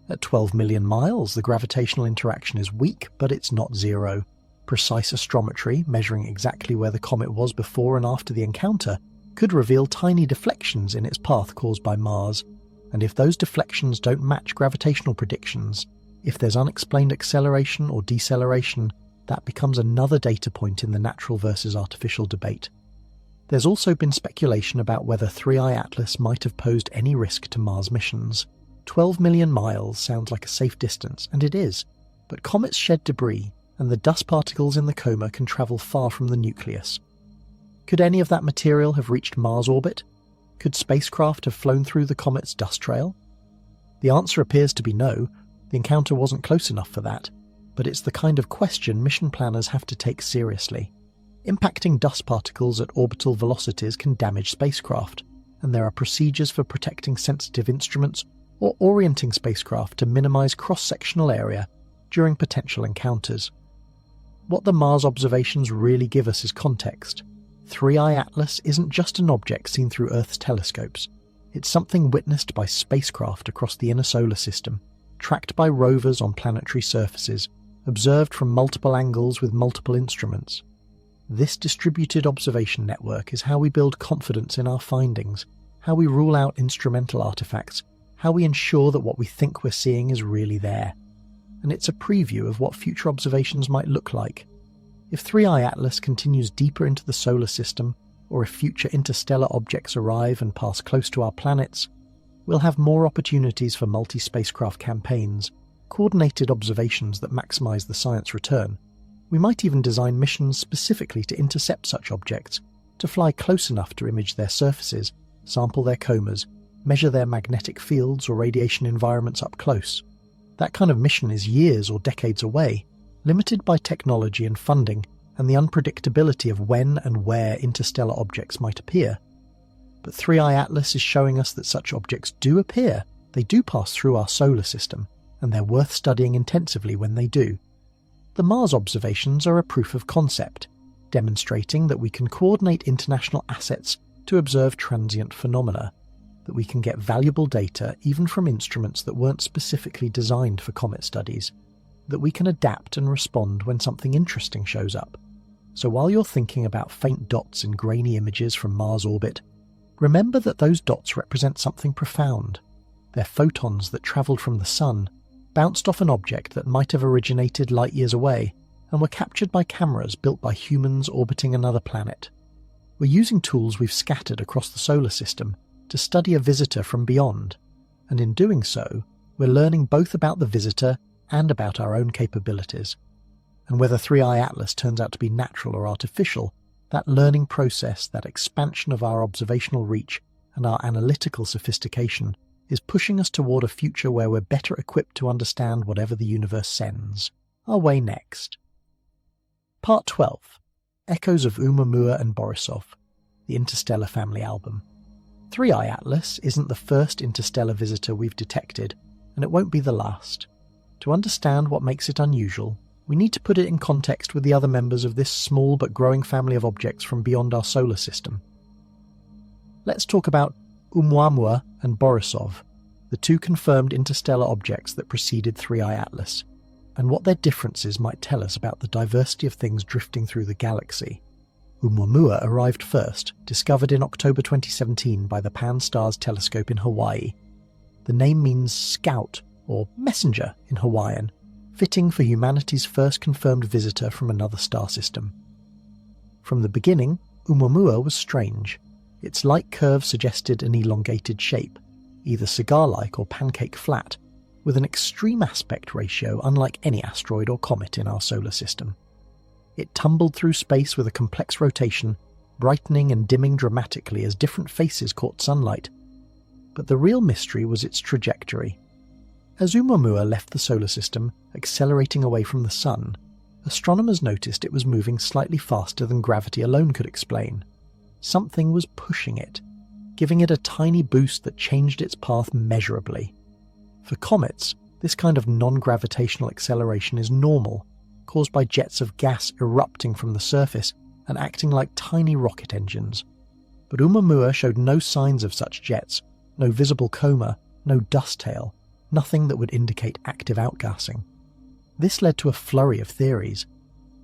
At 12 million miles, the gravitational interaction is weak, but it's not zero. Precise astrometry, measuring exactly where the comet was before and after the encounter, could reveal tiny deflections in its path caused by Mars, and if those deflections don't match gravitational predictions, if there's unexplained acceleration or deceleration, that becomes another data point in the natural versus artificial debate. There's also been speculation about whether 3i Atlas might have posed any risk to Mars missions. 12 million miles sounds like a safe distance, and it is, but comets shed debris, and the dust particles in the coma can travel far from the nucleus. Could any of that material have reached Mars orbit? Could spacecraft have flown through the comet's dust trail? The answer appears to be no. The encounter wasn't close enough for that, but it's the kind of question mission planners have to take seriously. Impacting dust particles at orbital velocities can damage spacecraft, and there are procedures for protecting sensitive instruments or orienting spacecraft to minimize cross-sectional area during potential encounters. What the Mars observations really give us is context. 3i Atlas isn't just an object seen through Earth's telescopes. It's something witnessed by spacecraft across the inner solar system, tracked by rovers on planetary surfaces, observed from multiple angles with multiple instruments. This distributed observation network is how we build confidence in our findings, how we rule out instrumental artifacts, how we ensure that what we think we're seeing is really there. And it's a preview of what future observations might look like. If 3i Atlas continues deeper into the solar system, or if future interstellar objects arrive and pass close to our planets, we'll have more opportunities for multi-spacecraft campaigns, coordinated observations that maximize the science return. We might even design missions specifically to intercept such objects, to fly close enough to image their surfaces, sample their comas, measure their magnetic fields or radiation environments up close. That kind of mission is years or decades away, limited by technology and funding and the unpredictability of when and where interstellar objects might appear. But 3i Atlas is showing us that such objects do appear, they do pass through our solar system, and they're worth studying intensively when they do. The Mars observations are a proof of concept, demonstrating that we can coordinate international assets to observe transient phenomena, that we can get valuable data even from instruments that weren't specifically designed for comet studies, that we can adapt and respond when something interesting shows up. So while you're thinking about faint dots in grainy images from Mars orbit, remember that those dots represent something profound. They're photons that travelled from the Sun, bounced off an object that might have originated light years away, and were captured by cameras built by humans orbiting another planet. We're using tools we've scattered across the solar system to study a visitor from beyond, and in doing so, we're learning both about the visitor and about our own capabilities. And whether 3i Atlas turns out to be natural or artificial, that learning process, that expansion of our observational reach and our analytical sophistication is pushing us toward a future where we're better equipped to understand whatever the universe sends. Our way next. Part 12. Echoes of Oumuamua and Borisov, the Interstellar Family Album. 3i Atlas isn't the first interstellar visitor we've detected, and it won't be the last. To understand what makes it unusual, we need to put it in context with the other members of this small but growing family of objects from beyond our solar system. Let's talk about Oumuamua and Borisov, the two confirmed interstellar objects that preceded 3i Atlas, and what their differences might tell us about the diversity of things drifting through the galaxy. Oumuamua arrived first, discovered in October 2017 by the Pan-STARRS telescope in Hawaii. The name means scout or messenger in Hawaiian, fitting for humanity's first confirmed visitor from another star system. From the beginning, Oumuamua was strange. Its light curve suggested an elongated shape, either cigar-like or pancake flat, with an extreme aspect ratio unlike any asteroid or comet in our solar system. It tumbled through space with a complex rotation, brightening and dimming dramatically as different faces caught sunlight. But the real mystery was its trajectory. As Oumuamua left the solar system, accelerating away from the Sun, astronomers noticed it was moving slightly faster than gravity alone could explain. Something was pushing it, giving it a tiny boost that changed its path measurably. For comets, this kind of non-gravitational acceleration is normal, caused by jets of gas erupting from the surface and acting like tiny rocket engines. But Oumuamua showed no signs of such jets, no visible coma, no dust tail, nothing that would indicate active outgassing. This led to a flurry of theories.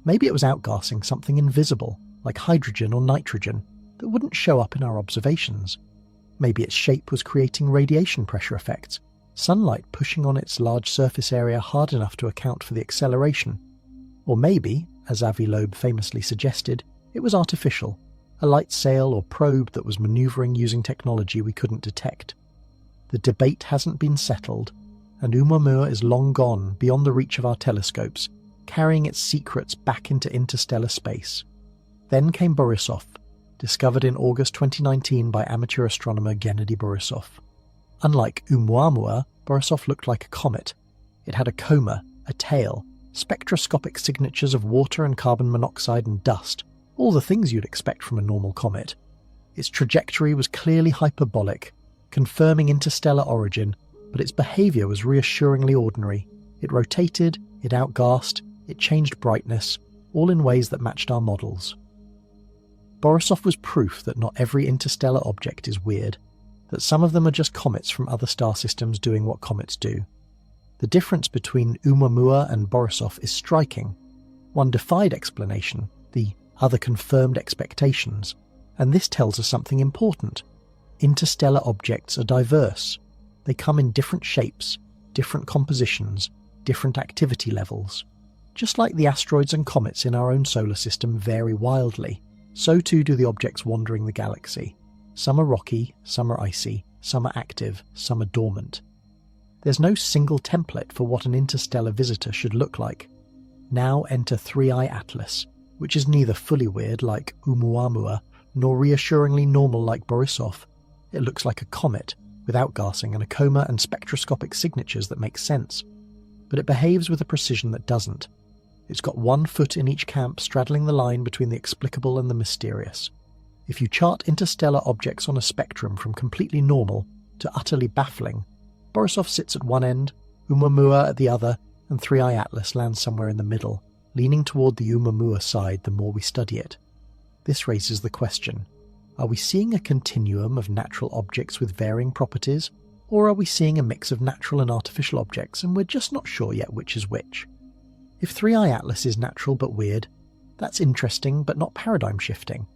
Maybe it was outgassing something invisible, like hydrogen or nitrogen, that wouldn't show up in our observations. Maybe its shape was creating radiation pressure effects, sunlight pushing on its large surface area hard enough to account for the acceleration. Or maybe, as Avi Loeb famously suggested, it was artificial, a light sail or probe that was maneuvering using technology we couldn't detect. The debate hasn't been settled, and Oumuamua is long gone beyond the reach of our telescopes, carrying its secrets back into interstellar space. Then came Borisov, discovered in August 2019 by amateur astronomer Gennady Borisov. Unlike Oumuamua, Borisov looked like a comet. It had a coma, a tail, spectroscopic signatures of water and carbon monoxide and dust, all the things you'd expect from a normal comet. Its trajectory was clearly hyperbolic, confirming interstellar origin, but its behaviour was reassuringly ordinary. It rotated, it outgassed, it changed brightness, all in ways that matched our models. Borisov was proof that not every interstellar object is weird, that some of them are just comets from other star systems doing what comets do. The difference between Oumuamua and Borisov is striking. One defied explanation, the other confirmed expectations, and this tells us something important. Interstellar objects are diverse. They come in different shapes, different compositions, different activity levels. Just like the asteroids and comets in our own solar system vary wildly, so too do the objects wandering the galaxy. Some are rocky, some are icy, some are active, some are dormant. There's no single template for what an interstellar visitor should look like. Now enter 3i Atlas, which is neither fully weird like Oumuamua, nor reassuringly normal like Borisov. It looks like a comet, with outgassing and a coma and spectroscopic signatures that make sense. But it behaves with a precision that doesn't. It's got one foot in each camp straddling the line between the explicable and the mysterious. If you chart interstellar objects on a spectrum from completely normal to utterly baffling, Borisov sits at one end, Oumuamua at the other, and 3i Atlas lands somewhere in the middle, leaning toward the Oumuamua side the more we study it. This raises the question, are we seeing a continuum of natural objects with varying properties, or are we seeing a mix of natural and artificial objects and we're just not sure yet which is which? If 3i Atlas is natural but weird, that's interesting but not paradigm shifting.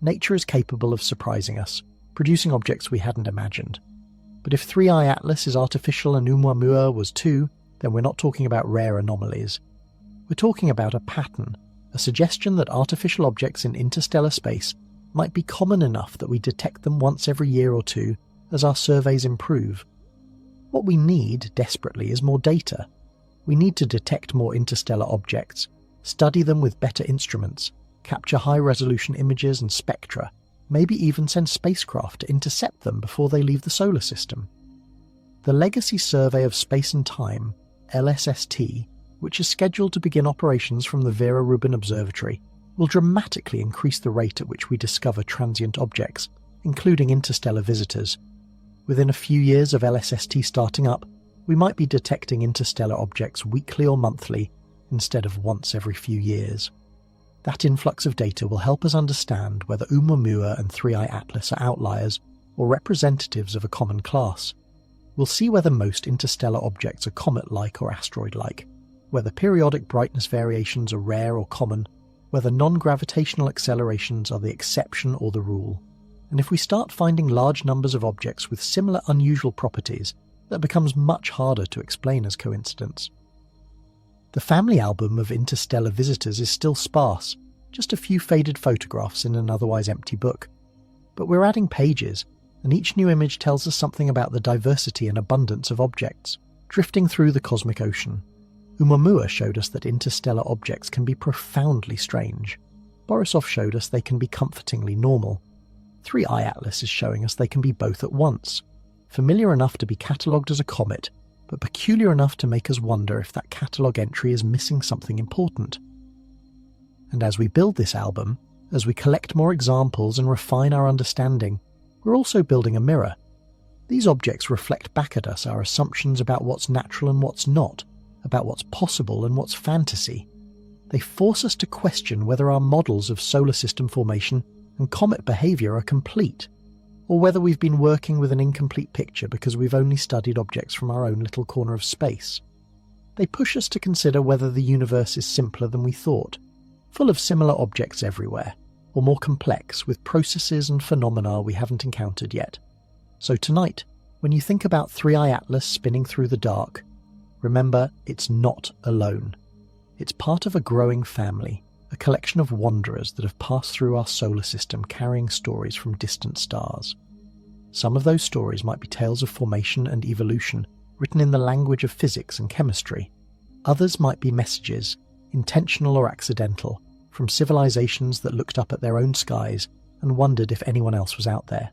Nature is capable of surprising us, producing objects we hadn't imagined. But if 3i Atlas is artificial and Oumuamua was too, then we're not talking about rare anomalies. We're talking about a pattern, a suggestion that artificial objects in interstellar space might be common enough that we detect them once every year or two as our surveys improve. What we need, desperately, is more data. We need to detect more interstellar objects, study them with better instruments, capture high-resolution images and spectra, maybe even send spacecraft to intercept them before they leave the solar system. The Legacy Survey of Space and Time, LSST, which is scheduled to begin operations from the Vera Rubin Observatory, will dramatically increase the rate at which we discover transient objects, including interstellar visitors. Within a few years of LSST starting up, we might be detecting interstellar objects weekly or monthly instead of once every few years. That influx of data will help us understand whether Oumuamua and 3i Atlas are outliers or representatives of a common class. We'll see whether most interstellar objects are comet-like or asteroid-like, whether periodic brightness variations are rare or common, whether non-gravitational accelerations are the exception or the rule. And if we start finding large numbers of objects with similar unusual properties, that becomes much harder to explain as coincidence. The family album of interstellar visitors is still sparse, just a few faded photographs in an otherwise empty book. But we're adding pages, and each new image tells us something about the diversity and abundance of objects, drifting through the cosmic ocean. Oumuamua showed us that interstellar objects can be profoundly strange. Borisov showed us they can be comfortingly normal. 3i Atlas is showing us they can be both at once, familiar enough to be catalogued as a comet, but peculiar enough to make us wonder if that catalogue entry is missing something important. And as we build this album, as we collect more examples and refine our understanding, we're also building a mirror. These objects reflect back at us our assumptions about what's natural and what's not, about what's possible and what's fantasy. They force us to question whether our models of solar system formation and comet behaviour are complete, or whether we've been working with an incomplete picture because we've only studied objects from our own little corner of space. They push us to consider whether the universe is simpler than we thought, full of similar objects everywhere, or more complex with processes and phenomena we haven't encountered yet. So tonight, when you think about 3i Atlas spinning through the dark, remember it's not alone. It's part of a growing family, a collection of wanderers that have passed through our solar system carrying stories from distant stars. Some of those stories might be tales of formation and evolution, written in the language of physics and chemistry. Others might be messages, intentional or accidental, from civilizations that looked up at their own skies and wondered if anyone else was out there.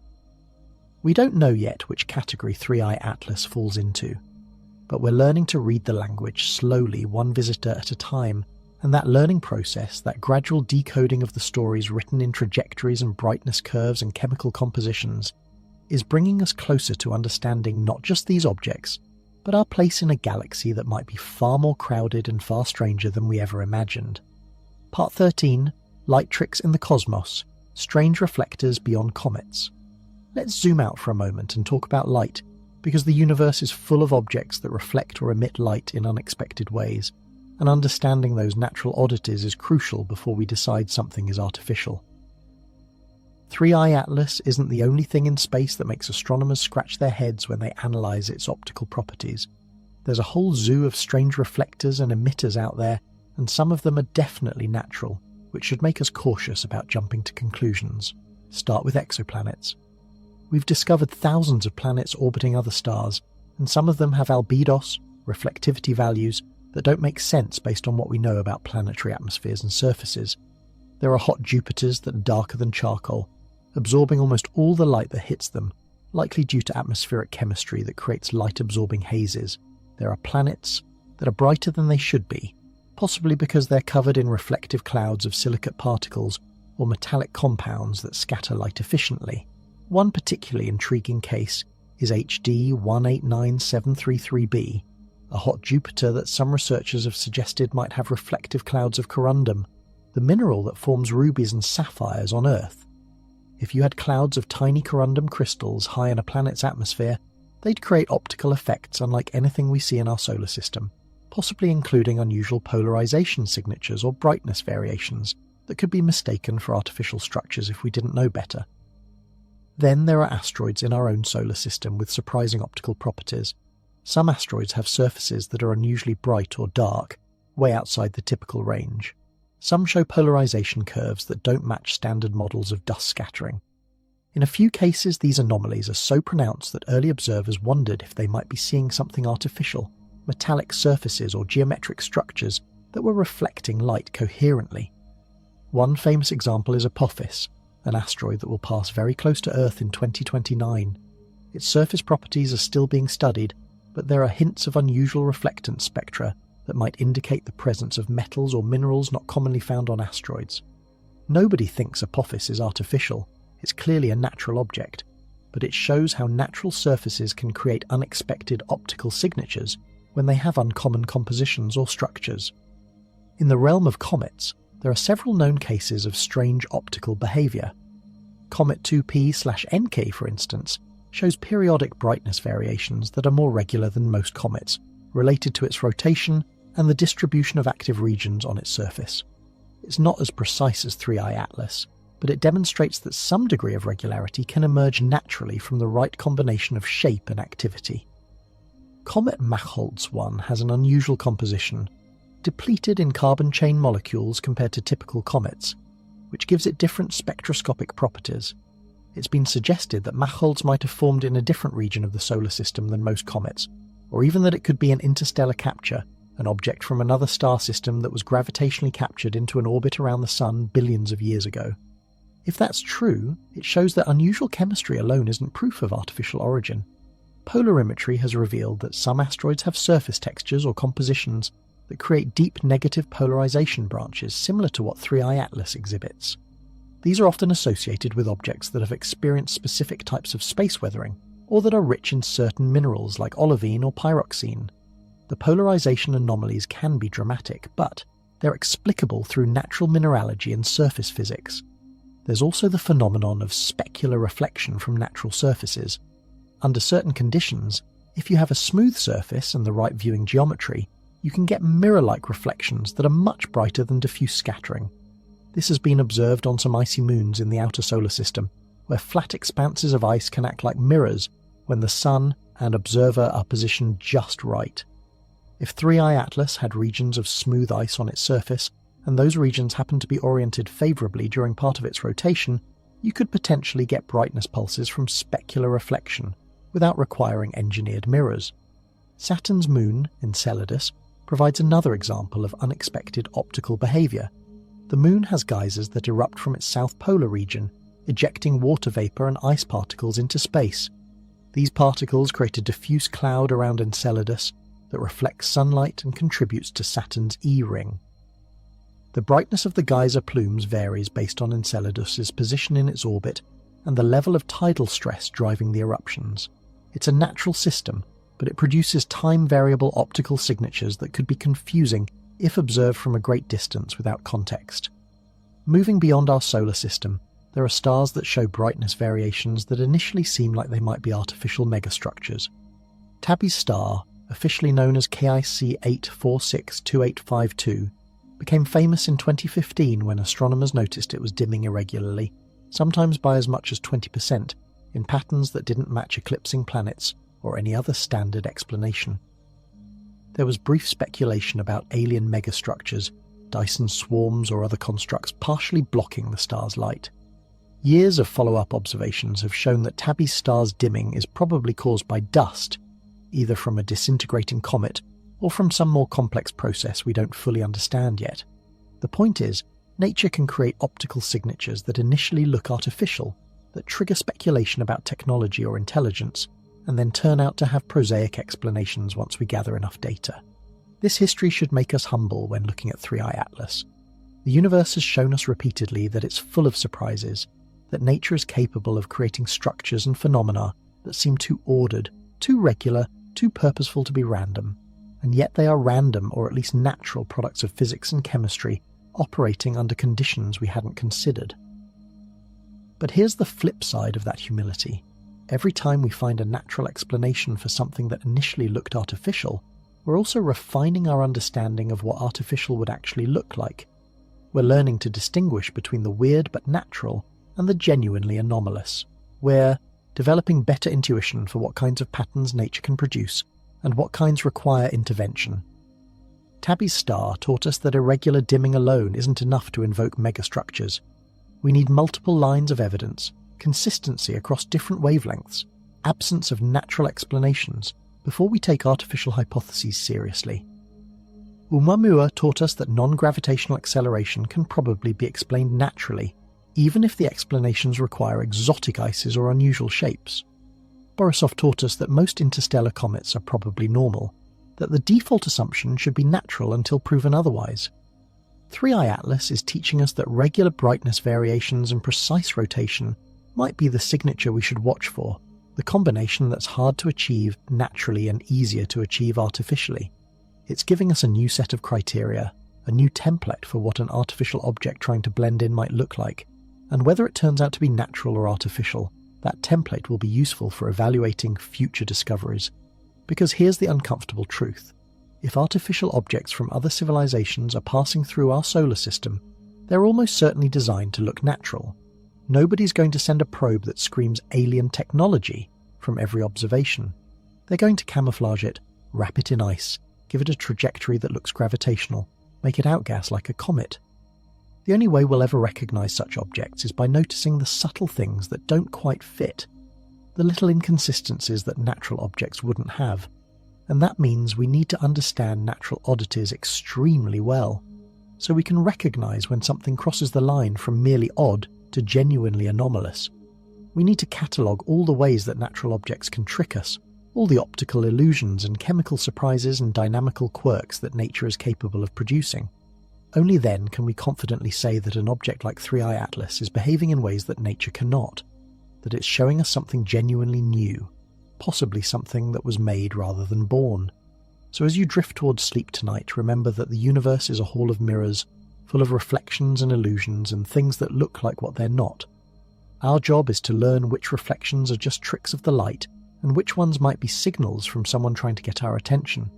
We don't know yet which category 3i Atlas falls into, but we're learning to read the language slowly, one visitor at a time, and that learning process, that gradual decoding of the stories written in trajectories and brightness curves and chemical compositions, is bringing us closer to understanding not just these objects, but our place in a galaxy that might be far more crowded and far stranger than we ever imagined. Part 13, Light Tricks in the Cosmos, Strange Reflectors Beyond Comets. Let's zoom out for a moment and talk about light, because the universe is full of objects that reflect or emit light in unexpected ways, and understanding those natural oddities is crucial before we decide something is artificial. 3i Atlas isn't the only thing in space that makes astronomers scratch their heads when they analyse its optical properties. There's a whole zoo of strange reflectors and emitters out there, and some of them are definitely natural, which should make us cautious about jumping to conclusions. Start with exoplanets. We've discovered thousands of planets orbiting other stars, and some of them have albedos, reflectivity values, that don't make sense based on what we know about planetary atmospheres and surfaces. There are hot Jupiters that are darker than charcoal, absorbing almost all the light that hits them, likely due to atmospheric chemistry that creates light-absorbing hazes. There are planets that are brighter than they should be, possibly because they're covered in reflective clouds of silicate particles or metallic compounds that scatter light efficiently. One particularly intriguing case is HD 189733b, a hot Jupiter that some researchers have suggested might have reflective clouds of corundum, the mineral that forms rubies and sapphires on Earth. If you had clouds of tiny corundum crystals high in a planet's atmosphere, they'd create optical effects unlike anything we see in our solar system, possibly including unusual polarization signatures or brightness variations that could be mistaken for artificial structures if we didn't know better. Then there are asteroids in our own solar system with surprising optical properties. Some asteroids have surfaces that are unusually bright or dark, way outside the typical range. Some show polarization curves that don't match standard models of dust scattering. In a few cases, these anomalies are so pronounced that early observers wondered if they might be seeing something artificial, metallic surfaces or geometric structures that were reflecting light coherently. One famous example is Apophis, an asteroid that will pass very close to Earth in 2029. Its surface properties are still being studied, but there are hints of unusual reflectance spectra that might indicate the presence of metals or minerals not commonly found on asteroids. Nobody thinks Apophis is artificial. It's clearly a natural object, but it shows how natural surfaces can create unexpected optical signatures when they have uncommon compositions or structures. In the realm of comets, there are several known cases of strange optical behaviour. Comet 2P/NK, for instance, shows periodic brightness variations that are more regular than most comets, related to its rotation and the distribution of active regions on its surface. It's not as precise as 3i Atlas, but it demonstrates that some degree of regularity can emerge naturally from the right combination of shape and activity. Comet Machault's 1 has an unusual composition, depleted in carbon chain molecules compared to typical comets, which gives it different spectroscopic properties. It's been suggested that Machault's might have formed in a different region of the solar system than most comets, or even that it could be an interstellar capture, an object from another star system that was gravitationally captured into an orbit around the Sun billions of years ago. If that's true, it shows that unusual chemistry alone isn't proof of artificial origin. Polarimetry has revealed that some asteroids have surface textures or compositions that create deep negative polarization branches similar to what 3i Atlas exhibits. These are often associated with objects that have experienced specific types of space weathering, or that are rich in certain minerals like olivine or pyroxene. The polarization anomalies can be dramatic, but they're explicable through natural mineralogy and surface physics. There's also the phenomenon of specular reflection from natural surfaces. Under certain conditions, if you have a smooth surface and the right viewing geometry, you can get mirror-like reflections that are much brighter than diffuse scattering. This has been observed on some icy moons in the outer solar system, where flat expanses of ice can act like mirrors when the Sun and observer are positioned just right. If 3i Atlas had regions of smooth ice on its surface, and those regions happen to be oriented favourably during part of its rotation, you could potentially get brightness pulses from specular reflection, without requiring engineered mirrors. Saturn's moon, Enceladus, provides another example of unexpected optical behaviour. The moon has geysers that erupt from its south polar region, ejecting water vapour and ice particles into space. These particles create a diffuse cloud around Enceladus that reflects sunlight and contributes to Saturn's E-ring. The brightness of the geyser plumes varies based on Enceladus's position in its orbit and the level of tidal stress driving the eruptions. It's a natural system, but it produces time-variable optical signatures that could be confusing if observed from a great distance without context. Moving beyond our solar system, there are stars that show brightness variations that initially seem like they might be artificial megastructures. Tabby's star, officially known as KIC 8462852, became famous in 2015 when astronomers noticed it was dimming irregularly, sometimes by as much as 20%, in patterns that didn't match eclipsing planets or any other standard explanation. There was brief speculation about alien megastructures, Dyson swarms or other constructs partially blocking the star's light. Years of follow-up observations have shown that Tabby's star's dimming is probably caused by dust, either from a disintegrating comet or from some more complex process we don't fully understand yet. The point is, nature can create optical signatures that initially look artificial, that trigger speculation about technology or intelligence, and then turn out to have prosaic explanations once we gather enough data. This history should make us humble when looking at 3i Atlas. The universe has shown us repeatedly that it's full of surprises, that nature is capable of creating structures and phenomena that seem too ordered, too regular, too purposeful to be random, and yet they are random or at least natural products of physics and chemistry operating under conditions we hadn't considered. But here's the flip side of that humility. Every time we find a natural explanation for something that initially looked artificial, we're also refining our understanding of what artificial would actually look like. We're learning to distinguish between the weird but natural and the genuinely anomalous. We're developing better intuition for what kinds of patterns nature can produce and what kinds require intervention. Tabby's star taught us that irregular dimming alone isn't enough to invoke megastructures. We need multiple lines of evidence, consistency across different wavelengths, absence of natural explanations, before we take artificial hypotheses seriously. Oumuamua taught us that non-gravitational acceleration can probably be explained naturally, even if the explanations require exotic ices or unusual shapes. Borisov taught us that most interstellar comets are probably normal, that the default assumption should be natural until proven otherwise. 3i Atlas is teaching us that regular brightness variations and precise rotation might be the signature we should watch for, the combination that's hard to achieve naturally and easier to achieve artificially. It's giving us a new set of criteria, a new template for what an artificial object trying to blend in might look like, and whether it turns out to be natural or artificial, that template will be useful for evaluating future discoveries. Because here's the uncomfortable truth. If artificial objects from other civilizations are passing through our solar system, they're almost certainly designed to look natural. Nobody's going to send a probe that screams alien technology from every observation. They're going to camouflage it, wrap it in ice, give it a trajectory that looks gravitational, make it outgas like a comet. The only way we'll ever recognize such objects is by noticing the subtle things that don't quite fit, the little inconsistencies that natural objects wouldn't have. And that means we need to understand natural oddities extremely well, so we can recognize when something crosses the line from merely odd to genuinely anomalous. We need to catalogue all the ways that natural objects can trick us, all the optical illusions and chemical surprises and dynamical quirks that nature is capable of producing. Only then can we confidently say that an object like 3i Atlas is behaving in ways that nature cannot, that it's showing us something genuinely new, possibly something that was made rather than born. So as you drift towards sleep tonight, remember that the universe is a hall of mirrors, full of reflections and illusions and things that look like what they're not. Our job is to learn which reflections are just tricks of the light and which ones might be signals from someone trying to get our attention.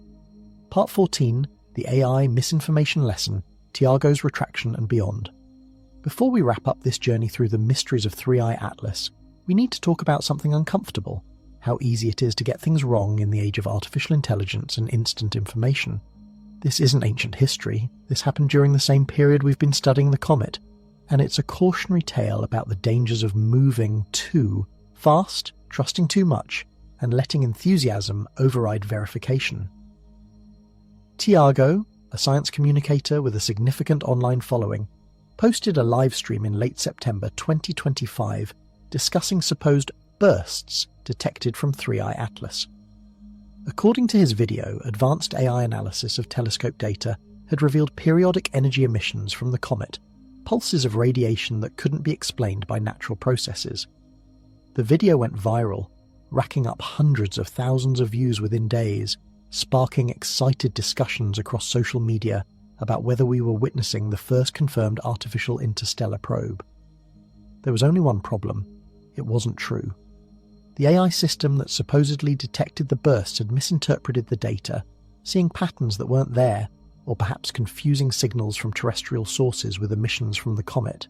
Part 14, the AI misinformation lesson, Tiago's retraction and beyond. Before we wrap up this journey through the mysteries of 3i Atlas, we need to talk about something uncomfortable, how easy it is to get things wrong in the age of artificial intelligence and instant information. This isn't ancient history, this happened during the same period we've been studying the comet, and it's a cautionary tale about the dangers of moving too fast, trusting too much, and letting enthusiasm override verification. Tiago, a science communicator with a significant online following, posted a live stream in late September 2025 discussing supposed bursts detected from 3i Atlas. According to his video, advanced AI analysis of telescope data had revealed periodic energy emissions from the comet, pulses of radiation that couldn't be explained by natural processes. The video went viral, racking up hundreds of thousands of views within days, sparking excited discussions across social media about whether we were witnessing the first confirmed artificial interstellar probe. There was only one problem: it wasn't true. The AI system that supposedly detected the burst had misinterpreted the data, seeing patterns that weren't there, or perhaps confusing signals from terrestrial sources with emissions from the comet.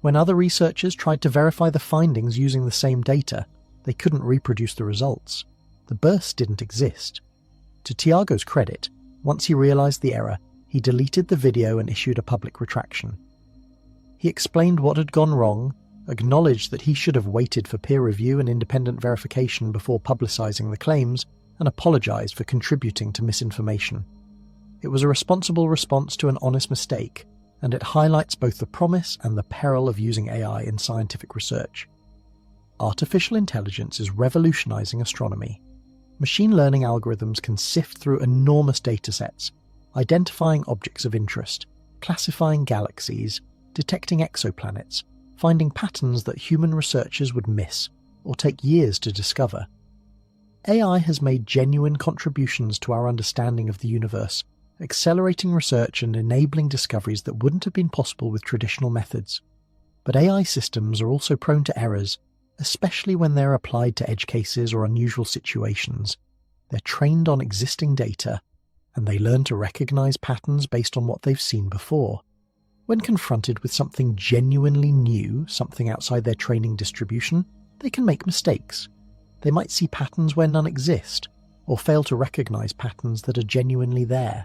When other researchers tried to verify the findings using the same data, they couldn't reproduce the results. The burst didn't exist. To Tiago's credit, once he realized the error, he deleted the video and issued a public retraction. He explained what had gone wrong, acknowledged that he should have waited for peer review and independent verification before publicizing the claims, and apologized for contributing to misinformation. It was a responsible response to an honest mistake, and it highlights both the promise and the peril of using AI in scientific research. Artificial intelligence is revolutionizing astronomy. Machine learning algorithms can sift through enormous datasets, identifying objects of interest, classifying galaxies, detecting exoplanets, finding patterns that human researchers would miss or take years to discover. AI has made genuine contributions to our understanding of the universe, accelerating research and enabling discoveries that wouldn't have been possible with traditional methods. But AI systems are also prone to errors, especially when they're applied to edge cases or unusual situations. They're trained on existing data, and they learn to recognize patterns based on what they've seen before. When confronted with something genuinely new, something outside their training distribution, they can make mistakes. They might see patterns where none exist, or fail to recognize patterns that are genuinely there.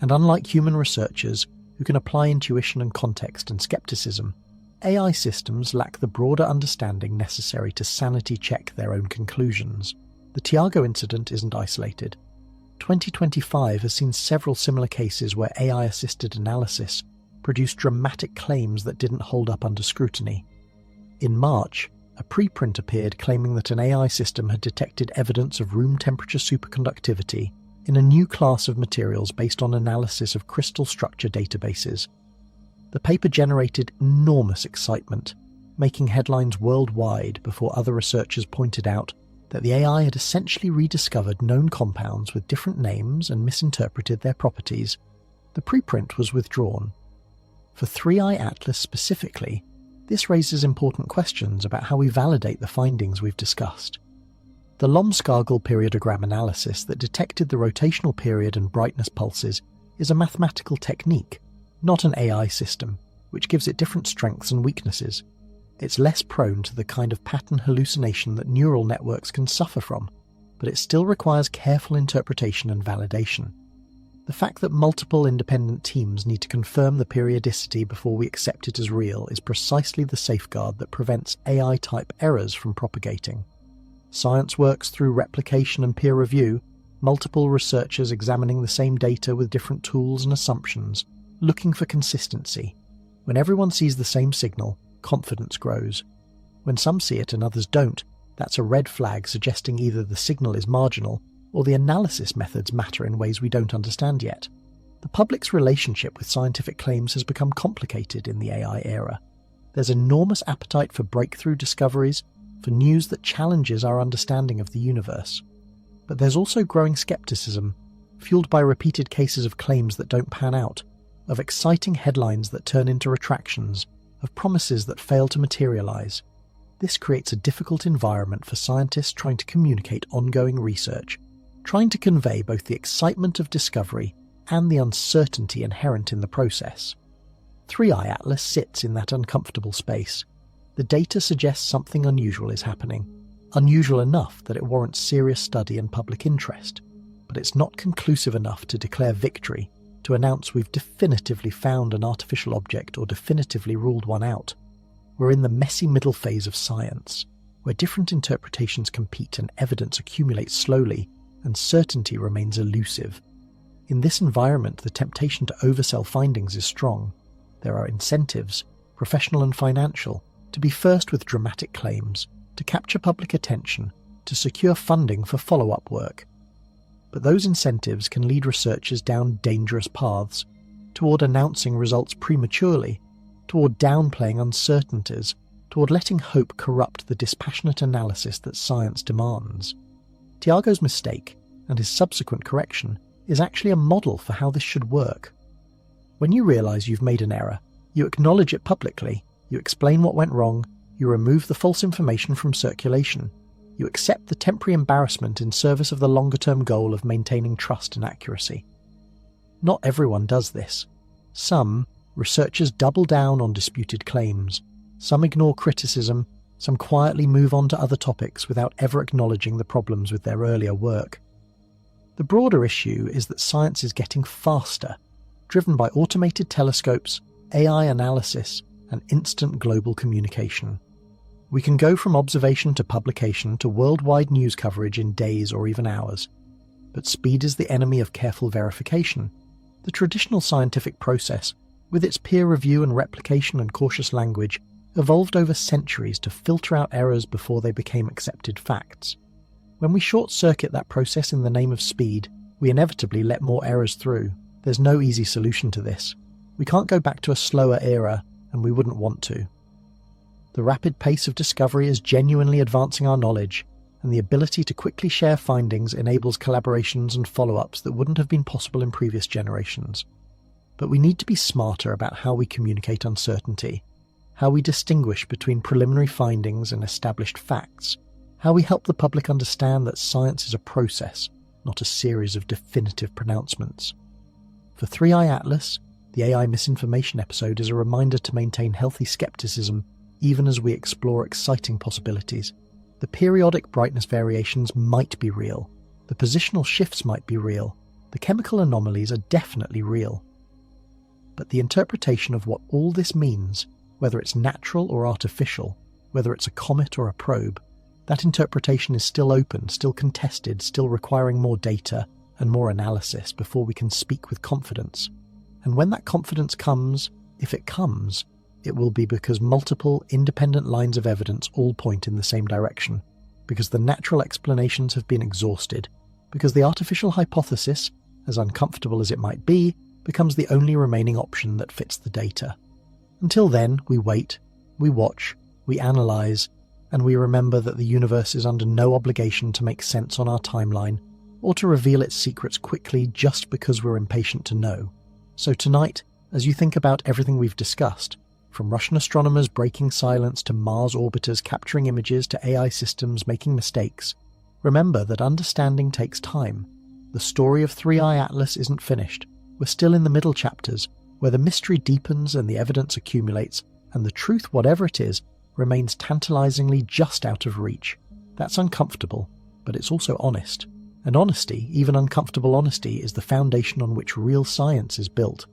And unlike human researchers, who can apply intuition and context and skepticism, AI systems lack the broader understanding necessary to sanity check their own conclusions. The Tiago incident isn't isolated. 2025 has seen several similar cases where AI-assisted analysis produced dramatic claims that didn't hold up under scrutiny. In March, a preprint appeared claiming that an AI system had detected evidence of room temperature superconductivity in a new class of materials based on analysis of crystal structure databases. The paper generated enormous excitement, making headlines worldwide before other researchers pointed out that the AI had essentially rediscovered known compounds with different names and misinterpreted their properties. The preprint was withdrawn. For 3i Atlas specifically, this raises important questions about how we validate the findings we've discussed. The Lomskargel periodogram analysis that detected the rotational period and brightness pulses is a mathematical technique, not an AI system, which gives it different strengths and weaknesses. It's less prone to the kind of pattern hallucination that neural networks can suffer from, but it still requires careful interpretation and validation. The fact that multiple independent teams need to confirm the periodicity before we accept it as real is precisely the safeguard that prevents AI-type errors from propagating. Science works through replication and peer review, multiple researchers examining the same data with different tools and assumptions, looking for consistency. When everyone sees the same signal, confidence grows. When some see it and others don't, that's a red flag suggesting either the signal is marginal or the analysis methods matter in ways we don't understand yet. The public's relationship with scientific claims has become complicated in the AI era. There's enormous appetite for breakthrough discoveries, for news that challenges our understanding of the universe. But there's also growing skepticism, fueled by repeated cases of claims that don't pan out, of exciting headlines that turn into retractions, of promises that fail to materialize. This creates a difficult environment for scientists trying to communicate ongoing research, trying to convey both the excitement of discovery and the uncertainty inherent in the process. 3i Atlas sits in that uncomfortable space. The data suggests something unusual is happening, unusual enough that it warrants serious study and public interest, but it's not conclusive enough to declare victory, to announce we've definitively found an artificial object or definitively ruled one out. We're in the messy middle phase of science, where different interpretations compete and evidence accumulates slowly, and certainty remains elusive. In this environment, the temptation to oversell findings is strong. There are incentives, professional and financial, to be first with dramatic claims, to capture public attention, to secure funding for follow-up work. But those incentives can lead researchers down dangerous paths, toward announcing results prematurely, toward downplaying uncertainties, toward letting hope corrupt the dispassionate analysis that science demands. Tiago's mistake, and his subsequent correction, is actually a model for how this should work. When you realize you've made an error, you acknowledge it publicly, you explain what went wrong, You remove the false information from circulation. You accept the temporary embarrassment in service of the longer-term goal of maintaining trust and accuracy. Not everyone does this. Some researchers double down on disputed claims. Some ignore criticism. Some quietly move on to other topics without ever acknowledging the problems with their earlier work. The broader issue is that science is getting faster, driven by automated telescopes, AI analysis, and instant global communication. We can go from observation to publication to worldwide news coverage in days or even hours. But speed is the enemy of careful verification. The traditional scientific process, with its peer review and replication and cautious language, evolved over centuries to filter out errors before they became accepted facts. When we short-circuit that process in the name of speed, we inevitably let more errors through. There's no easy solution to this. We can't go back to a slower era, and we wouldn't want to. The rapid pace of discovery is genuinely advancing our knowledge, and the ability to quickly share findings enables collaborations and follow-ups that wouldn't have been possible in previous generations. But we need to be smarter about how we communicate uncertainty, how we distinguish between preliminary findings and established facts, how we help the public understand that science is a process, not a series of definitive pronouncements. For 3i Atlas, the AI misinformation episode is a reminder to maintain healthy skepticism even as we explore exciting possibilities. The periodic brightness variations might be real, the positional shifts might be real, the chemical anomalies are definitely real. But the interpretation of what all this means, whether it's natural or artificial, whether it's a comet or a probe, that interpretation is still open, still contested, still requiring more data and more analysis before we can speak with confidence. And when that confidence comes, if it comes, it will be because multiple, independent lines of evidence all point in the same direction, because the natural explanations have been exhausted, because the artificial hypothesis, as uncomfortable as it might be, becomes the only remaining option that fits the data. Until then, we wait, we watch, we analyse, and we remember that the universe is under no obligation to make sense on our timeline, or to reveal its secrets quickly just because we're impatient to know. So tonight, as you think about everything we've discussed, from Russian astronomers breaking silence to Mars orbiters capturing images to AI systems making mistakes, remember that understanding takes time. The story of 3i Atlas isn't finished. We're still in the middle chapters, where the mystery deepens and the evidence accumulates, and the truth, whatever it is, remains tantalizingly just out of reach. That's uncomfortable, but it's also honest. And honesty, even uncomfortable honesty, is the foundation on which real science is built.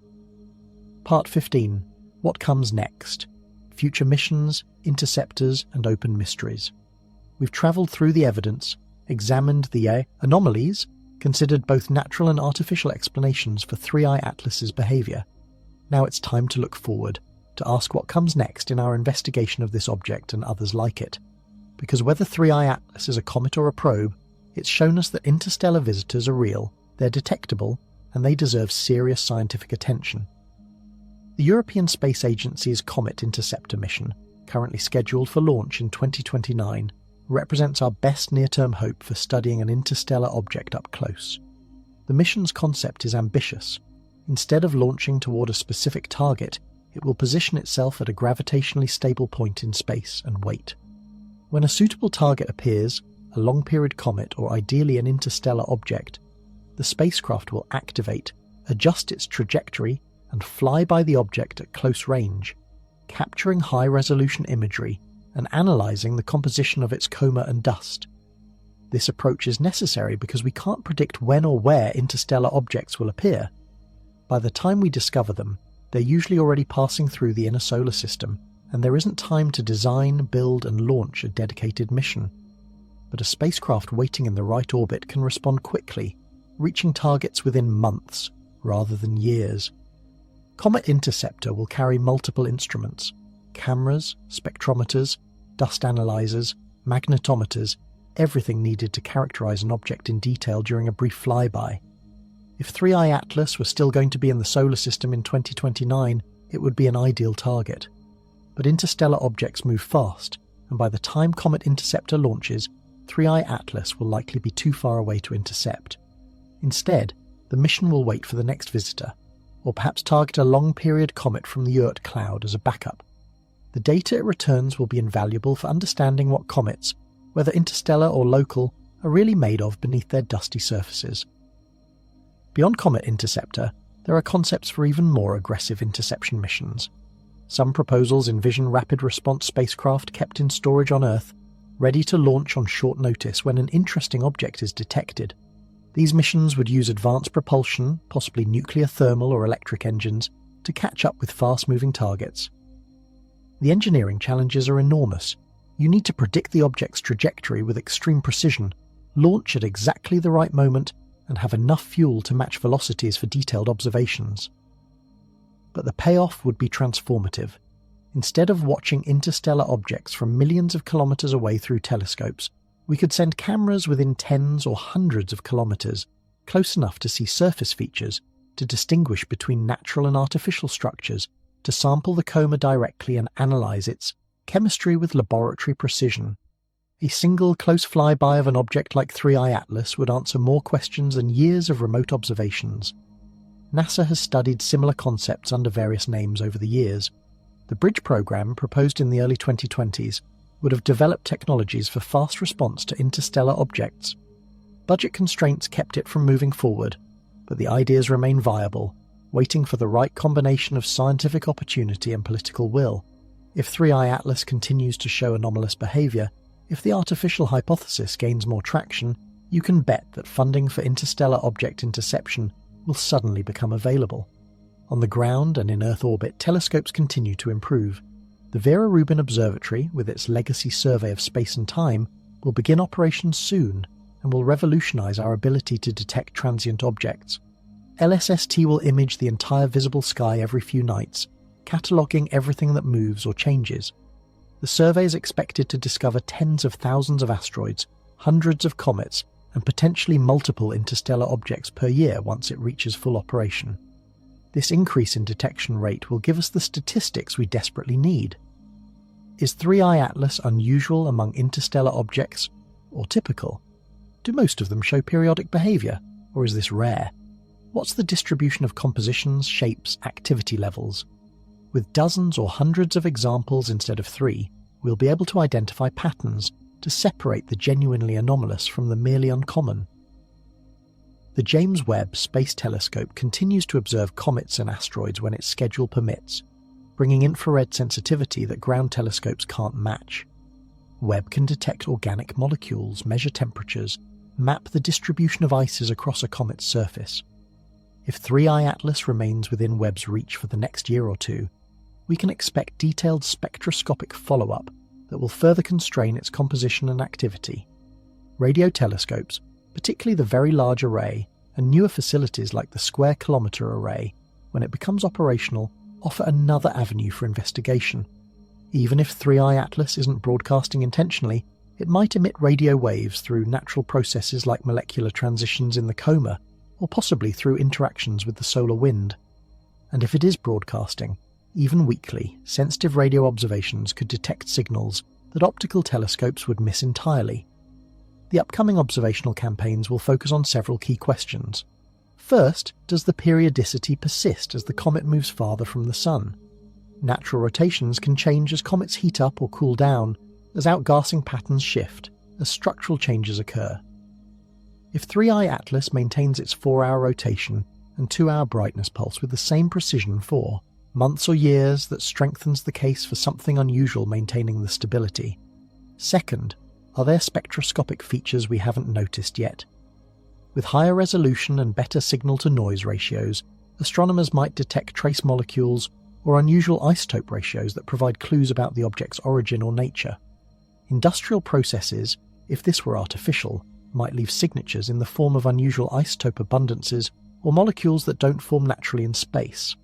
Part 15. What comes next? Future missions, interceptors, and open mysteries. We've travelled through the evidence, examined the anomalies, considered both natural and artificial explanations for 3i Atlas's behaviour. Now it's time to look forward, to ask what comes next in our investigation of this object and others like it. Because whether 3i Atlas is a comet or a probe, it's shown us that interstellar visitors are real, they're detectable, and they deserve serious scientific attention. The European Space Agency's Comet Interceptor mission, currently scheduled for launch in 2029, represents our best near-term hope for studying an interstellar object up close. The mission's concept is ambitious. Instead of launching toward a specific target, it will position itself at a gravitationally stable point in space and wait. When a suitable target appears, a long-period comet or ideally an interstellar object, the spacecraft will activate, adjust its trajectory, and fly by the object at close range, capturing high-resolution imagery and analysing the composition of its coma and dust. This approach is necessary because we can't predict when or where interstellar objects will appear. By the time we discover them, they're usually already passing through the inner solar system, and there isn't time to design, build, and launch a dedicated mission. But a spacecraft waiting in the right orbit can respond quickly, reaching targets within months rather than years. Comet Interceptor will carry multiple instruments: cameras, spectrometers, dust analyzers, magnetometers, everything needed to characterize an object in detail during a brief flyby. If 3i Atlas were still going to be in the solar system in 2029, it would be an ideal target. But interstellar objects move fast, and by the time Comet Interceptor launches, 3i Atlas will likely be too far away to intercept. Instead, the mission will wait for the next visitor, or perhaps target a long-period comet from the Oort cloud as a backup. The data it returns will be invaluable for understanding what comets, whether interstellar or local, are really made of beneath their dusty surfaces. Beyond Comet Interceptor, there are concepts for even more aggressive interception missions. Some proposals envision rapid response spacecraft kept in storage on Earth, ready to launch on short notice when an interesting object is detected. These missions would use advanced propulsion, possibly nuclear, thermal or electric engines, to catch up with fast-moving targets. The engineering challenges are enormous. You need to predict the object's trajectory with extreme precision, launch at exactly the right moment, and have enough fuel to match velocities for detailed observations. But the payoff would be transformative. Instead of watching interstellar objects from millions of kilometers away through telescopes, we could send cameras within tens or hundreds of kilometers, close enough to see surface features, to distinguish between natural and artificial structures, to sample the coma directly and analyze its chemistry with laboratory precision. A single close flyby of an object like 3I Atlas would answer more questions than years of remote observations. NASA has studied similar concepts under various names over the years. The Bridge program, proposed in the early 2020s, would have developed technologies for fast response to interstellar objects. Budget constraints kept it from moving forward, but the ideas remain viable, waiting for the right combination of scientific opportunity and political will. If 3I Atlas continues to show anomalous behavior, if the artificial hypothesis gains more traction, you can bet that funding for interstellar object interception will suddenly become available. On the ground and in Earth orbit, telescopes continue to improve. The Vera Rubin Observatory, with its legacy survey of space and time, will begin operations soon and will revolutionize our ability to detect transient objects. LSST will image the entire visible sky every few nights, cataloguing everything that moves or changes. The survey is expected to discover tens of thousands of asteroids, hundreds of comets, and potentially multiple interstellar objects per year once it reaches full operation. This increase in detection rate will give us the statistics we desperately need. Is 3I Atlas unusual among interstellar objects, or typical? Do most of them show periodic behavior, or is this rare? What's the distribution of compositions, shapes, activity levels? With dozens or hundreds of examples instead of 3, we'll be able to identify patterns to separate the genuinely anomalous from the merely uncommon. The James Webb Space Telescope continues to observe comets and asteroids when its schedule permits, bringing infrared sensitivity that ground telescopes can't match. Webb can detect organic molecules, measure temperatures, map the distribution of ices across a comet's surface. If 3I Atlas remains within Webb's reach for the next year or two, we can expect detailed spectroscopic follow-up that will further constrain its composition and activity. Radio telescopes, particularly the Very Large Array, and newer facilities like the Square Kilometre Array, when it becomes operational, offer another avenue for investigation. Even if 3I Atlas isn't broadcasting intentionally, it might emit radio waves through natural processes like molecular transitions in the coma, or possibly through interactions with the solar wind. And if it is broadcasting, even weakly, sensitive radio observations could detect signals that optical telescopes would miss entirely. The upcoming observational campaigns will focus on several key questions. First, does the periodicity persist as the comet moves farther from the Sun? Natural rotations can change as comets heat up or cool down, as outgassing patterns shift, as structural changes occur. If 3I Atlas maintains its 4-hour rotation and 2-hour brightness pulse with the same precision for months or years, that strengthens the case for something unusual maintaining the stability. Second, are there spectroscopic features we haven't noticed yet? With higher resolution and better signal-to-noise ratios, astronomers might detect trace molecules or unusual isotope ratios that provide clues about the object's origin or nature. Industrial processes, if this were artificial, might leave signatures in the form of unusual isotope abundances or molecules that don't form naturally in space.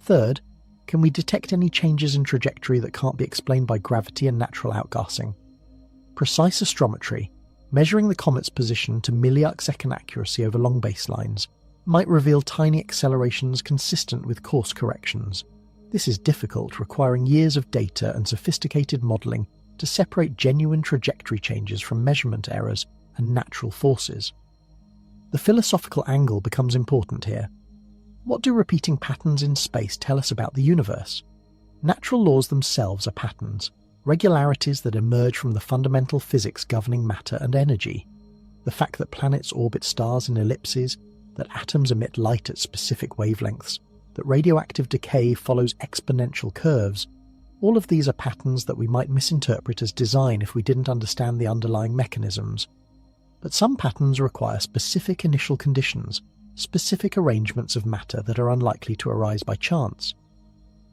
Third, can we detect any changes in trajectory that can't be explained by gravity and natural outgassing? Precise astrometry, measuring the comet's position to milli-arcsecond accuracy over long baselines, might reveal tiny accelerations consistent with course corrections. This is difficult, requiring years of data and sophisticated modelling to separate genuine trajectory changes from measurement errors and natural forces. The philosophical angle becomes important here. What do repeating patterns in space tell us about the universe? Natural laws themselves are patterns, regularities that emerge from the fundamental physics governing matter and energy. The fact that planets orbit stars in ellipses, that atoms emit light at specific wavelengths, that radioactive decay follows exponential curves, all of these are patterns that we might misinterpret as design if we didn't understand the underlying mechanisms. But some patterns require specific initial conditions, specific arrangements of matter that are unlikely to arise by chance.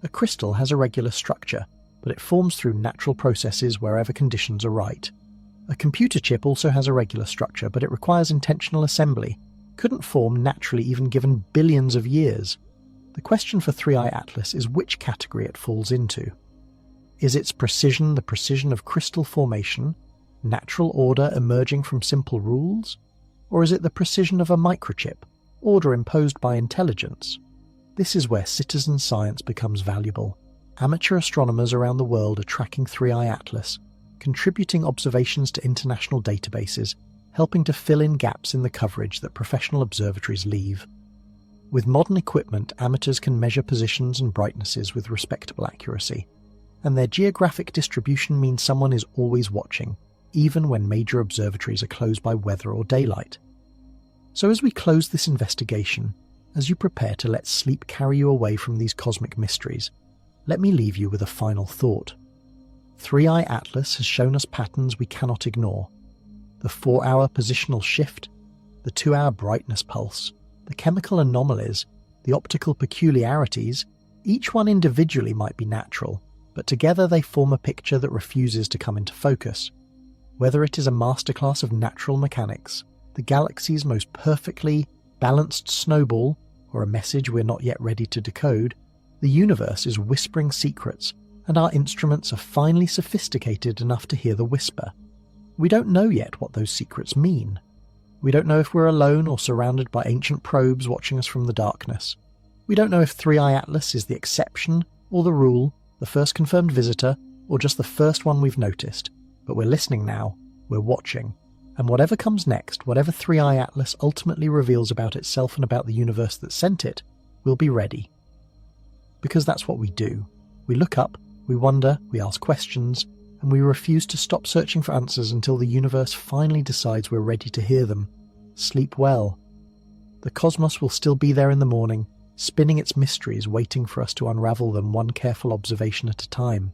A crystal has a regular structure, but it forms through natural processes wherever conditions are right. A computer chip also has a regular structure, but it requires intentional assembly, couldn't form naturally even given billions of years. The question for 3i Atlas is which category it falls into. Is its precision the precision of crystal formation, natural order emerging from simple rules? Or is it the precision of a microchip, order imposed by intelligence? This is where citizen science becomes valuable. Amateur astronomers around the world are tracking 3i Atlas, contributing observations to international databases, helping to fill in gaps in the coverage that professional observatories leave. With modern equipment, amateurs can measure positions and brightnesses with respectable accuracy, and their geographic distribution means someone is always watching, even when major observatories are closed by weather or daylight. So as we close this investigation, as you prepare to let sleep carry you away from these cosmic mysteries, let me leave you with a final thought. 3i Atlas has shown us patterns we cannot ignore. The 4-hour positional shift, the 2-hour brightness pulse, the chemical anomalies, the optical peculiarities, each one individually might be natural, but together they form a picture that refuses to come into focus. Whether it is a masterclass of natural mechanics, the galaxy's most perfectly balanced snowball, or a message we're not yet ready to decode, the universe is whispering secrets, and our instruments are finely sophisticated enough to hear the whisper. We don't know yet what those secrets mean. We don't know if we're alone or surrounded by ancient probes watching us from the darkness. We don't know if 3i Atlas is the exception or the rule, the first confirmed visitor, or just the first one we've noticed. But we're listening now, we're watching. And whatever comes next, whatever 3i Atlas ultimately reveals about itself and about the universe that sent it, we'll be ready. Because that's what we do. We look up, we wonder, we ask questions, and we refuse to stop searching for answers until the universe finally decides we're ready to hear them. Sleep well. The cosmos will still be there in the morning, spinning its mysteries, waiting for us to unravel them one careful observation at a time.